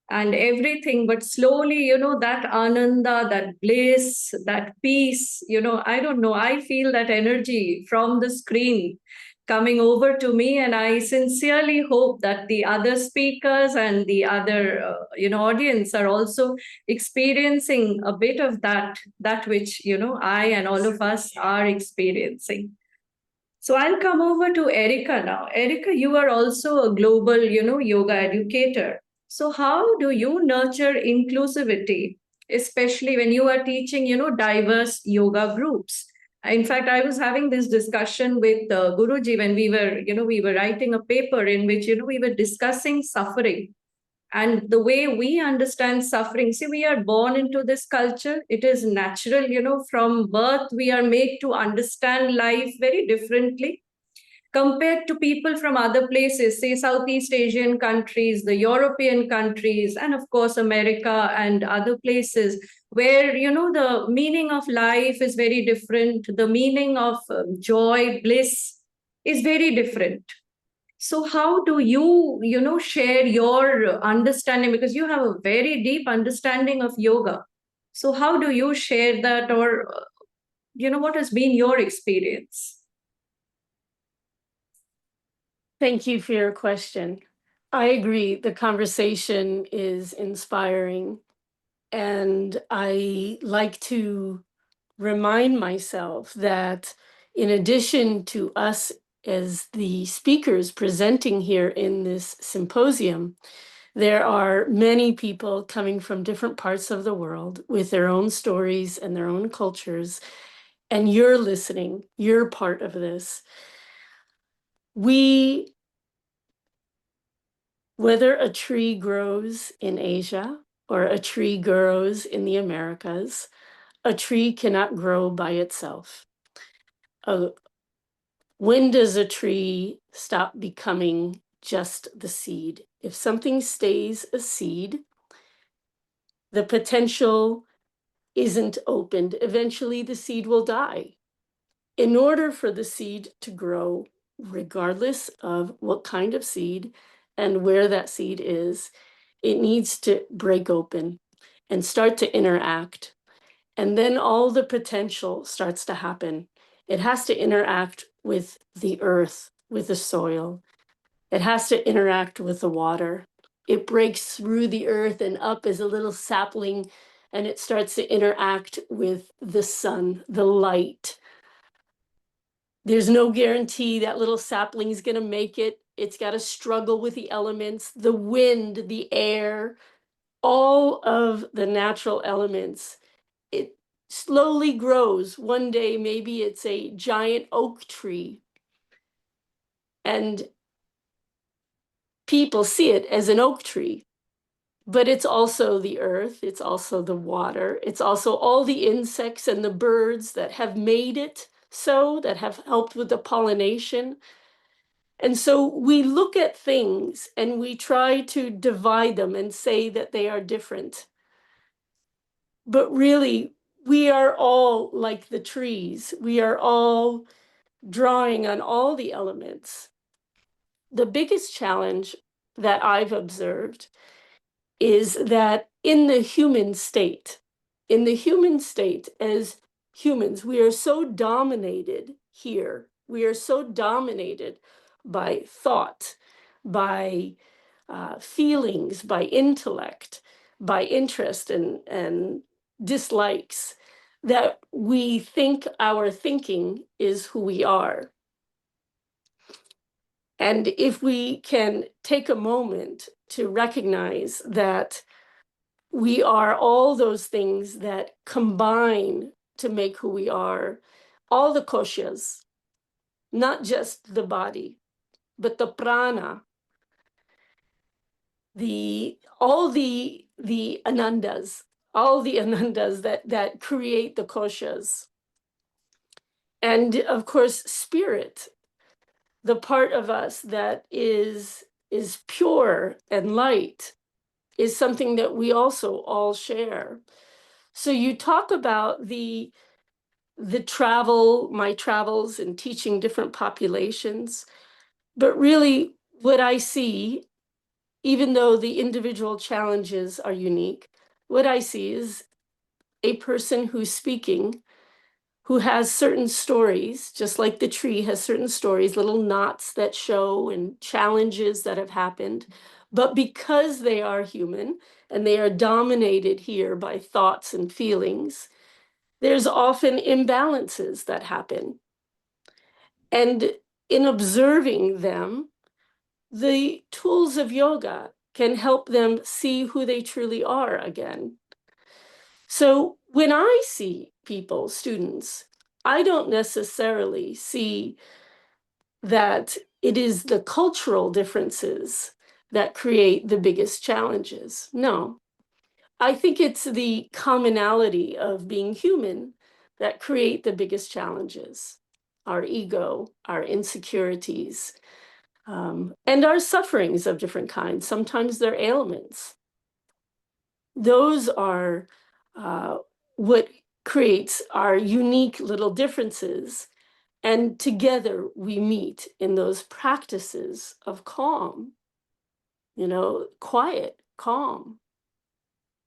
and everything. But slowly, that ananda, that bliss, that peace, I don't know, I feel that energy from the screen coming over to me, and I sincerely hope that the other speakers and the other audience are also experiencing a bit of that which I and all of us are experiencing. So I'll come over to Erica now. Erica, you are also a global yoga educator. So how do you nurture inclusivity, especially when you are teaching diverse yoga groups? In fact, I was having this discussion with Guruji when we were writing a paper in which we were discussing suffering and the way we understand suffering. See, we are born into this culture. It is natural, from birth we are made to understand life very differently compared to people from other places, say Southeast Asian countries, the European countries, and of course America and other places where the meaning of life is very different. The meaning of joy, bliss is very different. So how do you share your understanding, because you have a very deep understanding of yoga? So how do you share that, or what has been your experience? Thank you for your question. I agree. The conversation is inspiring. And I like to remind myself that in addition to us as the speakers presenting here in this symposium, there are many people coming from different parts of the world with their own stories and their own cultures. And you're listening, you're part of this. Whether a tree grows in Asia or a tree grows in the Americas, a tree cannot grow by itself. When does a tree stop becoming just the seed? If something stays a seed, the potential isn't opened. Eventually, the seed will die. In order for the seed to grow, regardless of what kind of seed and where that seed is, it needs to break open and start to interact. And then all the potential starts to happen. It has to interact with the earth, with the soil. It has to interact with the water. It breaks through the earth and up as a little sapling, and it starts to interact with the sun, the light. There's no guarantee that little sapling is going to make it. It's got to struggle with the elements, the wind, the air, all of the natural elements. It slowly grows. One day, maybe it's a giant oak tree, and people see it as an oak tree. But it's also the earth, it's also the water, it's also all the insects and the birds that have made it so, that have helped with the pollination. And so we look at things and we try to divide them and say that they are different. But really, we are all like the trees. We are all drawing on all the elements. The biggest challenge that I've observed is that in the human state as humans, we are so dominated here. We are so dominated by thought, by feelings, by intellect, by interest and dislikes, that we think our thinking is who we are. And if we can take a moment to recognize that we are all those things that combine to make who we are, all the koshas, not just the body, but the prana, all the anandas, that create the koshas. And of course, spirit, the part of us that is pure and light, is something that we also all share. So you talk about the my travels and teaching different populations, but really what I see, even though the individual challenges are unique, what I see is a person who's speaking, who has certain stories, just like the tree has certain stories, little knots that show and challenges that have happened. But because they are human and they are dominated here by thoughts and feelings, there's often imbalances that happen. And in observing them, the tools of yoga can help them see who they truly are again. So when I see people, students, I don't necessarily see that it is the cultural differences that create the biggest challenges. No, I think it's the commonality of being human that create the biggest challenges. Our ego, our insecurities, and our sufferings of different kinds. Sometimes they're ailments. Those are what creates our unique little differences. And together we meet in those practices of calm, quiet, calm.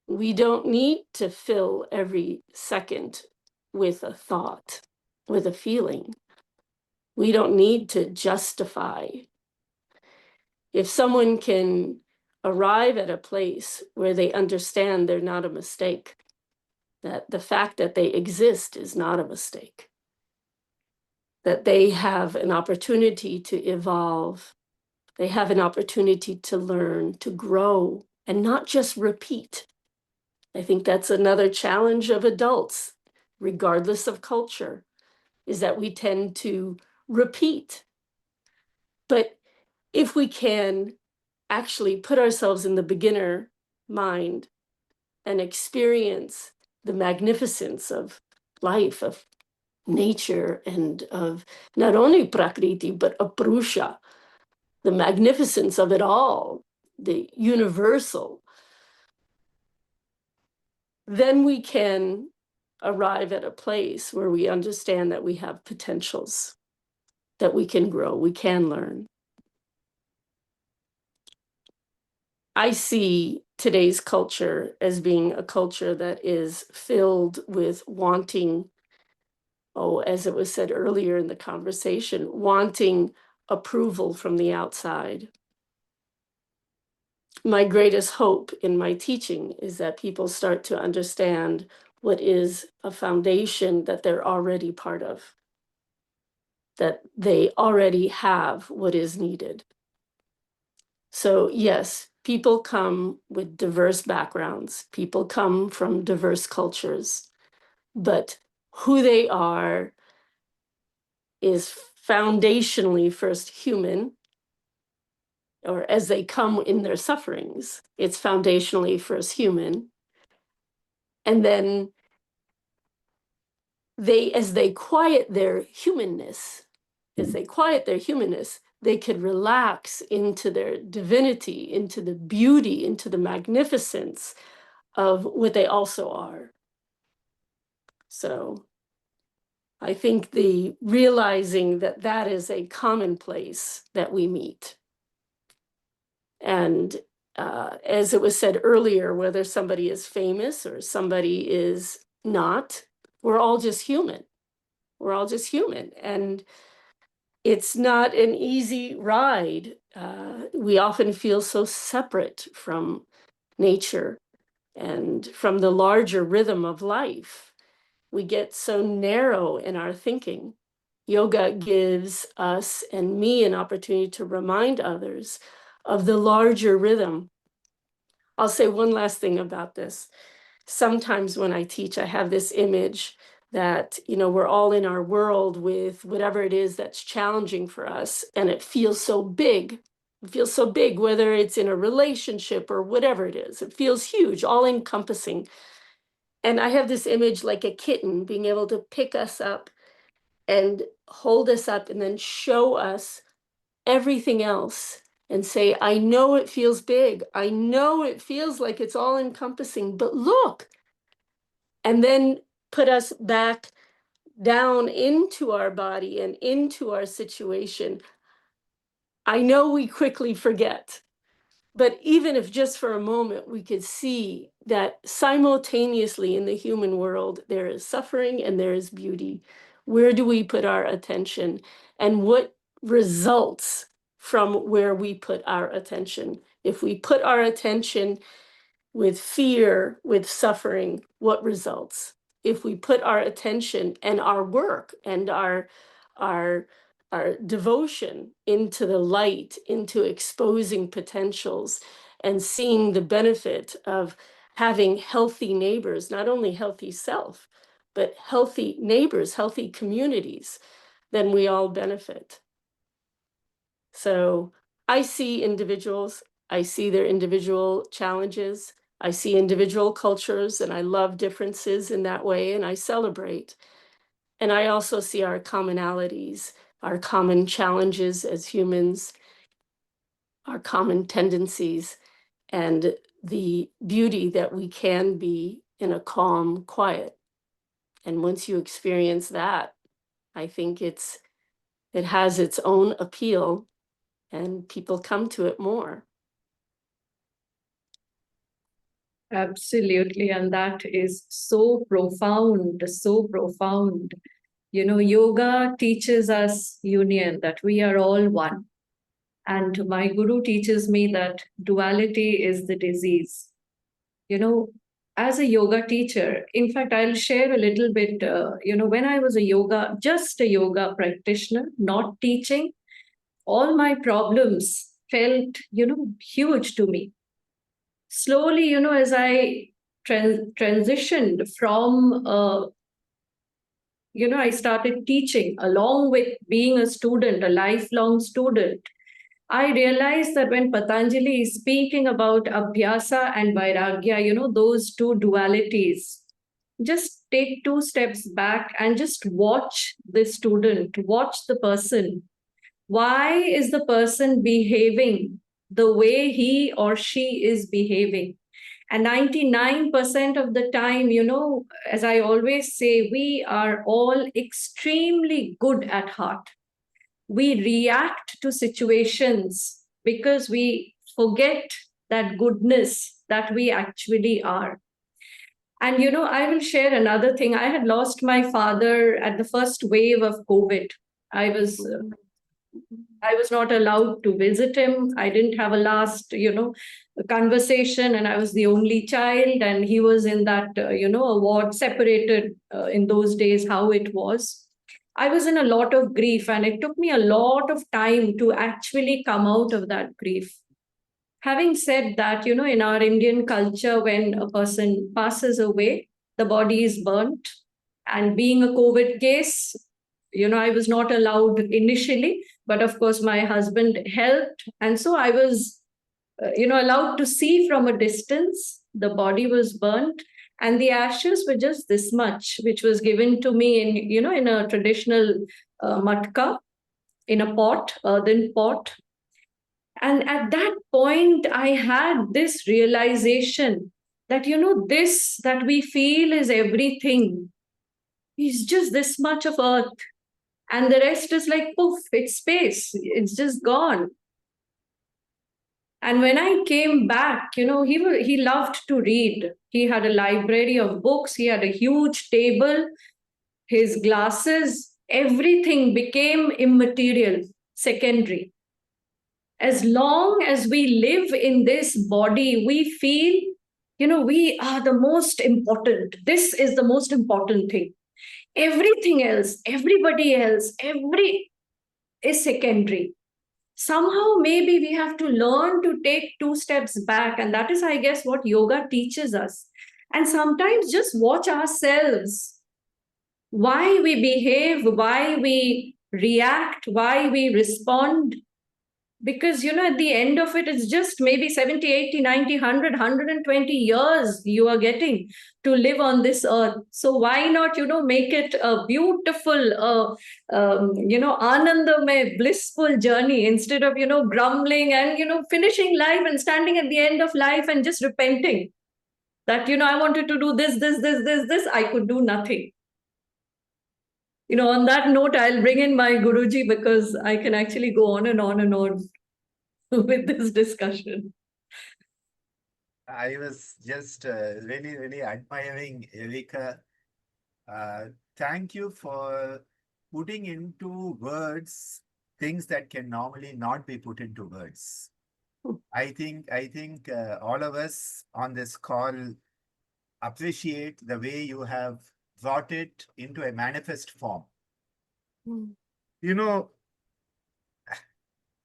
We don't need to fill every second with a thought, with a feeling. We don't need to justify. If someone can arrive at a place where they understand they're not a mistake, that the fact that they exist is not a mistake, that they have an opportunity to evolve, they have an opportunity to learn, to grow, and not just repeat. I think that's another challenge of adults, regardless of culture, is that we tend to repeat. But if we can actually put ourselves in the beginner mind and experience the magnificence of life, of nature, and of not only prakriti, but aprusha, the magnificence of it all, the universal, then we can arrive at a place where we understand that we have potentials, that we can grow, we can learn. I see today's culture as being a culture that is filled with wanting as it was said earlier in the conversation, wanting approval from the outside. My greatest hope in my teaching is that people start to understand what is a foundation that they're already part of, that they already have what is needed. So yes, people come with diverse backgrounds, people come from diverse cultures, but who they are is foundationally first human, or as they come in their sufferings, it's foundationally first human. And then as they quiet their humanness, they could relax into their divinity, into the beauty, into the magnificence of what they also are. So I think the realizing that that is a commonplace that we meet. And as it was said earlier, whether somebody is famous or somebody is not, we're all just human. We're all just human. And it's not an easy ride. We often feel so separate from nature and from the larger rhythm of life. We get so narrow in our thinking. Yoga gives us and me an opportunity to remind others of the larger rhythm. I'll say one last thing about this. Sometimes when I teach, I have this image that, we're all in our world with whatever it is that's challenging for us, and it feels so big. It feels so big, whether it's in a relationship or whatever it is. It feels huge, all encompassing. And I have this image like a kitten being able to pick us up and hold us up and then show us everything else and say, I know it feels big. I know it feels like it's all encompassing, but look. And then put us back down into our body and into our situation. I know we quickly forget, but even if just for a moment we could see that simultaneously in the human world, there is suffering and there is beauty. Where do we put our attention, and what results from where we put our attention? If we put our attention with fear, with suffering, what results? If we put our attention and our work and our devotion into the light, into exposing potentials and seeing the benefit of having healthy neighbors, not only healthy self, but healthy neighbors, healthy communities, then we all benefit. So I see individuals, I see their individual challenges, I see individual cultures, and I love differences in that way, and I celebrate. And I also see our commonalities, our common challenges as humans, our common tendencies, and the beauty that we can be in a calm quiet. And once you experience that, I think it has its own appeal, and people come to it more. Absolutely. And that is so profound, so profound. Yoga teaches us union, that we are all one. And my guru teaches me that duality is the disease. As a yoga teacher, in fact, I'll share a little bit, when I was just a yoga practitioner, not teaching, all my problems felt, huge to me. Slowly, as I transitioned from, I started teaching along with being a student, a lifelong student. I realized that when Patanjali is speaking about Abhyasa and Vairagya, those two dualities, just take 2 steps back and just watch the student, watch the person. Why is the person behaving the way he or she is behaving? And 99% of the time, as I always say, we are all extremely good at heart. We react to situations because we forget that goodness that we actually are. And I will share another thing. I had lost my father at the first wave of COVID. I was not allowed to visit him. I didn't have a last, conversation, and I was the only child, and he was in that, a ward separated in those days, how it was. I was in a lot of grief, and it took me a lot of time to actually come out of that grief. Having said that, in our Indian culture, when a person passes away, the body is burnt. And being a COVID case, I was not allowed initially, but of course, my husband helped. And so I was, allowed to see from a distance. The body was burnt, and the ashes were just this much, which was given to me in a traditional matka, in a pot, earthen pot. And at that point, I had this realization that, this that we feel is everything is just this much of earth. And the rest is like poof, it's space, it's just gone. And when I came back, he loved to read. He had a library of books, he had a huge table, his glasses, everything became immaterial, secondary. As long as we live in this body, we feel, we are the most important. This is the most important thing. Everything else, everybody else, is secondary. Somehow, maybe we have to learn to take 2 steps back. And that is, I guess, what yoga teaches us. And sometimes just watch ourselves. Why we behave, why we react, why we respond. Because, at the end of it, it's just maybe 70, 80, 90, 100, 120 years you are getting to live on this earth. So why not, make it a beautiful, anandamay, blissful journey instead of, grumbling and, finishing life and standing at the end of life and just repenting that, I wanted to do this, I could do nothing. On that note, I'll bring in my Guruji because I can actually go on and on and on with this discussion. I was just really, really admiring Erika. Thank you for putting into words things that can normally not be put into words. I think all of us on this call appreciate the way you have brought it into a manifest form.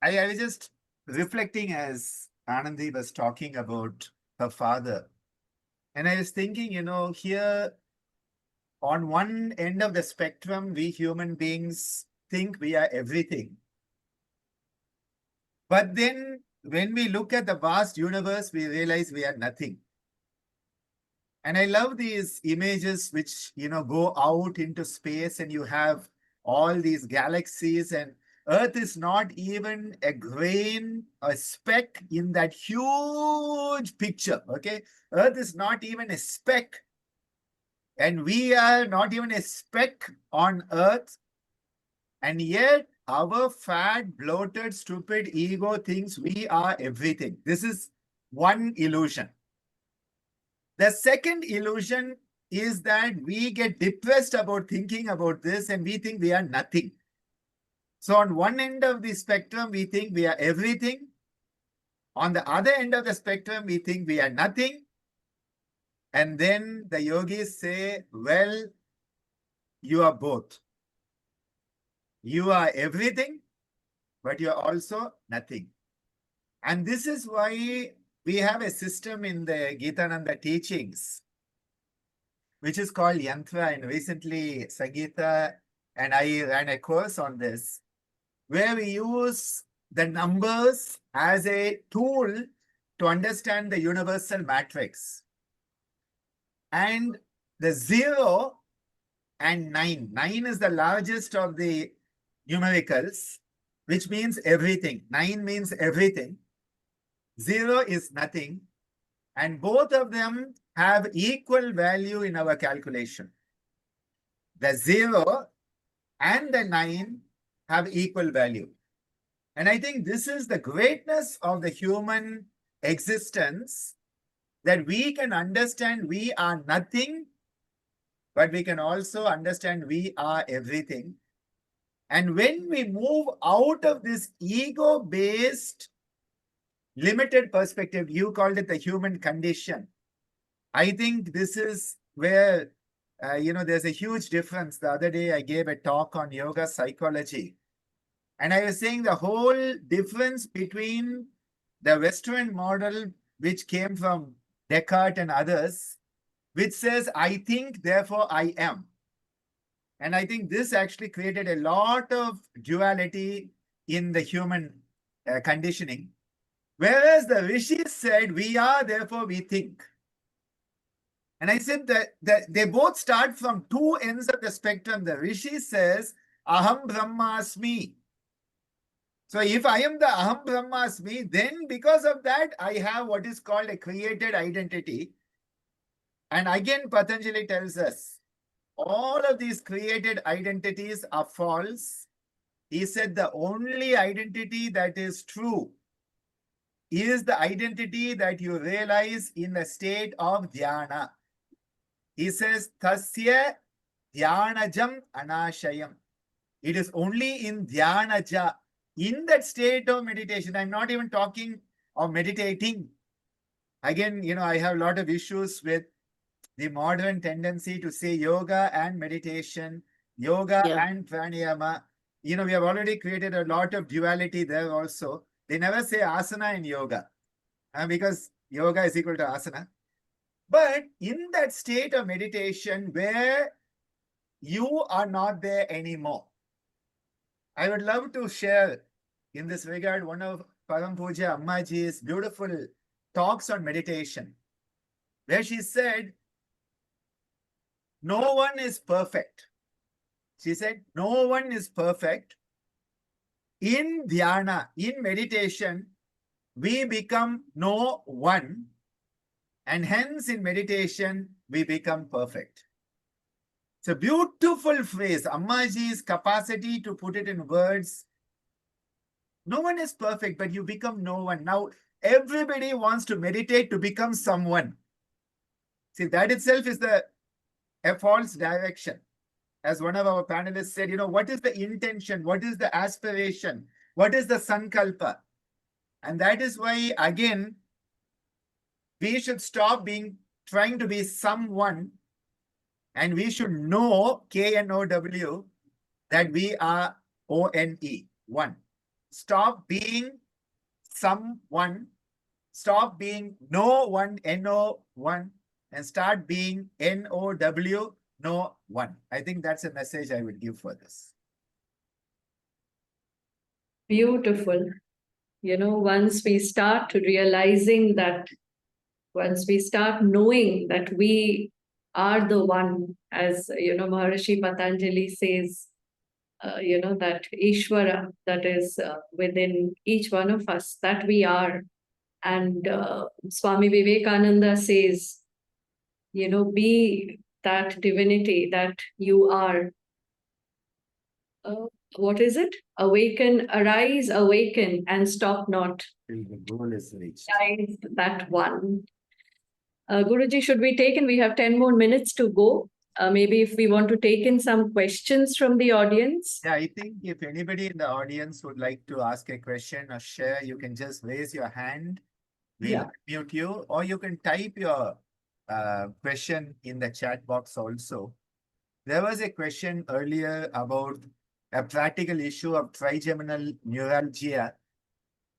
I was just reflecting as Anandi was talking about her father. And I was thinking, here on one end of the spectrum, we human beings think we are everything. But then when we look at the vast universe, we realize we are nothing. And I love these images which, go out into space and you have all these galaxies, and Earth is not even a grain, a speck in that huge picture, okay? Earth is not even a speck. And we are not even a speck on Earth. And yet our fat, bloated, stupid ego thinks we are everything. This is one illusion. The second illusion is that we get depressed about thinking about this and we think we are nothing. So on one end of the spectrum, we think we are everything. On the other end of the spectrum, we think we are nothing. And then the yogis say, well, you are both. You are everything, but you are also nothing. And this is why we have a system in the Gitananda teachings, which is called Yantra. And recently, Sangeeta and I ran a course on this, where we use the numbers as a tool to understand the universal matrix. And the 0 and 9. 9 is the largest of the numericals, which means everything. 9 means everything. 0 is nothing. And both of them have equal value in our calculation. The 0 and the 9 have equal value. And I think this is the greatness of the human existence, that we can understand we are nothing, but we can also understand we are everything. And when we move out of this ego-based limited perspective, you called it the human condition. I think this is where, there's a huge difference. The other day I gave a talk on yoga psychology. And I was saying the whole difference between the Western model, which came from Descartes and others, which says, I think, therefore I am. And I think this actually created a lot of duality in the human conditioning. Whereas the rishis said, we are, therefore we think. And I said that they both start from two ends of the spectrum. The rishi says, aham brahmasmi. So if I am the aham brahmasmi, then because of that, I have what is called a created identity. And again, Patanjali tells us, all of these created identities are false. He said the only identity that is true is the identity that you realize in the state of dhyana. He says, tasya dhyanajam anashayam. It is only in dhyanaja, in that state of meditation. I'm not even talking of meditating. Again, I have a lot of issues with the modern tendency to say yoga and meditation, yoga and pranayama. We have already created a lot of duality there also. They never say asana in yoga because yoga is equal to asana. But in that state of meditation where you are not there anymore, I would love to share in this regard one of Param Puja Ammaji's beautiful talks on meditation, where she said, no one is perfect. She said, no one is perfect. In dhyana, in meditation, we become no one. And hence in meditation, we become perfect. It's a beautiful phrase. Ammaji's capacity to put it in words. No one is perfect, but you become no one. Now, everybody wants to meditate to become someone. See, that itself is a false direction. As one of our panelists said, what is the intention? What is the aspiration? What is the sankalpa? And that is why, again, we should stop trying to be someone, and we should know, K-N-O-W, that we are O-N-E, one. Stop being someone, stop being no one, N-O-one, and start being N-O-W, no one. I think that's a message I would give for this. Beautiful. Once we start realizing that, once we start knowing that we are the one, as Maharishi Patanjali says, that Ishvara that is within each one of us, that we are. And Swami Vivekananda says, be that divinity that you are. What is it? Awaken, arise, awaken, and stop not. The goal is reached. That one. Guruji, should we take in? We have 10 more minutes to go. Maybe if we want to take in some questions from the audience. Yeah, I think if anybody in the audience would like to ask a question or share, you can just raise your hand. We'll unmute you, or you can type your question in the chat box also. There was a question earlier about a practical issue of trigeminal neuralgia,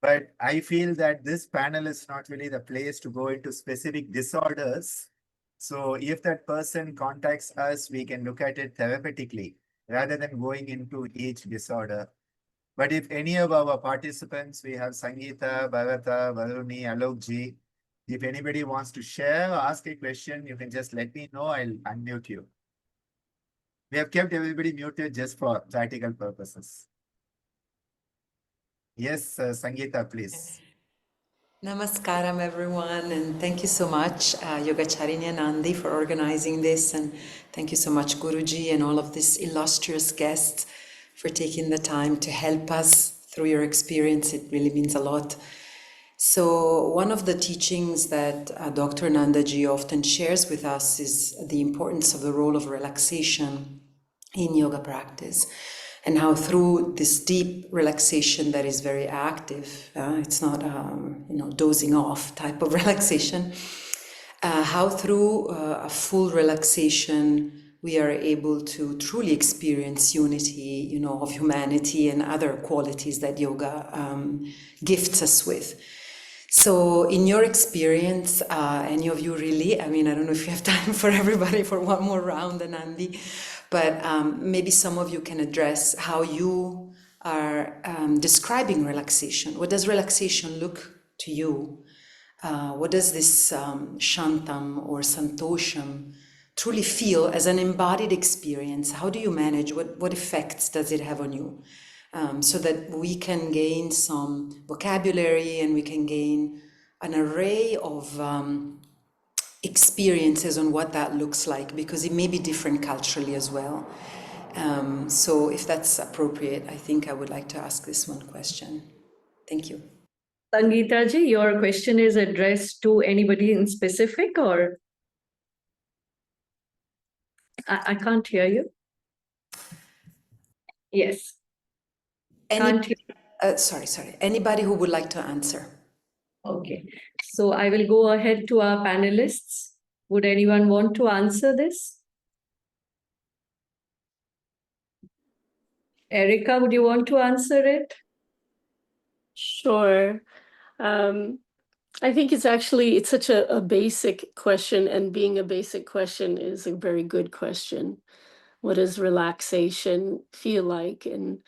but I feel that this panel is not really the place to go into specific disorders. So if that person contacts us, we can look at it therapeutically rather than going into each disorder. But if any of our participants, we have Sangeeta, Bharata, Varuni, Alokji, if anybody wants to share or ask a question, you can just let me know. I'll unmute you. We have kept everybody muted just for practical purposes. Yes, Sangeeta, please. Namaskaram, everyone, and thank you so much, Yogashakti Anandhi, for organizing this, and thank you so much, Guruji, and all of these illustrious guests for taking the time to help us through your experience. It really means a lot. So one of the teachings that Dr. Anandaji often shares with us is the importance of the role of relaxation in yoga practice, and how through this deep relaxation that is very active, it's not dozing off type of relaxation, how through a full relaxation we are able to truly experience unity, of humanity and other qualities that yoga gifts us with. So in your experience, any of you really, I don't know if you have time for everybody for one more round, Anandi, but maybe some of you can address how you are describing relaxation. What does relaxation look to you? What does this shantam or santosham truly feel as an embodied experience? How do you manage? What effects does it have on you? So that we can gain some vocabulary and we can gain an array of experiences on what that looks like, because it may be different culturally as well. So if that's appropriate, I think I would like to ask this one question. Thank you. Sangeeta ji, your question is addressed to anybody in specific, or I can't hear you. Yes. Sorry. Anybody who would like to answer? Okay. So I will go ahead to our panelists. Would anyone want to answer this? Erica, would you want to answer it? Sure. I think it's such a basic question, and being a basic question is a very good question. What does relaxation feel like? And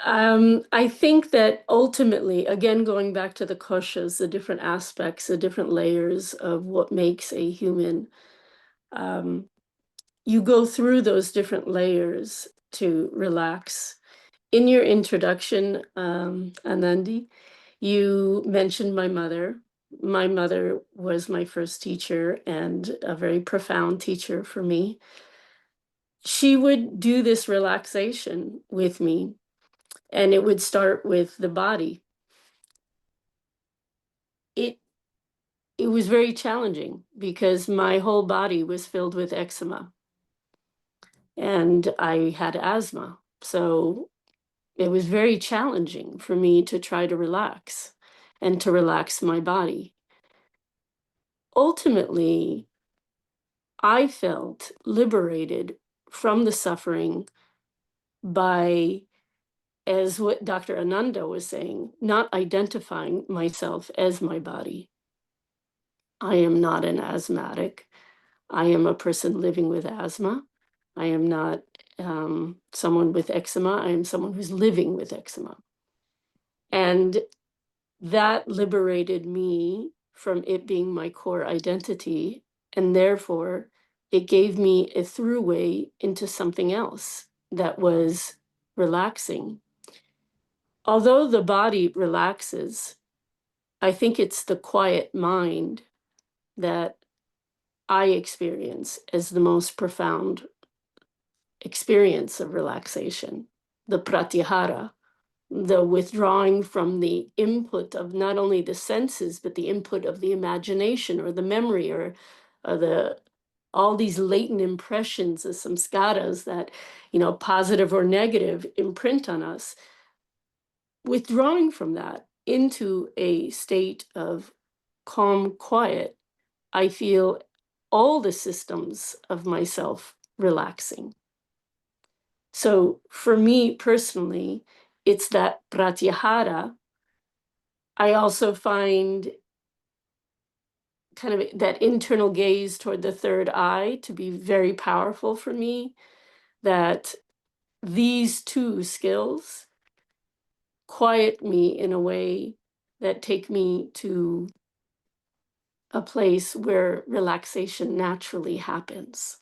I think that ultimately, again, going back to the koshas, the different aspects, the different layers of what makes a human, you go through those different layers to relax. In your introduction, Anandi, you mentioned my mother. My mother was my first teacher and a very profound teacher for me. She would do this relaxation with me, and it would start with the body. It was very challenging because my whole body was filled with eczema and I had asthma. So it was very challenging for me to try to relax and to relax my body. Ultimately, I felt liberated from the suffering by, as what Dr. Ananda was saying, not identifying myself as my body. I am not an asthmatic. I am a person living with asthma. I am not someone with eczema. I am someone who's living with eczema. And that liberated me from it being my core identity. And therefore, it gave me a throughway into something else that was relaxing. Although the body relaxes, I think it's the quiet mind that I experience as the most profound experience of relaxation, the pratyahara, the withdrawing from the input of not only the senses, but the input of the imagination or the memory or all these latent impressions, the samskaras that, positive or negative, imprint on us. Withdrawing from that into a state of calm, quiet, I feel all the systems of myself relaxing. So for me personally, it's that pratyahara. I also find kind of that internal gaze toward the third eye to be very powerful for me, that these two skills quiet me in a way that take me to a place where relaxation naturally happens.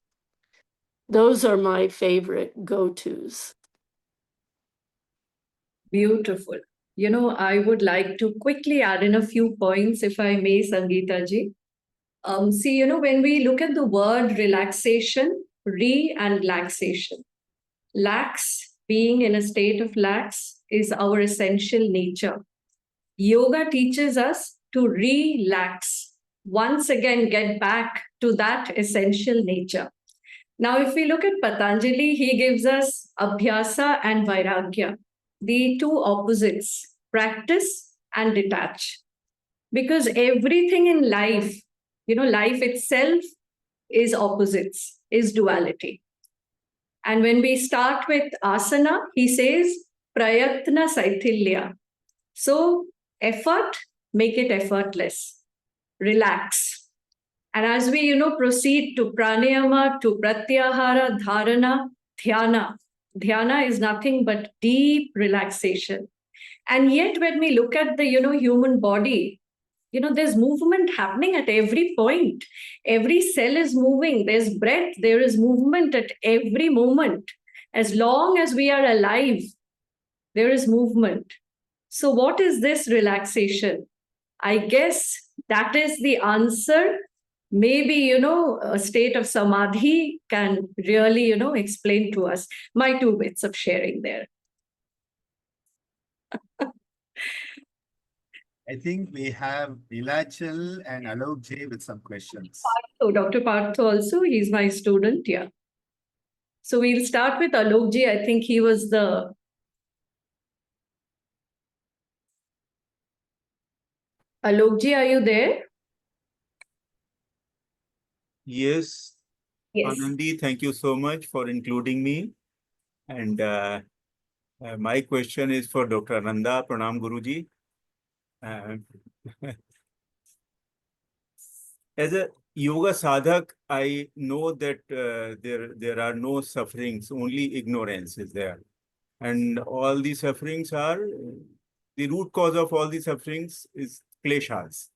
Those are my favorite go-tos. Beautiful. I would like to quickly add in a few points, if I may, Sangeeta ji. See, when we look at the word relaxation, and laxation. Lax being in a state of lax is our essential nature. Yoga teaches us to relax, once again get back to that essential nature. Now, if we look at Patanjali, he gives us Abhyasa and Vairagya, the two opposites, practice and detach. Because everything in life, life itself is opposites, is duality. And when we start with asana, he says prayatna saithilya. So effort, make it effortless. Relax. And as we, proceed to pranayama, to pratyahara, dharana, dhyana. Dhyana is nothing but deep relaxation. And yet when we look at the, human body, there's movement happening at every point. Every cell is moving. There's breath. There is movement at every moment. As long as we are alive, there is movement. So what is this relaxation? I guess that is the answer. Maybe, a state of samadhi can really, explain to us. My 2 bits of sharing there. I think we have Nilachal and Alok J with some questions. So Dr. Partho also, he's my student, yeah. So we'll start with Alok Ji. I think he was the... Alok Ji, are you there? Yes. Yes. Anandi, thank you so much for including me. And my question is for Dr. Ananda. Pranam Guruji. As a yoga sadhak, I know that there are no sufferings, only ignorance is there. And all the sufferings are, the root cause of all the sufferings is kleshas.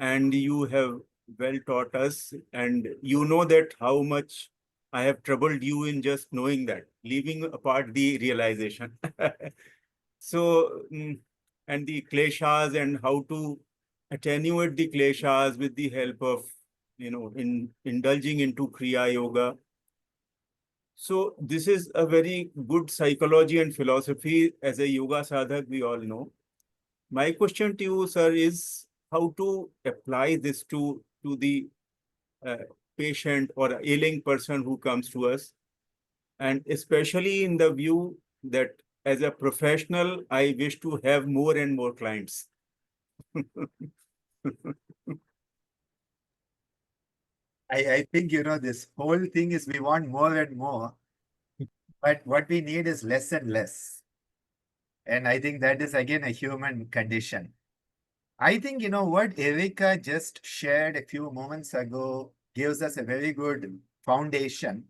And you have well taught us, and you know that how much I have troubled you in just knowing that, leaving apart the realization. So, and the kleshas and how to attenuate the kleshas with the help of, indulging into Kriya Yoga. So this is a very good psychology and philosophy as a yoga sadhak, we all know. My question to you, sir, is how to apply this to the patient or ailing person who comes to us, and especially in the view that as a professional, I wish to have more and more clients. I think, this whole thing is we want more and more, but what we need is less and less. And I think that is again a human condition. I think, what Erika just shared a few moments ago gives us a very good foundation.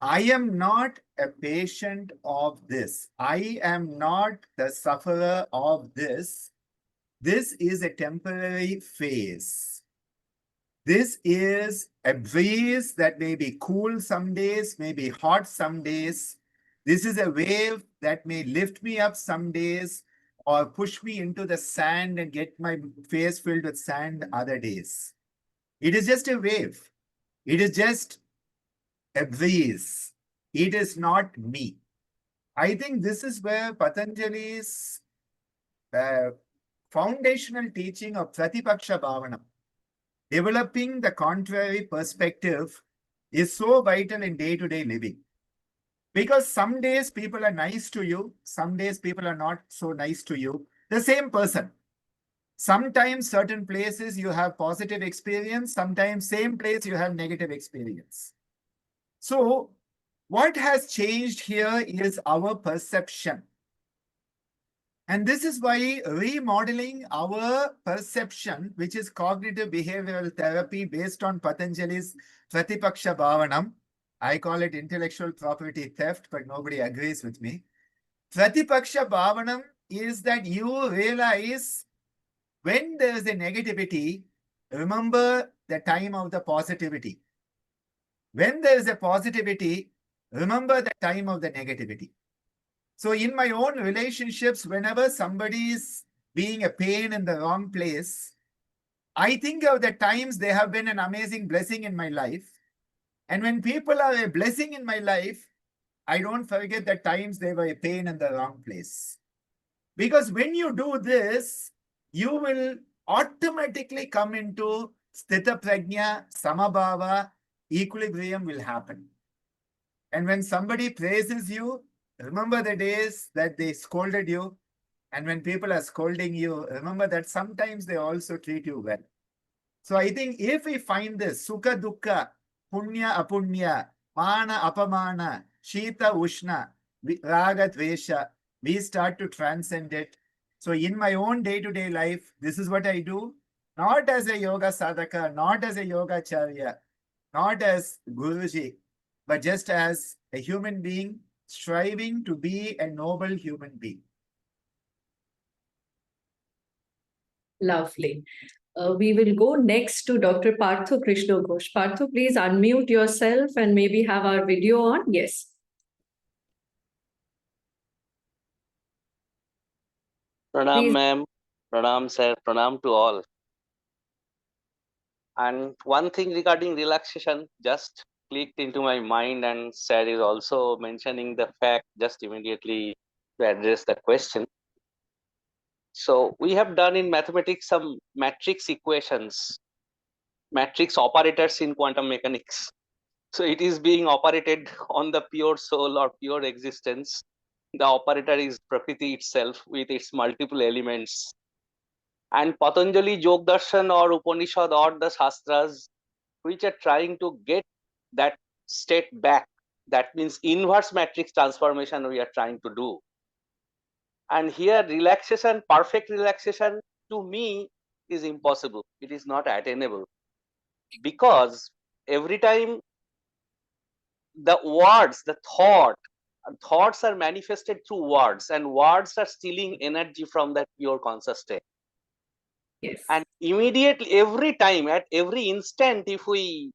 I am not a patient of this. I am not the sufferer of this. This is a temporary phase. This is a breeze that may be cool some days, may be hot some days. This is a wave that may lift me up some days or push me into the sand and get my face filled with sand other days. It is just a wave. It is just a breeze. It is not me. I think this is where Patanjali's foundational teaching of Pratipaksha Bhavana, developing the contrary perspective, is so vital in day-to-day living. Because some days people are nice to you, some days people are not so nice to you. The same person. Sometimes certain places you have positive experience, sometimes same place you have negative experience. So what has changed here is our perception. And this is why remodeling our perception, which is cognitive behavioral therapy based on Patanjali's Pratipaksha Bhavanam, I call it intellectual property theft, but nobody agrees with me. Pratipaksha Bhavanam is that you realize when there is a negativity, remember the time of the positivity. When there is a positivity, remember the time of the negativity. So in my own relationships, whenever somebody is being a pain in the wrong place, I think of the times they have been an amazing blessing in my life. And when people are a blessing in my life, I don't forget the times they were a pain in the wrong place. Because when you do this, you will automatically come into Sthita Prajna, Samabhava, equilibrium will happen. And when somebody praises you, remember the days that they scolded you. And when people are scolding you, remember that sometimes they also treat you well. So I think if we find this, Sukha Dukkha, Punya Apunya, Mana Apamana, Shita Ushna, Raga Dvesha, we start to transcend it. So in my own day-to-day life, this is what I do, not as a yoga sadhaka, not as a yoga charya, not as Guruji, but just as a human being striving to be a noble human being. Lovely. We will go next to Dr. Partho Krishna Ghosh. Partho, please unmute yourself and maybe have our video on. Yes. Pranam, Please. ma'am. Pranam, sir. Pranam to all. And one thing regarding relaxation just clicked into my mind, and sir is also mentioning the fact just immediately to address the question. So we have done in mathematics some matrix equations, matrix operators in quantum mechanics. So it is being operated on the pure soul or pure existence. The operator is Prakriti itself with its multiple elements. And Patanjali Yog Darshan or Upanishad or the Shastras, which are trying to get that state back. That means inverse matrix transformation we are trying to do. And here relaxation, perfect relaxation to me is impossible. It is not attainable. Because every time the words, the thoughts are manifested through words, and words are stealing energy from that pure conscious state. Yes. And immediately, every time, at every instant, if we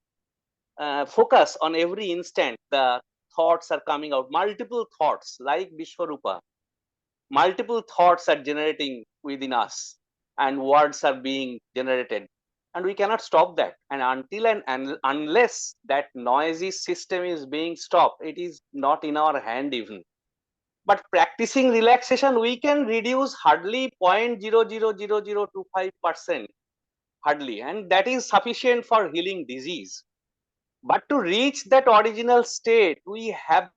focus on every instant, the thoughts are coming out, multiple thoughts like Vishwarupa, multiple thoughts are generating within us, and words are being generated. And we cannot stop that. And until and unless that noisy system is being stopped, it is not in our hand even. But practicing relaxation, we can reduce hardly 0.00025%, hardly, and that is sufficient for healing disease. But to reach that original state, we have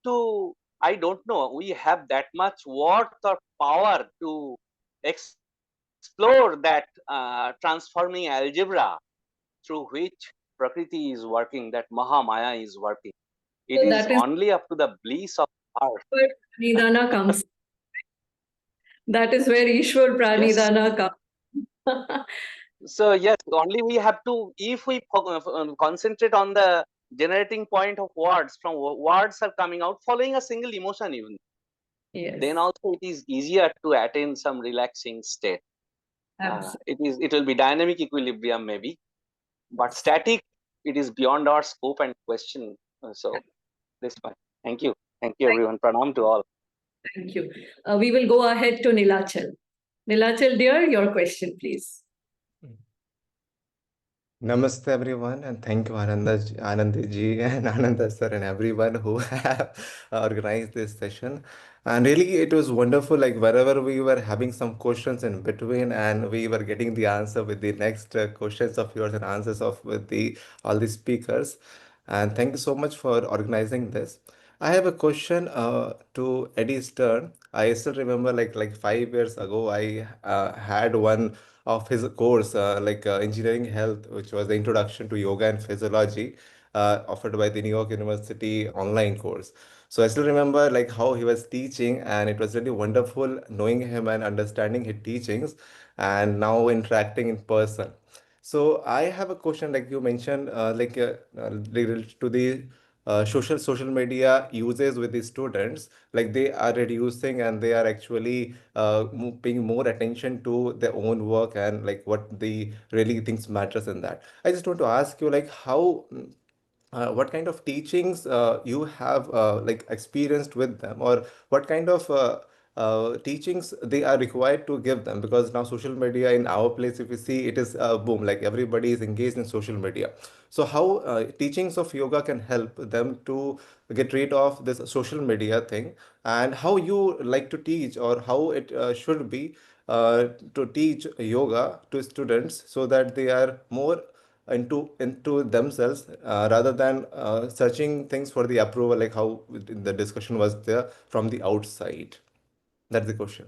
to, I don't know, we have that much worth or power to explore that transforming algebra through which Prakriti is working, that Mahamaya is working. It So is that is only up to the bliss of heart. where Pranidhana comes. That is where Ishwar Yes. Pranidhana comes. So yes, only we have to, if we concentrate on the generating point of words, from words are coming out following a single emotion even, Yes. then also it is easier to attain some relaxing state. It will be dynamic equilibrium maybe, but static, it is beyond our scope and question. So this one. Thank you everyone. Pranam to all. Thank you. We will go ahead to Nilachal. Nilachal, dear, your question, please. Namaste everyone, and thank you Anandi ji and Ananda sir and everyone who have organized this session. And really it was wonderful, like wherever we were having some questions in between and we were getting the answer with the next questions of yours and answers of with the all the speakers. And thank you so much for organizing this. I have a question to Eddie Stern. I still remember like 5 years ago, I had one of his course like engineering health, which was the introduction to yoga and physiology, offered by the New York University online course. So I still remember like how he was teaching, and it was really wonderful knowing him and understanding his teachings, and now interacting in person. So I have a question, like you mentioned, related to the social media uses with the students, like they are reducing and they are actually paying more attention to their own work and like what the really things matters in that. I just want to ask you like how what kind of teachings you have like experienced with them, or what kind of teachings they are required to give them, because now social media in our place, if you see, it is boom, like everybody is engaged in social media. So how teachings of yoga can help them to get rid of this social media thing, and how you like to teach, or how it should be to teach yoga to students so that they are more into themselves, rather than searching things for the approval, like how the discussion was there from the outside. That's the question.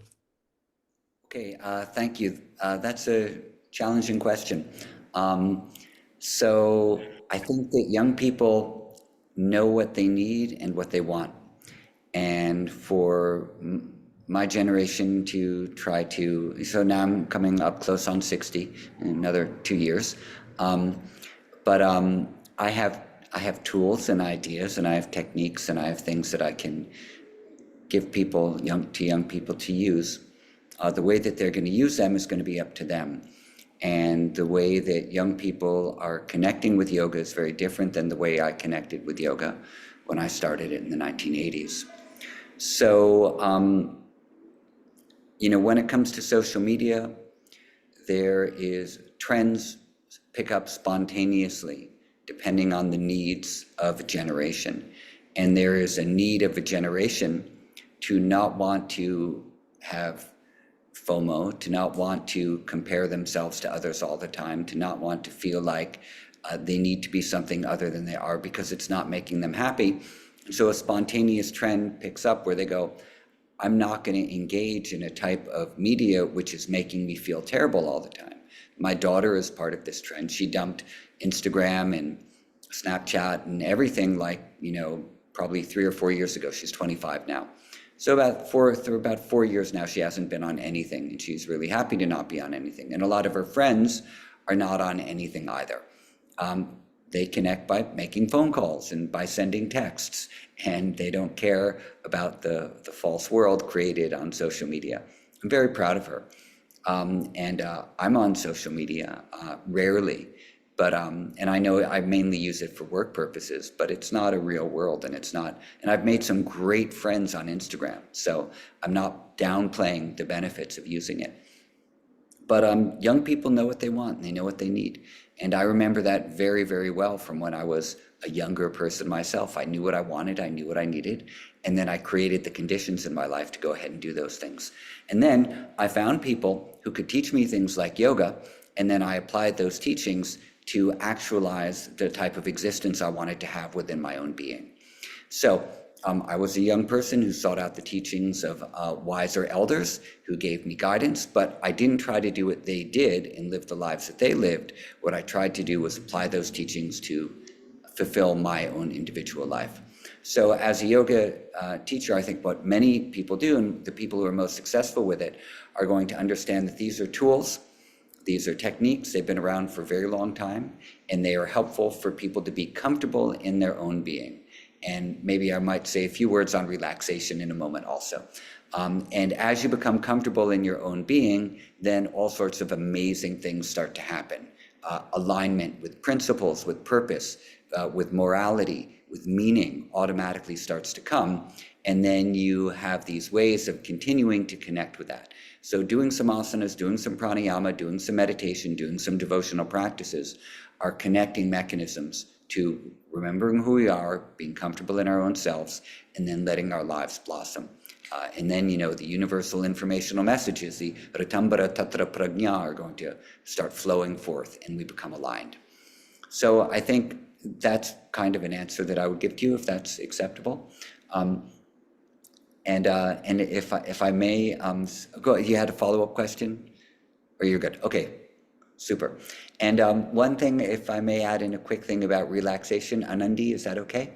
Okay, thank you. That's a challenging question. So I think that young people know what they need and what they want. And for my generation to try to, so now I'm coming up close on 60 in another 2 years. But I have tools and ideas, and I have techniques, and I have things that I can give people, young people to use. The way that they're going to use them is going to be up to them. And the way that young people are connecting with yoga is very different than the way I connected with yoga when I started it in the 1980s. So, when it comes to social media, there is trends pick up spontaneously depending on the needs of a generation. And there is a need of a generation to not want to have FOMO, to not want to compare themselves to others all the time, to not want to feel like they need to be something other than they are because it's not making them happy. So a spontaneous trend picks up where they go, I'm not going to engage in a type of media which is making me feel terrible all the time. My daughter is part of this trend. She dumped Instagram and Snapchat and everything probably 3 or 4 years ago. She's 25 now. So about 4 years now, she hasn't been on anything, and she's really happy to not be on anything. And a lot of her friends are not on anything either. They connect by making phone calls and by sending texts, and they don't care about the false world created on social media. I'm very proud of her. And I'm on social media rarely, but and I know I mainly use it for work purposes, but it's not a real world, and it's not. And I've made some great friends on Instagram, so I'm not downplaying the benefits of using it. But young people know what they want, and they know what they need. And I remember that very, very well from when I was a younger person myself. I knew what I wanted, I knew what I needed, and then I created the conditions in my life to go ahead and do those things. And then I found people who could teach me things like yoga, and then I applied those teachings to actualize the type of existence I wanted to have within my own being. So I was a young person who sought out the teachings of wiser elders who gave me guidance, but I didn't try to do what they did and live the lives that they lived. What I tried to do was apply those teachings to fulfill my own individual life. So as a yoga teacher, I think what many people do, and the people who are most successful with it, are going to understand that these are tools, these are techniques, they've been around for a very long time, and they are helpful for people to be comfortable in their own being. And maybe I might say a few words on relaxation in a moment also. And as you become comfortable in your own being, then all sorts of amazing things start to happen. Alignment with principles, with purpose, with morality, with meaning automatically starts to come. And then you have these ways of continuing to connect with that. So doing some asanas, doing some pranayama, doing some meditation, doing some devotional practices are connecting mechanisms to remembering who we are, being comfortable in our own selves, and then letting our lives blossom. And then, the universal informational messages, the Ratambara Tatra Prajna, are going to start flowing forth, and we become aligned. So I think that's kind of an answer that I would give to you, if that's acceptable. And if I may, go. You had a follow-up question, or you're good? Okay, super. And one thing, if I may add in a quick thing about relaxation, Anandi, is that okay?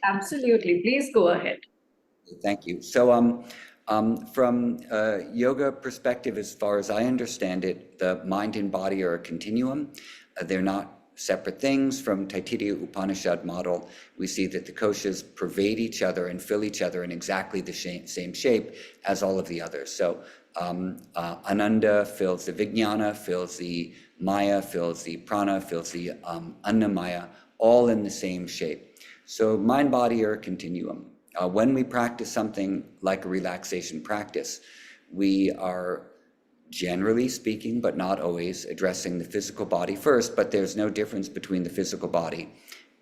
Absolutely. Please go ahead. Thank you. So from a yoga perspective, as far as I understand it, the mind and body are a continuum. They're not separate things. From Taittiriya Upanishad model, we see that the koshas pervade each other and fill each other in exactly the same shape as all of the others. So Ananda fills the Vijnana, fills the Maya, fills the Prana, fills the Annamaya, all in the same shape. So mind-body are a continuum. When we practice something like a relaxation practice, we are generally speaking, but not always, addressing the physical body first, but there's no difference between the physical body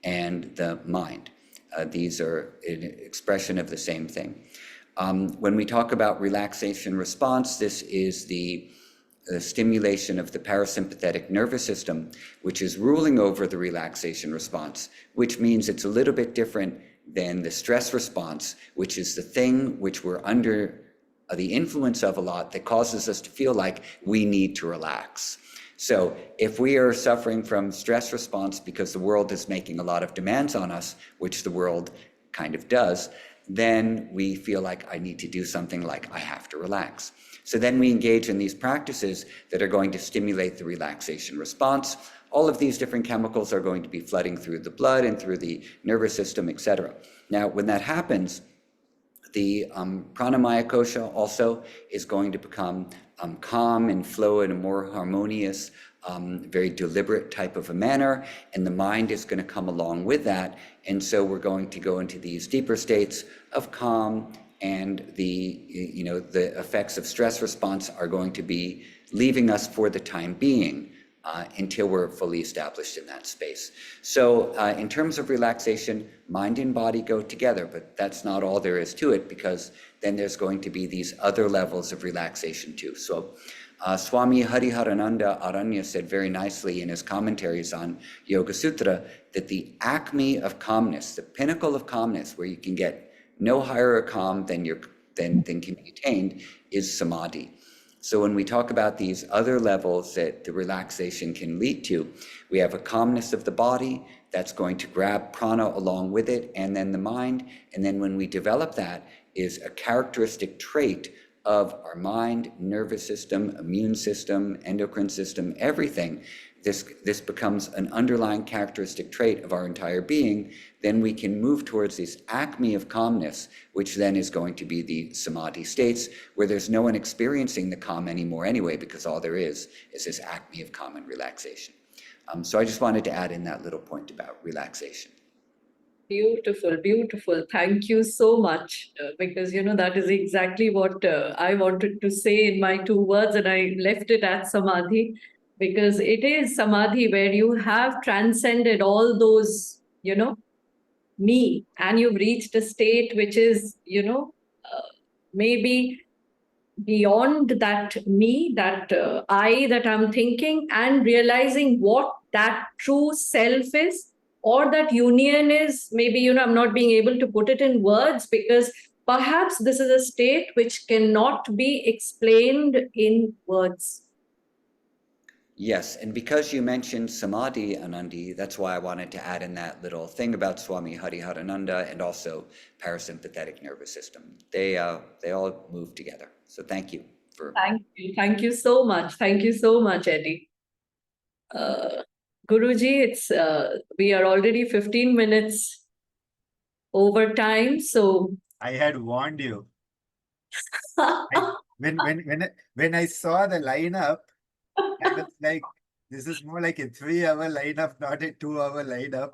and the mind. These are an expression of the same thing. When we talk about relaxation response, this is the stimulation of the parasympathetic nervous system, which is ruling over the relaxation response, which means it's a little bit different than the stress response, which is the thing which we're under the influence of a lot that causes us to feel like we need to relax. So if we are suffering from stress response because the world is making a lot of demands on us, which the world kind of does, then we feel like I need to do something like I have to relax. So then we engage in these practices that are going to stimulate the relaxation response. All of these different chemicals are going to be flooding through the blood and through the nervous system, etc. Now, when that happens, the pranamaya kosha also is going to become calm and flow in a more harmonious, very deliberate type of a manner, and the mind is going to come along with that. And so we're going to go into these deeper states of calm, and the effects of stress response are going to be leaving us for the time being until we're fully established in that space. So in terms of relaxation, mind and body go together, but that's not all there is to it, because then there's going to be these other levels of relaxation too. So Swami Hariharananda Aranya said very nicely in his commentaries on Yoga Sutra that the acme of calmness, the pinnacle of calmness, where you can get no higher a calm than can be attained, is samadhi. So when we talk about these other levels that the relaxation can lead to, we have a calmness of the body that's going to grab prana along with it, and then the mind. And then when we develop that, is a characteristic trait of our mind, nervous system, immune system, endocrine system, everything. This becomes an underlying characteristic trait of our entire being. Then we can move towards this acme of calmness, which then is going to be the samadhi states, where there's no one experiencing the calm anymore anyway, because all there is this acme of calm and relaxation. So I just wanted to add in that little point about relaxation. Beautiful, beautiful. Thank you so much. Because, that is exactly what I wanted to say in my 2 words, and I left it at samadhi, because it is samadhi where you have transcended all those, me, and you've reached a state which is, maybe beyond that me, that I that I'm thinking, and realizing what that true self is, or that union is. Maybe, I'm not being able to put it in words, because perhaps this is a state which cannot be explained in words. Yes, and because you mentioned samadhi, Anandi, that's why I wanted to add in that little thing about Swami Hariharananda and also parasympathetic nervous system. They all move together. So thank you for. Thank you so much. Thank you so much, Eddie. Guruji, it's we are already 15 minutes over time, so I had warned you. When I saw the lineup, I was like, this is more like a 3-hour lineup, not a 2-hour lineup.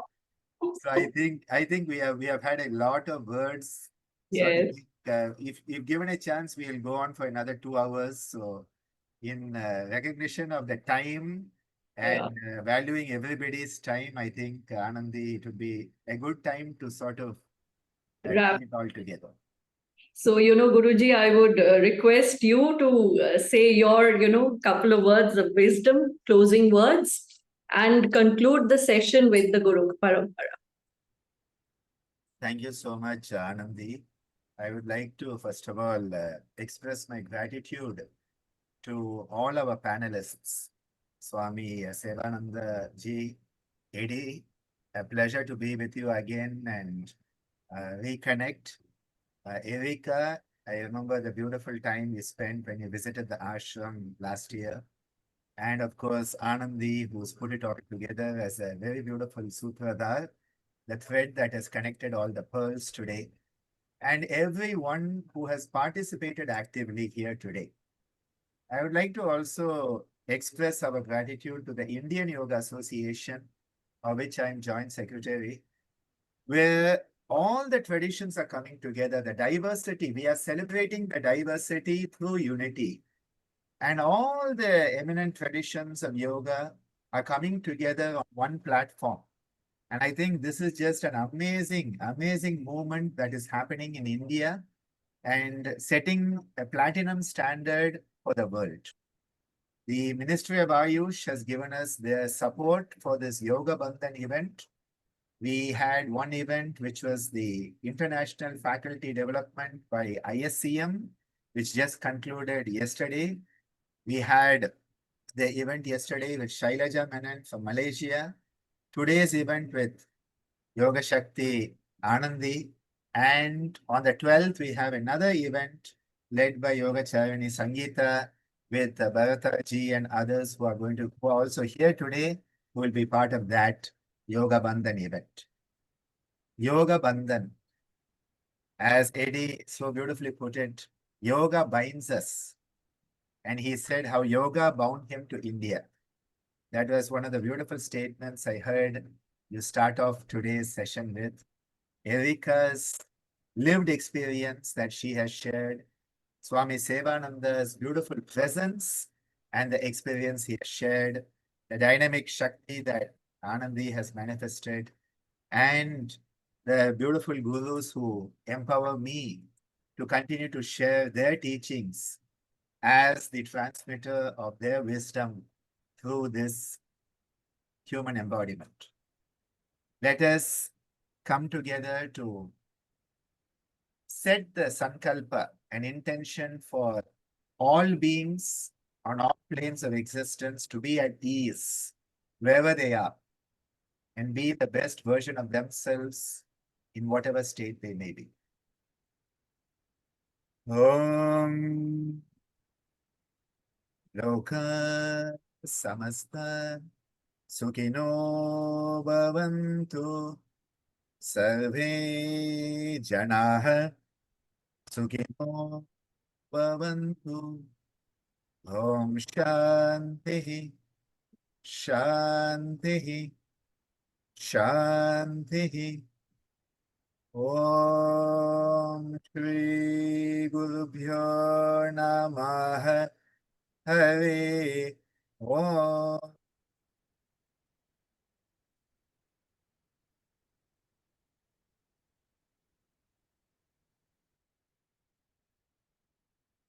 So I think we have had a lot of words. So I yes. think, if given a chance, we'll go on for another 2 hours. So in recognition of the time and valuing everybody's time, I think, Anandi, it would be a good time to sort of Wrap. bring it all together. So, Guruji, I would request you to say your, couple of words of wisdom, closing words, and conclude the session with the Guru Parampara. Thank you so much, Anandi. I would like to, first of all, express my gratitude to all our panelists. Swami Sevananda Ji, Eddie, a pleasure to be with you again and reconnect. Erika, I remember the beautiful time we spent when you visited the ashram last year. And of course, Anandi, who's put it all together as a very beautiful sutradhar, the thread that has connected all the pearls today, and everyone who has participated actively here today. I would like to also express our gratitude to the Indian Yoga Association, of which I am Joint Secretary, where all the traditions are coming together, the diversity, we are celebrating the diversity through unity. And all the eminent traditions of yoga are coming together on one platform. And I think this is just an amazing, amazing movement that is happening in India and setting a platinum standard for the world. The Ministry of Ayush has given us their support for this Yoga Bandhan event. We had one event, which was the International Faculty Development by ISCM, which just concluded yesterday. We had the event yesterday with Shailaja Menon from Malaysia. Today's event with Yogashakti Anandhi. And on the 12th, we have another event led by Yogacharani Sangeeta with Bharataji and others who are also here today, who will be part of that Yoga Bandhan event. Yoga Bandhan, as Eddie so beautifully put it, yoga binds us. And he said how yoga bound him to India. That was one of the beautiful statements I heard you start off today's session with. Erika's lived experience that she has shared, Swami Sevananda's beautiful presence and the experience he has shared, the dynamic Shakti that Anandi has manifested, and the beautiful gurus who empower me to continue to share their teachings as the transmitter of their wisdom through this human embodiment. Let us come together to set the sankalpa, an intention for all beings on all planes of existence to be at ease wherever they are and be the best version of themselves in whatever state they may be. Om Loka Samasta Sukhino Bhavantu Sarve Janaha Sukhino Bhavantu. Om Shanti Shanti Shanti. Om Shri Guru Bhyo Namaha Hare Om.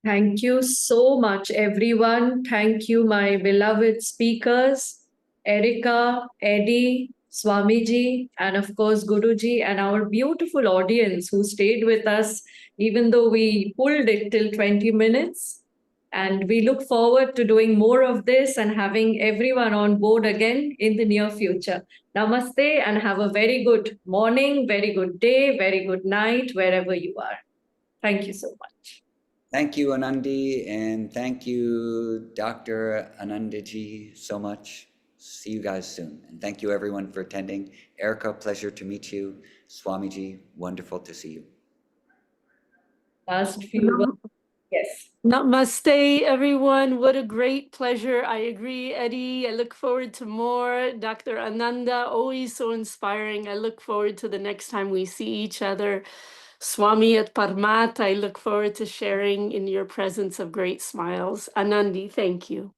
Thank you so much, everyone. Thank you, my beloved speakers, Erika, Eddie, Swamiji, and of course, Guruji, and our beautiful audience who stayed with us, even though we pulled it till 20 minutes. And we look forward to doing more of this and having everyone on board again in the near future. Namaste and have a very good morning, very good day, very good night, wherever you are. Thank you so much. Thank you, Anandi, and thank you, Dr. Anandaji, so much. See you guys soon. And thank you, everyone, for attending. Erica, pleasure to meet you. Swamiji, wonderful to see you. Last few. Yes. Namaste, everyone. What a great pleasure. I agree, Eddie. I look forward to more. Dr. Ananda, always so inspiring. I look forward to the next time we see each other. Swami at Parmat, I look forward to sharing in your presence of great smiles. Anandi, thank you.